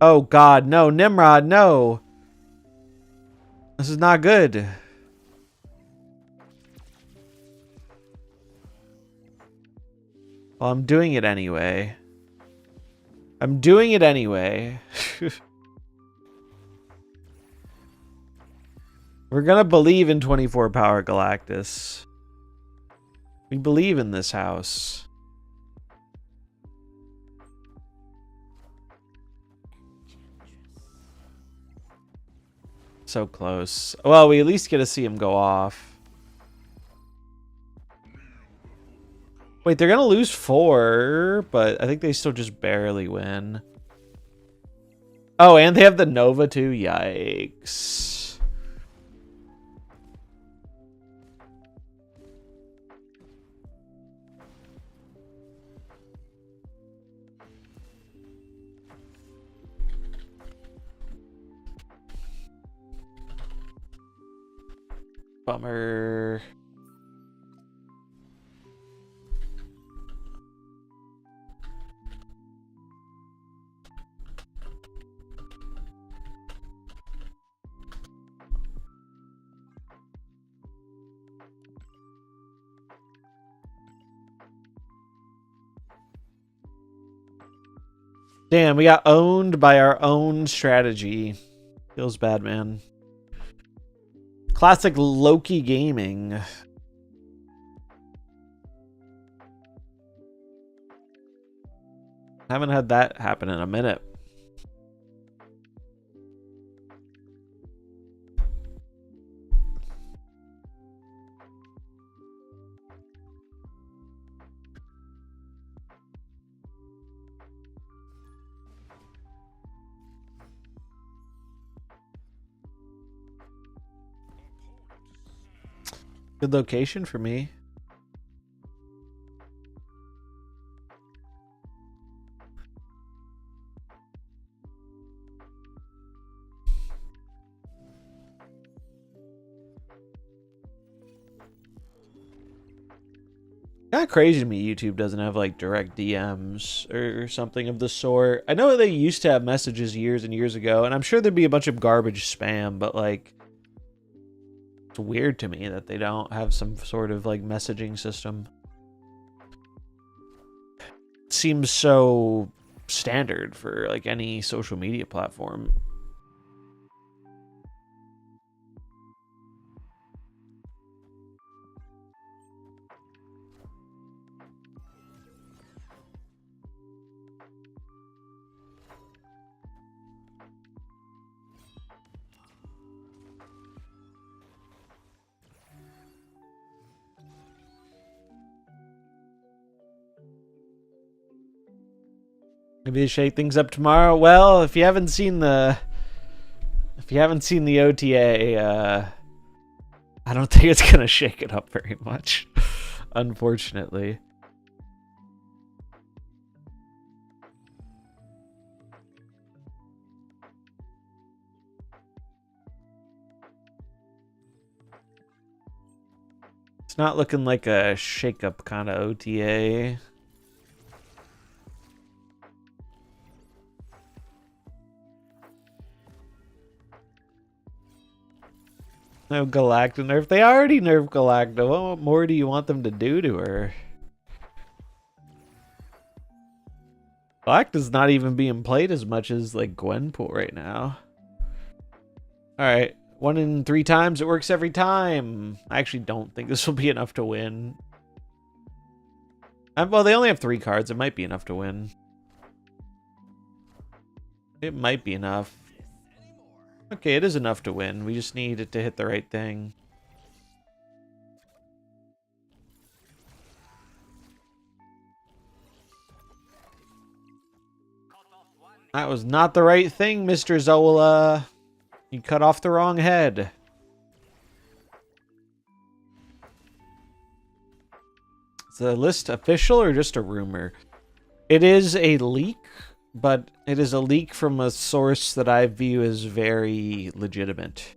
Oh god, no, Nimrod, no! This is not good. Well, I'm doing it anyway. I'm doing it anyway. We're gonna believe in 24 power Galactus. We believe in this house. So close. Well, we at least get to see him go off. Wait, they're gonna lose 4, but I think they still just barely win. Oh, and they have the Nova too? Yikes. Bummer. Damn, we got owned by our own strategy. Feels bad, man. Classic Loki gaming. Haven't had that happen in a minute. Good location for me. Kind of crazy to me YouTube doesn't have like direct DMs or something of the sort. I know they used to have messages years and years ago, and I'm sure there'd be a bunch of garbage spam, but like it's weird to me that they don't have some sort of like messaging system. It seems so standard for like any social media platform. Maybe they shake things up tomorrow. Well, if you haven't seen the OTA, I don't think it's gonna shake it up very much, unfortunately. not looking like a shake-up kind of OTA. No Galacta nerf. They already nerfed Galacta. What more do you want them to do to her? Galacta's not even being played as much as like Gwenpool right now. Alright. 1 in 3 times. It works every time. I actually don't think this will be enough to win. Well, they only have 3 cards. It might be enough to win. It might be enough. Okay, it is enough to win. We just need it to hit the right thing. That was not the right thing, Mr. Zola. You cut off the wrong head. Is the list official or just a rumor? It is a leak, but it is a leak from a source that I view as very legitimate.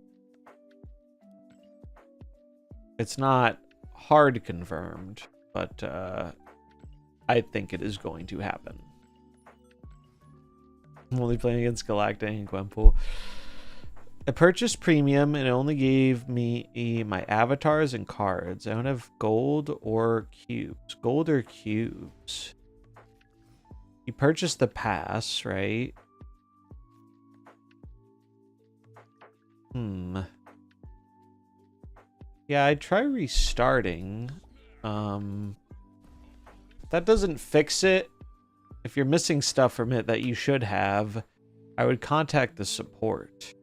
It's not hard confirmed, but I think it is going to happen. I'm only playing against Galacta and Gwenpool. I purchased premium and it only gave me my avatars and cards. I don't have gold or cubes. Gold or cubes? You purchased the pass, right? Yeah, I'd try restarting. That doesn't fix it. If you're missing stuff from it that you should have, I would contact the support.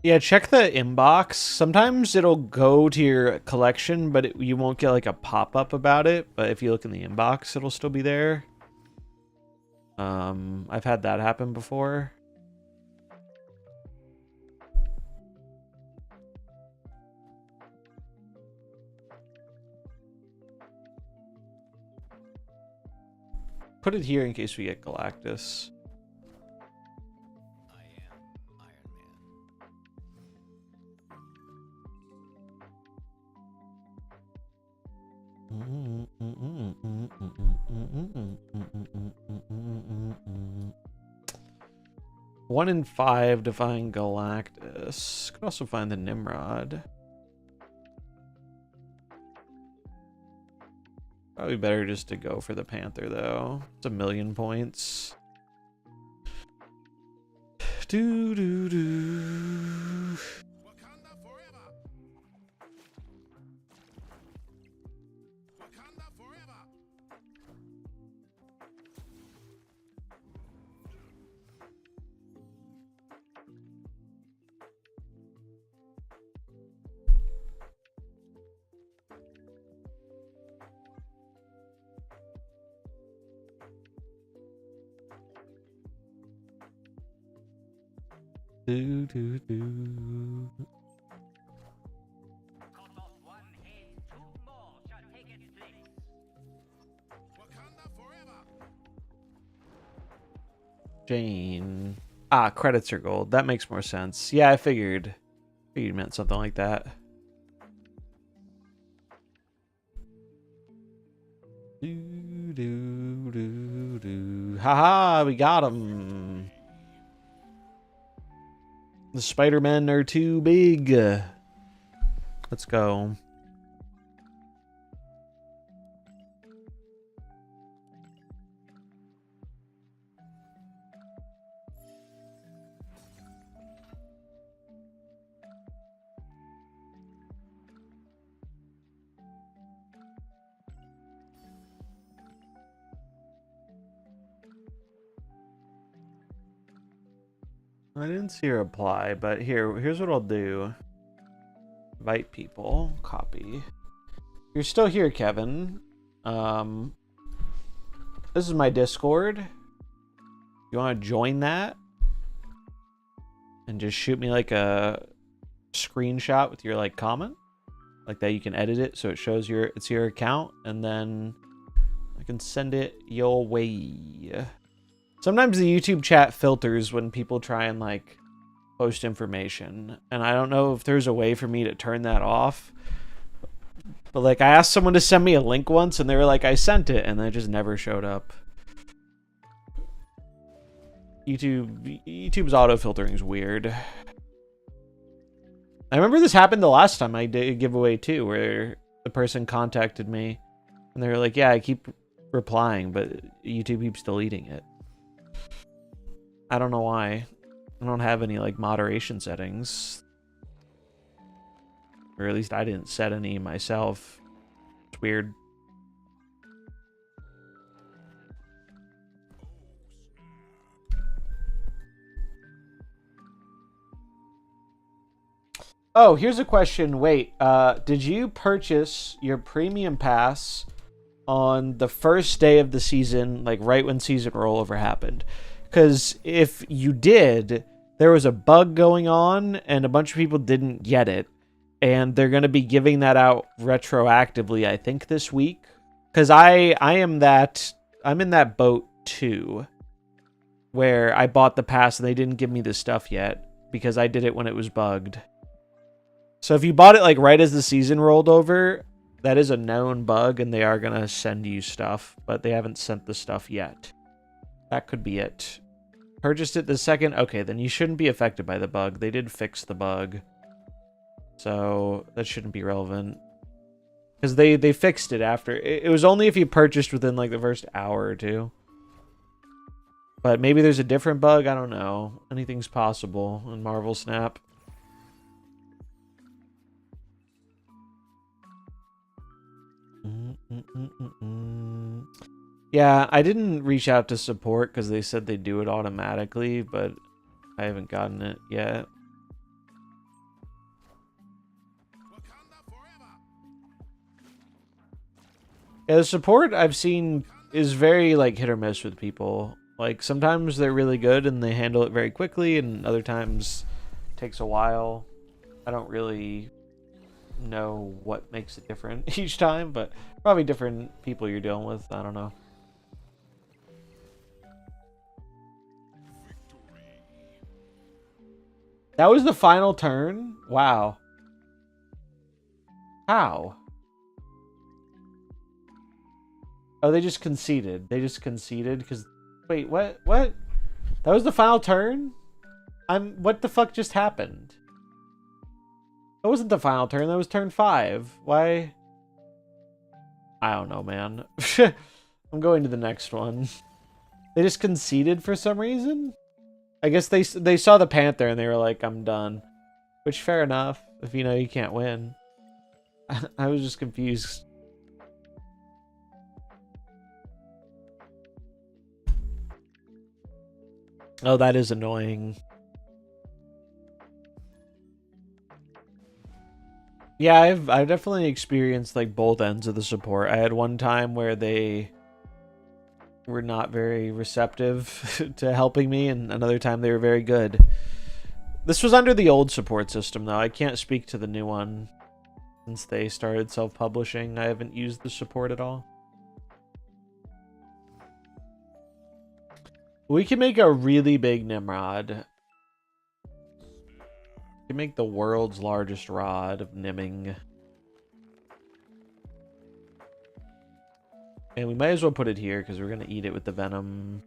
Yeah, check the inbox. Sometimes it'll go to your collection, but you won't get like a pop-up about it. But if you look in the inbox, it'll still be there. I've had that happen before. Put it here in case we get Galactus. I am Iron Man. 1 in 5 to find Galactus. Could also find the Nimrod. Probably better just to go for the Panther, though. It's 1,000,000 points. Do do do. Wakanda forever. Wakanda forever. Do do do. Wakanda forever. Jane. Ah, credits are gold. That makes more sense. Yeah, I figured. Figured you meant something like that. Do do do do. Haha, we got him. The Spider-Men are too big. Let's go. I didn't see a reply, but here's what I'll do. Invite people, copy. You're still here, Kevin. This is my Discord. You want to join that? And just shoot me like a screenshot with your like comment. Like that, you can edit it so it shows it's your account, and then I can send it your way. Sometimes the YouTube chat filters when people try and like post information, and I don't know if there's a way for me to turn that off. But like I asked someone to send me a link once, and they were like, I sent it, and then it just never showed up. YouTube's auto filtering is weird. I remember this happened the last time I did a giveaway too, where the person contacted me and they were like, yeah, I keep replying, but YouTube keeps deleting it. I don't know why. I don't have any like moderation settings. Or at least I didn't set any myself. It's weird. Oh, here's a question. Wait, did you purchase your premium pass on the first day of the season, like right when season rollover happened? Because if you did, there was a bug going on and a bunch of people didn't get it. And they're going to be giving that out retroactively, I think, this week. Because I'm in that boat too, where I bought the pass and they didn't give me the stuff yet because I did it when it was bugged. So if you bought it like right as the season rolled over, that is a known bug and they are going to send you stuff, but they haven't sent the stuff yet. That could be it. Purchased it the second? Okay, then you shouldn't be affected by the bug. They did fix the bug. So that shouldn't be relevant. Because they fixed it after. It was only if you purchased within like the first hour or two. But maybe there's a different bug. I don't know. Anything's possible in MarvelSnap. Yeah, I didn't reach out to support because they said they do it automatically, but I haven't gotten it yet. Yeah, the support I've seen is very like hit or miss with people. Like sometimes they're really good and they handle it very quickly, and other times it takes a while. I don't really know what makes it different each time, but probably different people you're dealing with. I don't know. That was the final turn? Wow. How? Oh, they just conceded. They just conceded because... Wait, what? What? That was the final turn? What the fuck just happened? That wasn't the final turn. That was turn 5. Why? I don't know, man. I'm going to the next one. They just conceded for some reason? I guess they saw the Panther and they were like, I'm done. Which, fair enough. If you know you can't win. I was just confused. Oh, that is annoying. Yeah, I've definitely experienced like both ends of the support. I had one time where they were not very receptive to helping me, and another time they were very good. This was under the old support system, though. I can't speak to the new one. Since they started self-publishing, I haven't used the support at all. We can make a really big Nimrod. We can make the world's largest rod of nimming. And we might as well put it here because we're going to eat it with the venom.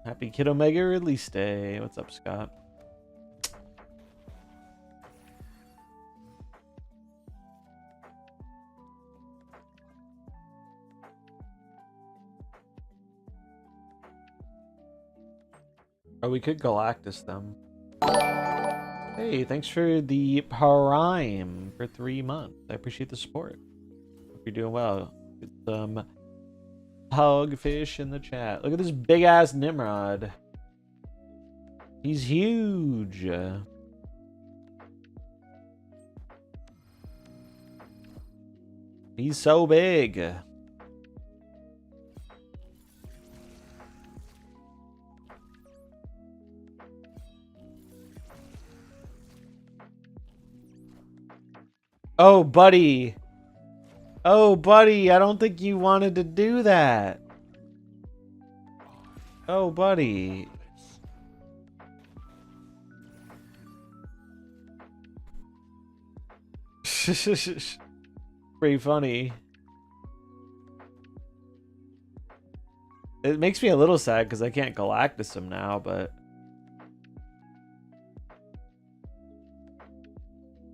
Happy Kid Omega release day. What's up, Scott? Oh, we could Galactus them. Hey, thanks for the Prime for 3 months. I appreciate the support. Hope you're doing well. Get some hugfish in the chat. Look at this big ass Nimrod. He's huge. He's so big. Oh, buddy. Oh, buddy, I don't think you wanted to do that. Oh, buddy. Pretty funny. It makes me a little sad because I can't Galactus him now, but...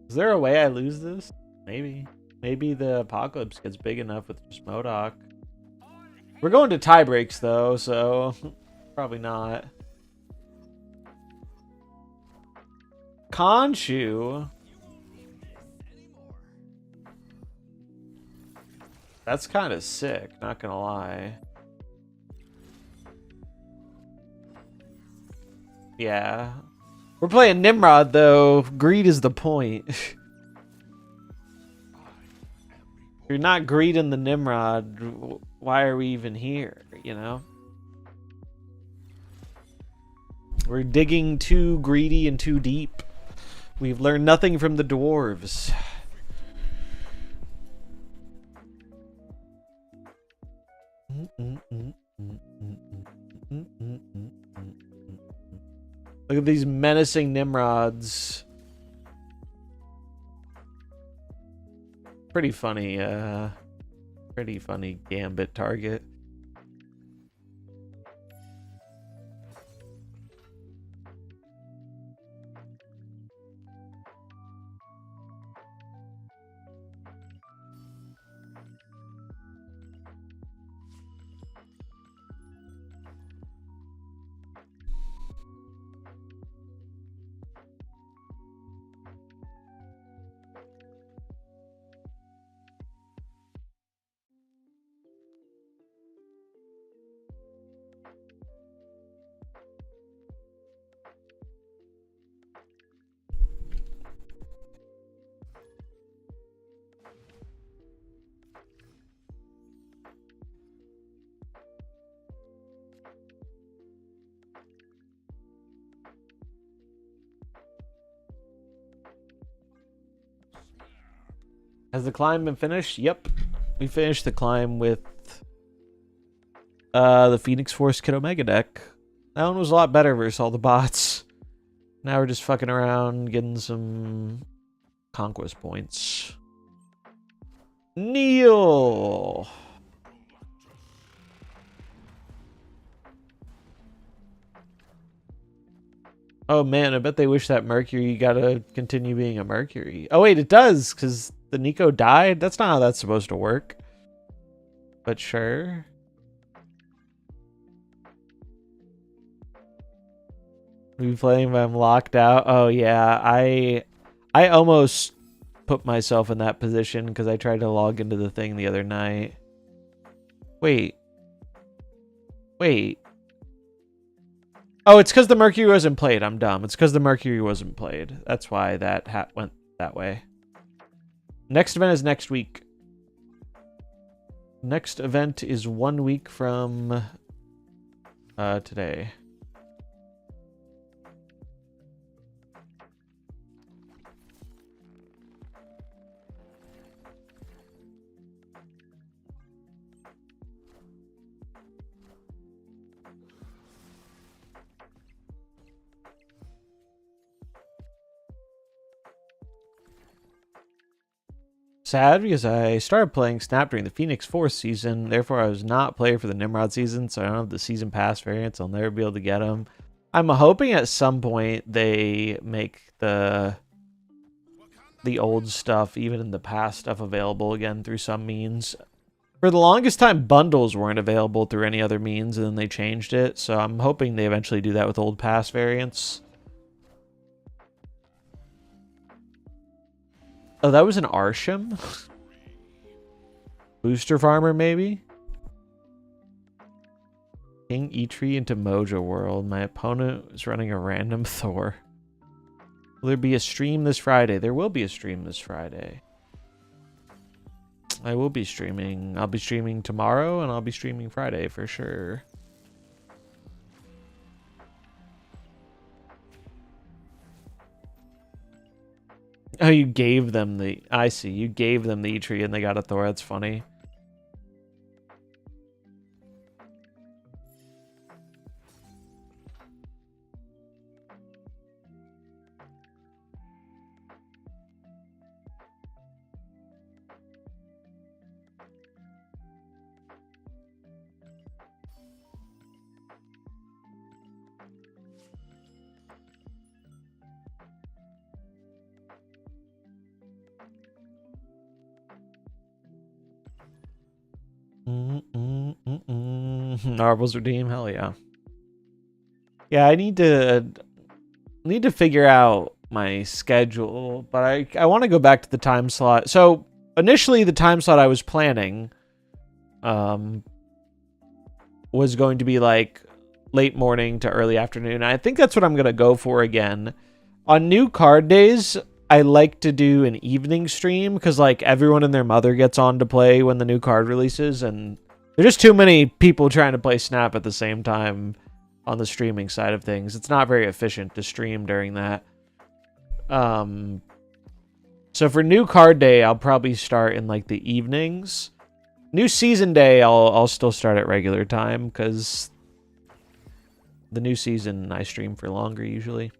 Is there a way I lose this? Maybe. Maybe the Apocalypse gets big enough with just MODOK. We're going to tie breaks though, so probably not. Khonshu. That's kind of sick, not gonna lie. Yeah. We're playing Nimrod though. Greed is the point. If you're not greeding the Nimrod, why are we even here, you know? We're digging too greedy and too deep. We've learned nothing from the dwarves. Look at these menacing Nimrods. Pretty funny gambit target. Has the climb been finished? Yep. We finished the climb with the Phoenix Force Kid Omega deck. That one was a lot better versus all the bots. Now we're just fucking around getting some conquest points. Neil! Oh man, I bet they wish that Mercury gotta continue being a Mercury. Oh wait, it does, because the Nico died? That's not how that's supposed to work. But sure. We playing when I'm locked out? Oh yeah, I almost put myself in that position because I tried to log into the thing the other night. Wait. Oh, it's because the Mercury wasn't played. I'm dumb. It's because the Mercury wasn't played. That's why that hat went that way. Next event is next week. Next event is 1 week from today. Sad because I started playing Snap during the Phoenix Force season, therefore I was not player for the Nimrod season, so I don't have the season pass variants. I'll never be able to get them. I'm hoping at some point they make the old stuff, even in the past stuff, available again through some means. For the longest time, bundles weren't available through any other means, and then they changed it. So I'm hoping they eventually do that with old pass variants. Oh, that was an Arsham? Booster Farmer, maybe? King Eitri into Mojo World. My opponent is running a random Thor. Will there be a stream this Friday? There will be a stream this Friday. I will be streaming. I'll be streaming tomorrow, and I'll be streaming Friday for sure. Oh, you gave them the... I see. You gave them the Eitri and they got a Thor. That's funny. Marvel's Redeem, hell yeah. Yeah, I need to figure out my schedule, but I want to go back to the time slot. So initially, the time slot I was planning, was going to be like late morning to early afternoon. I think that's what I'm gonna go for again. On new card days, I like to do an evening stream because like everyone and their mother gets on to play when the new card releases, and there's just too many people trying to play Snap at the same time on the streaming side of things. It's not very efficient to stream during that. So for new card day, I'll probably start in like the evenings. New season day, I'll still start at regular time because the new season I stream for longer usually.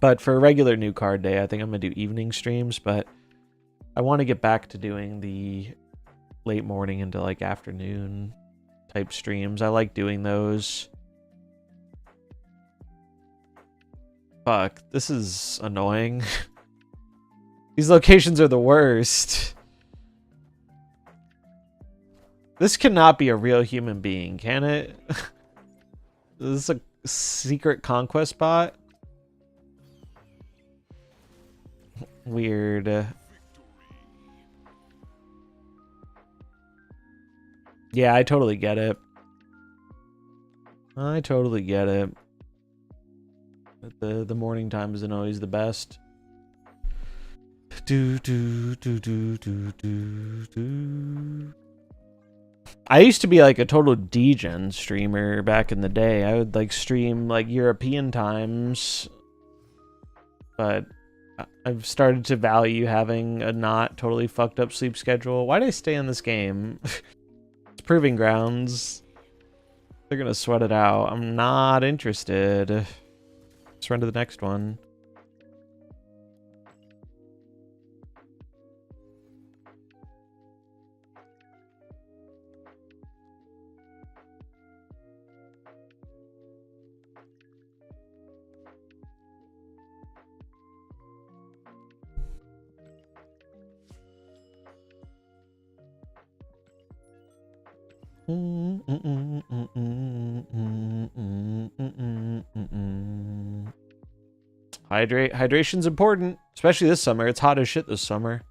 But for a regular new card day, I think I'm gonna do evening streams, but I want to get back to doing the late morning into like afternoon type streams. I like doing those. Fuck, this is annoying. These locations are the worst. This cannot be a real human being, can it? Is this a secret conquest bot? Weird. Yeah, I totally get it. I totally get it. But the morning time isn't always the best. I used to be like a total degen streamer back in the day. I would like stream like European times, but I've started to value having a not totally fucked up sleep schedule. Why did I stay in this game? It's Proving Grounds. They're gonna sweat it out. I'm not interested. Let's run to the next one. Hydration's important, especially this summer. It's hot as shit this summer.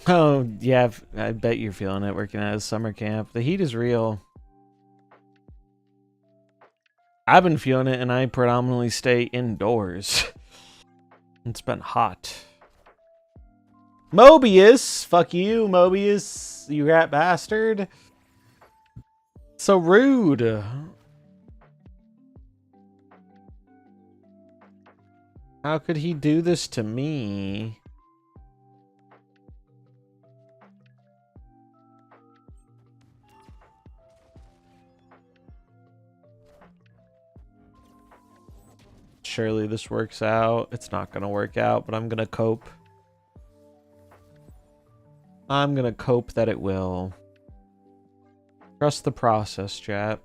Oh, yeah, I bet you're feeling it working at a summer camp. The heat is real. I've been feeling it, and I predominantly stay indoors. It's been hot. Mobius! Fuck you, Mobius, you rat bastard. So rude. How could he do this to me? Surely this works out. It's not gonna work out, but I'm gonna cope. I'm gonna cope that it will. Trust the process, chat.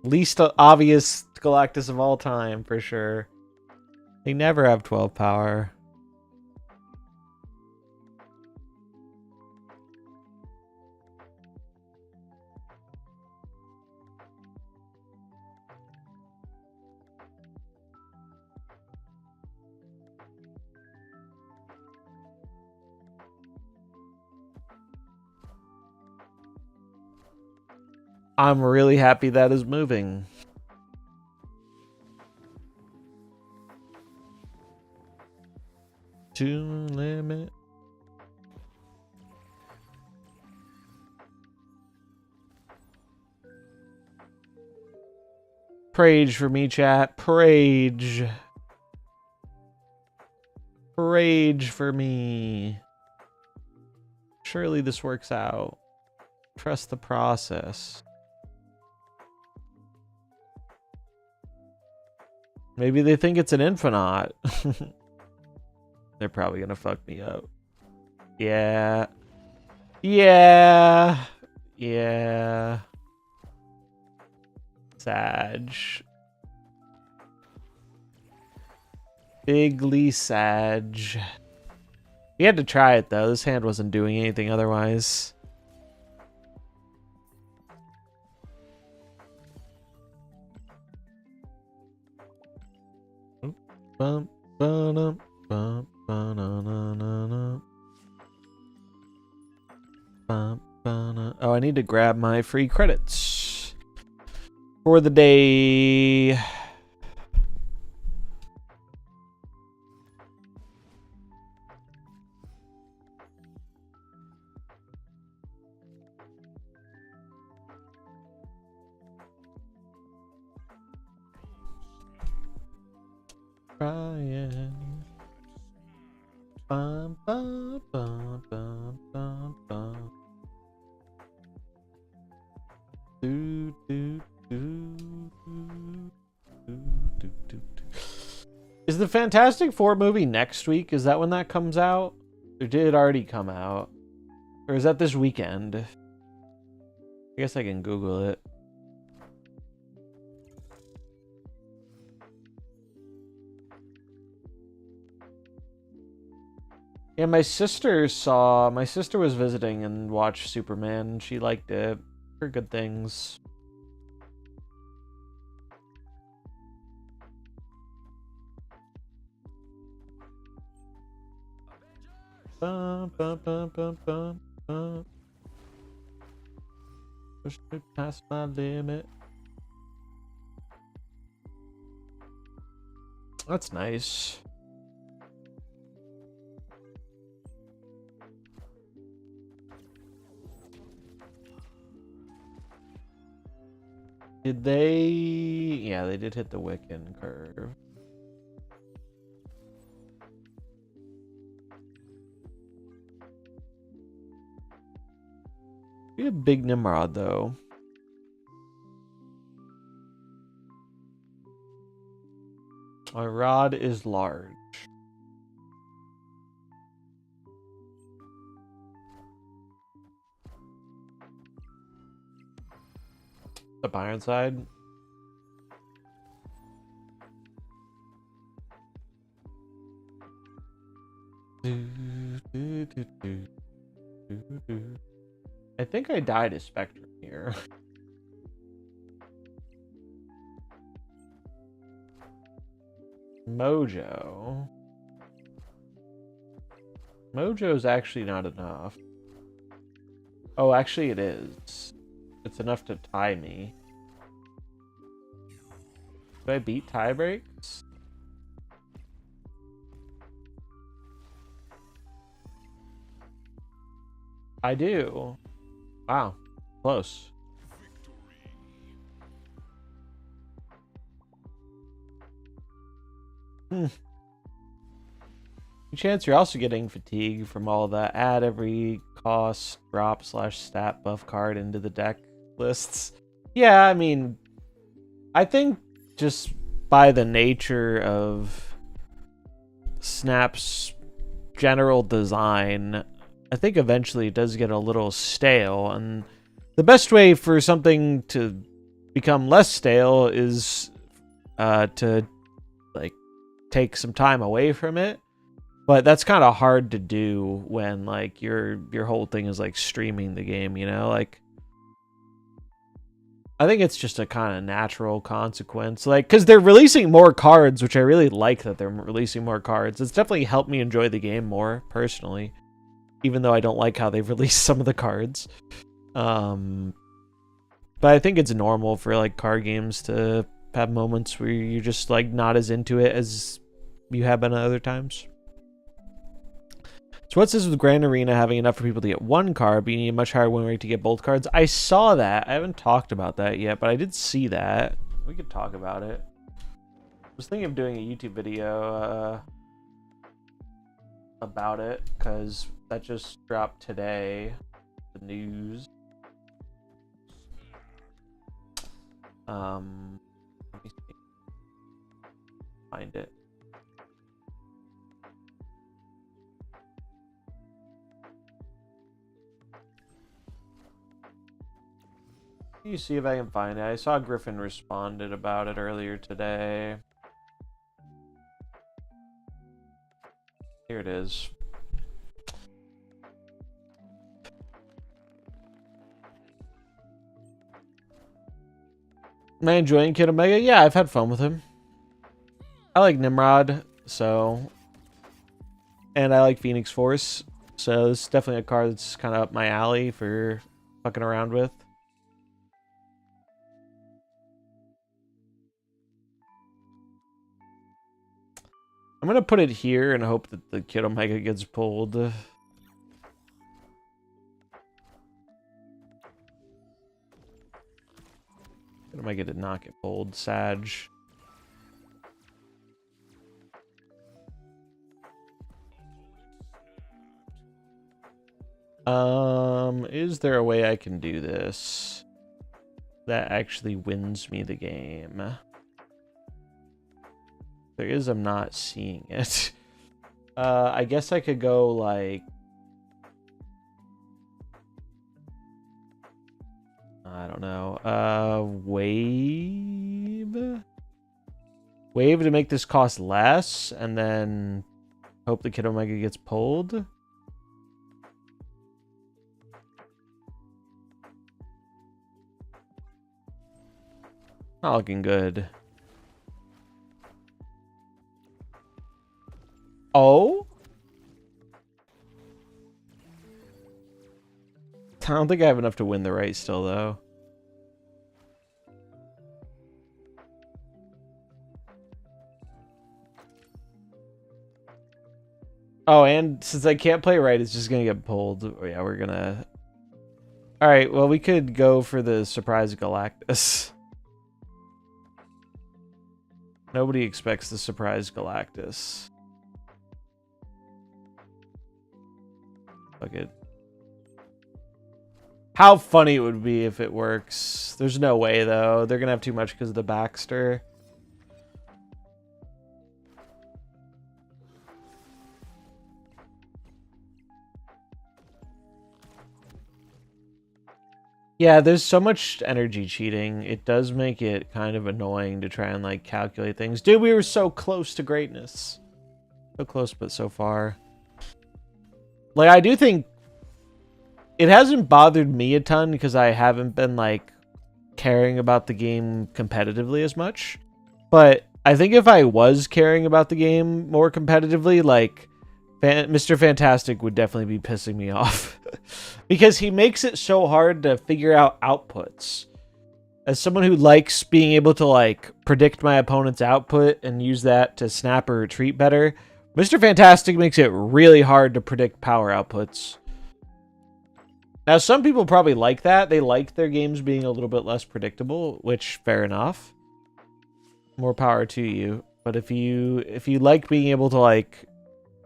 Least obvious Galactus of all time, for sure. They never have 12 power. I'm really happy that is moving. To limit. Prage for me, chat. Prage. Prage for me. Surely this works out. Trust the process. Maybe they think it's an infinite. They're probably gonna fuck me up. Yeah. Yeah. Yeah. Sag. Bigly Sag. We had to try it though. This hand wasn't doing anything otherwise. Bum, ba-dum, bum, ba-na-na-na-na. Bum, ba-na. Oh, I need to grab my free credits for the day. Trying. Bum, bum, bum, bum, bum, bum. Do, do, do, do, do, do, do. Is the Fantastic Four movie next week? Is that when that comes out? Or did it already come out? Or is that this weekend? I guess I can Google it. Yeah, my sister was visiting and watched Superman. She liked it. Heard good things. Bum, bum, bum, bum, bum, bum. Push me past my limit. That's nice. Did they? Yeah, they did hit the Wiccan curve. Be a big Nimrod, though. My rod is large. Up Ironside. I think I died a Spectrum here. Mojo. Mojo's actually not enough. Oh, actually it is. It's enough to tie me. Do I beat tie breaks? I do. Wow. Close. Chance you're also getting fatigue from all of that. Add every cost drop / stat buff card into the deck lists. Yeah, I mean, I think just by the nature of Snap's general design, I think eventually it does get a little stale, and the best way for something to become less stale is to like take some time away from it. But that's kind of hard to do when like your whole thing is like streaming the game, you know? Like I think it's just a kind of natural consequence. Like cuz they're releasing more cards, which I really like that they're releasing more cards. It's definitely helped me enjoy the game more personally, even though I don't like how they've released some of the cards. But I think it's normal for like card games to have moments where you're just like not as into it as you have been at other times. So what's this with Grand Arena having enough for people to get one card, but you need a much higher win rate to get both cards? I saw that. I haven't talked about that yet, but I did see that. We could talk about it. I was thinking of doing a YouTube video about it, because that just dropped today. The news. Let me see. Find it. You see if I can find it. I saw Griffin responded about it earlier today. Here it is. Am I enjoying Kid Omega? Yeah, I've had fun with him. I like Nimrod, so... And I like Phoenix Force, so this is definitely a card that's kind of up my alley for fucking around with. I'm gonna put it here and hope that the Kid Omega gets pulled. Kid Omega did not get pulled. Sag. Is there a way I can do this that actually wins me the game? There is, I'm not seeing it. I guess I could go like... I don't know. Wave? Wave to make this cost less, and then hope the Kid Omega gets pulled. Not looking good. Oh? I don't think I have enough to win the race still, though. Oh, and since I can't play right, it's just gonna get pulled. Oh, yeah, we're gonna... Alright, well, we could go for the Surprise Galactus. Nobody expects the Surprise Galactus. Fuck it. How funny it would be if it works. There's no way, though. They're gonna have too much because of the Baxter. Yeah, there's so much energy cheating. It does make it kind of annoying to try and, like, calculate things. Dude, we were so close to greatness. So close, but so far. Like, I do think it hasn't bothered me a ton because I haven't been, like, caring about the game competitively as much. But I think if I was caring about the game more competitively, like, Mr. Fantastic would definitely be pissing me off because he makes it so hard to figure out outputs. As someone who likes being able to like predict my opponent's output and use that to snap or retreat better, Mr. Fantastic makes it really hard to predict power outputs. Now, some people probably like that. They like their games being a little bit less predictable, which fair enough. More power to you. But if you like being able to like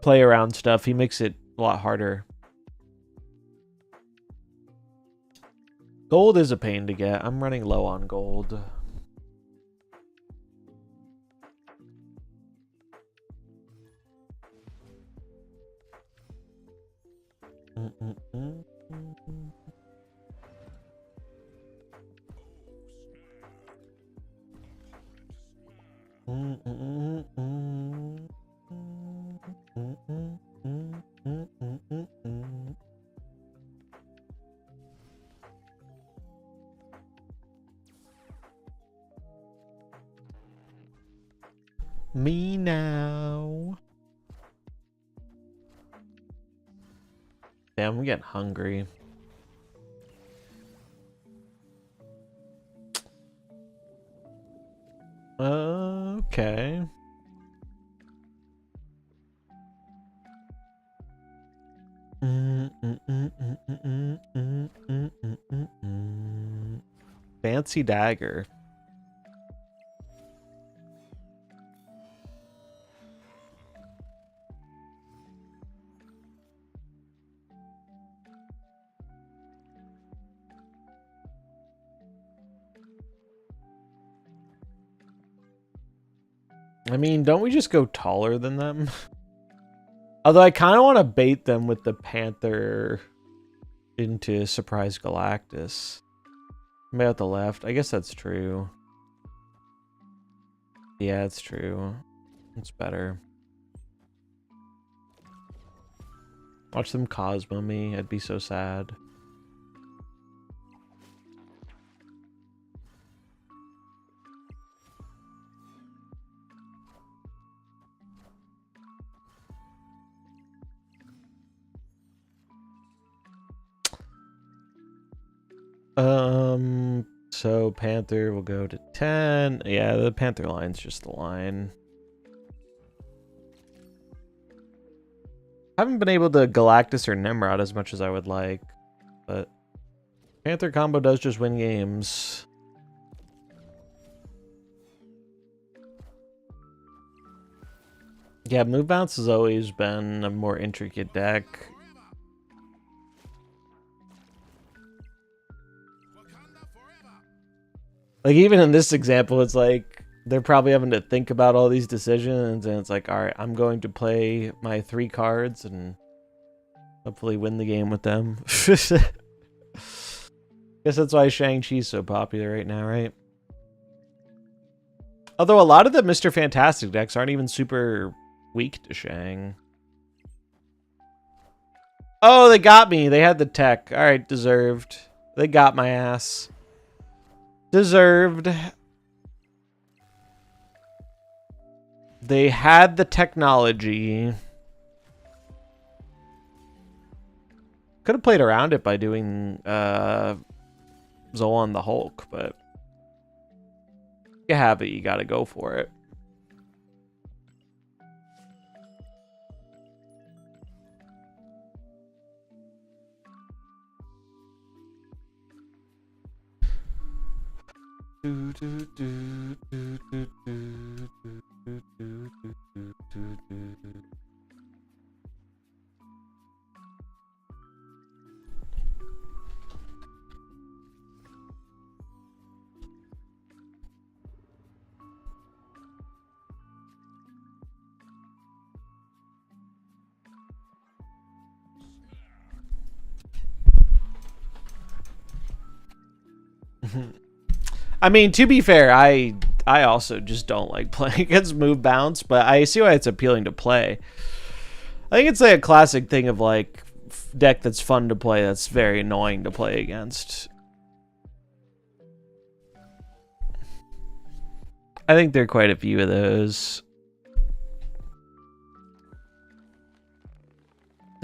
play around stuff, he makes it a lot harder. Gold is a pain to get. I'm running low on gold. Me now. Damn, I'm getting hungry. Okay. Fancy dagger. I mean, don't we just go taller than them? Although I kind of want to bait them with the Panther into Surprise Galactus. Maybe at the left. I guess that's true. Yeah, it's true. It's better. Watch them Cosmo me. I'd be so sad. So Panther will go to 10. Yeah, the Panther line's just the line. I haven't been able to Galactus or Nimrod as much as I would like, but Panther combo does just win games. Yeah, Move Bounce has always been a more intricate deck. Like, even in this example, it's like, they're probably having to think about all these decisions, and it's like, alright, I'm going to play my 3 cards and hopefully win the game with them. Guess that's why Shang-Chi's so popular right now, right? Although a lot of the Mr. Fantastic decks aren't even super weak to Shang. Oh, they got me. They had the tech. Alright, deserved. They got my ass. Deserved. They had the technology. Could have played around it by doing Zolon the Hulk, but you have it, you gotta go for it. I mean, to be fair, I also just don't like playing against Move Bounce, but I see why it's appealing to play. I think it's like a classic thing of like deck that's fun to play that's very annoying to play against. I think there are quite a few of those.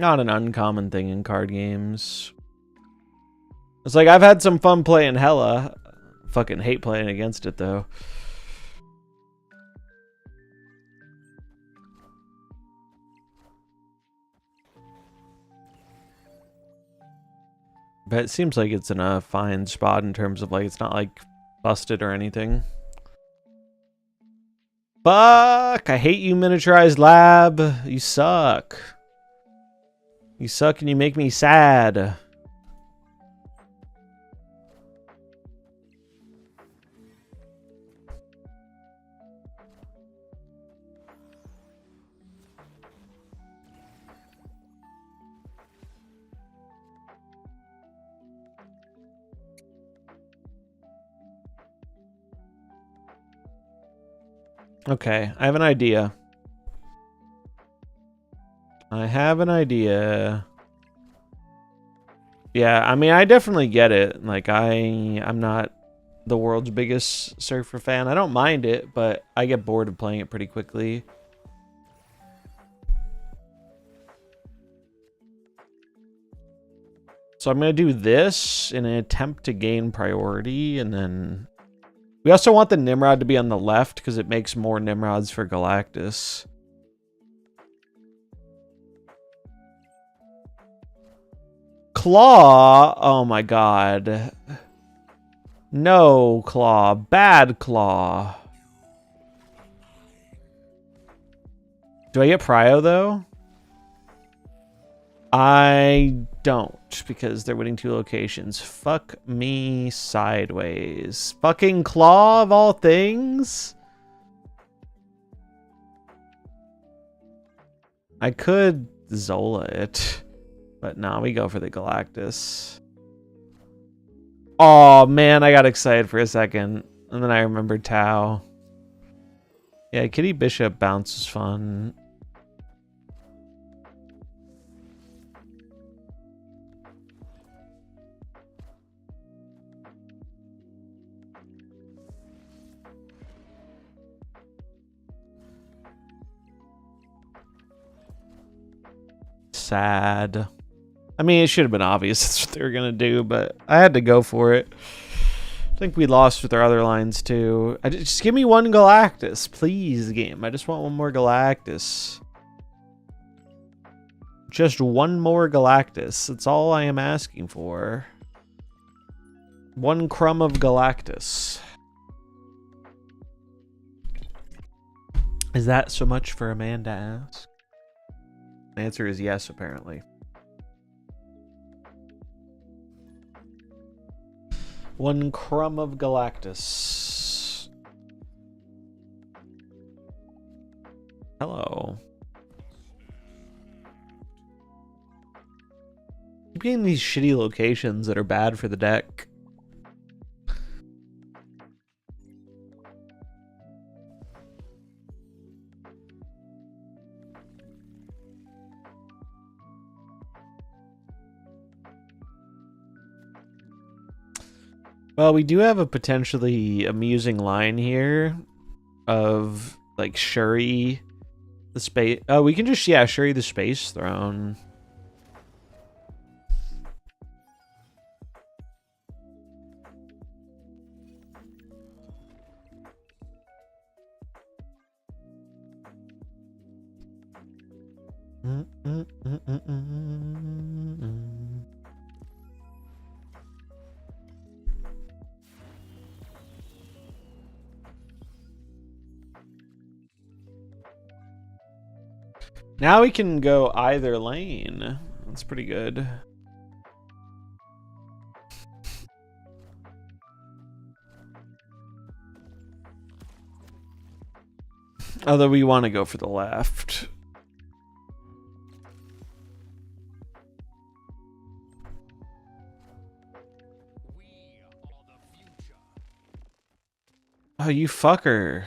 Not an uncommon thing in card games. It's like I've had some fun playing Hella. Fucking hate playing against it though. But it seems like it's in a fine spot in terms of like it's not like busted or anything. Fuck! I hate you, miniaturized lab. You suck. You suck and you make me sad. Okay, I have an idea. I have an idea. Yeah, I mean, I definitely get it. Like, I'm not the world's biggest Surfer fan. I don't mind it, but I get bored of playing it pretty quickly. So I'm going to do this in an attempt to gain priority, and then... We also want the Nimrod to be on the left, because it makes more Nimrods for Galactus. Claw? Oh my god. No Claw. Bad Claw. Do I get Prio, though? I don't, because they're winning 2 locations. Fuck me sideways. Fucking Claw of all things? I could Zola it, but nah, we go for the Galactus. Oh man, I got excited for a second, and then I remembered Tau. Yeah, Kitty Bishop bounce is fun. Sad. I mean, it should have been obvious that's what they were gonna do, but I had to go for it. I think we lost with our other lines too. Just give me one Galactus, please, game. I just want one more Galactus. Just one more Galactus. That's all I am asking for. One crumb of Galactus. Is that so much for a man to ask? The answer is yes, apparently. One crumb of Galactus. Hello. Keep getting these shitty locations that are bad for the deck. Well, we do have a potentially amusing line here of like Shuri the space. Oh, we can just, yeah, Shuri the Space Throne. Now we can go either lane. That's pretty good. Although we want to go for the left. Oh, you fucker.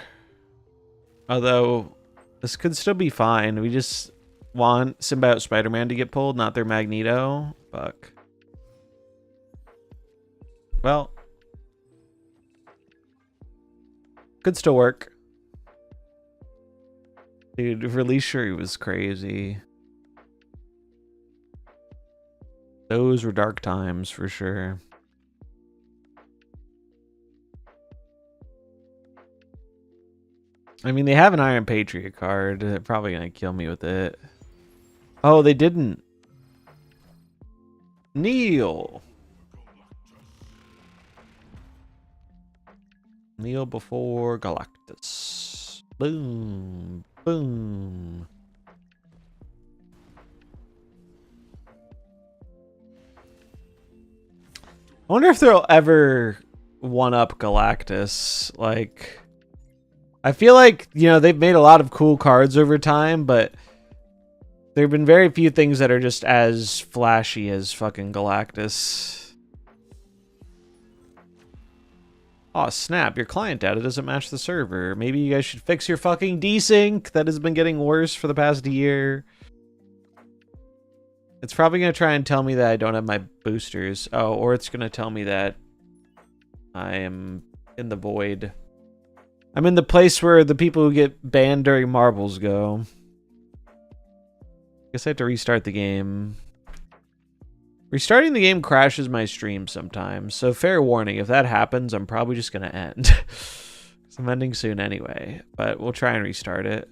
Although, this could still be fine. We just want Symbiote Spider-Man to get pulled, not their Magneto. Fuck. Well. Could still work. Dude, release Shuri was crazy. Those were dark times for sure. I mean, they have an Iron Patriot card. They're probably going to kill me with it. Oh, they didn't. Kneel. Kneel before Galactus. Boom. Boom. I wonder if they'll ever one-up Galactus. Like, I feel like, you know, they've made a lot of cool cards over time, but there have been very few things that are just as flashy as fucking Galactus. Aw, snap, your client data doesn't match the server. Maybe you guys should fix your fucking desync. That has been getting worse for the past year. It's probably going to try and tell me that I don't have my boosters. Oh, or it's going to tell me that I am in the void. I'm in the place where the people who get banned during marbles go. Guess I have to restart the game. Restarting the game crashes my stream sometimes, so fair warning, if that happens, I'm probably just going to end. 'Cause I'm ending soon anyway, but we'll try and restart it.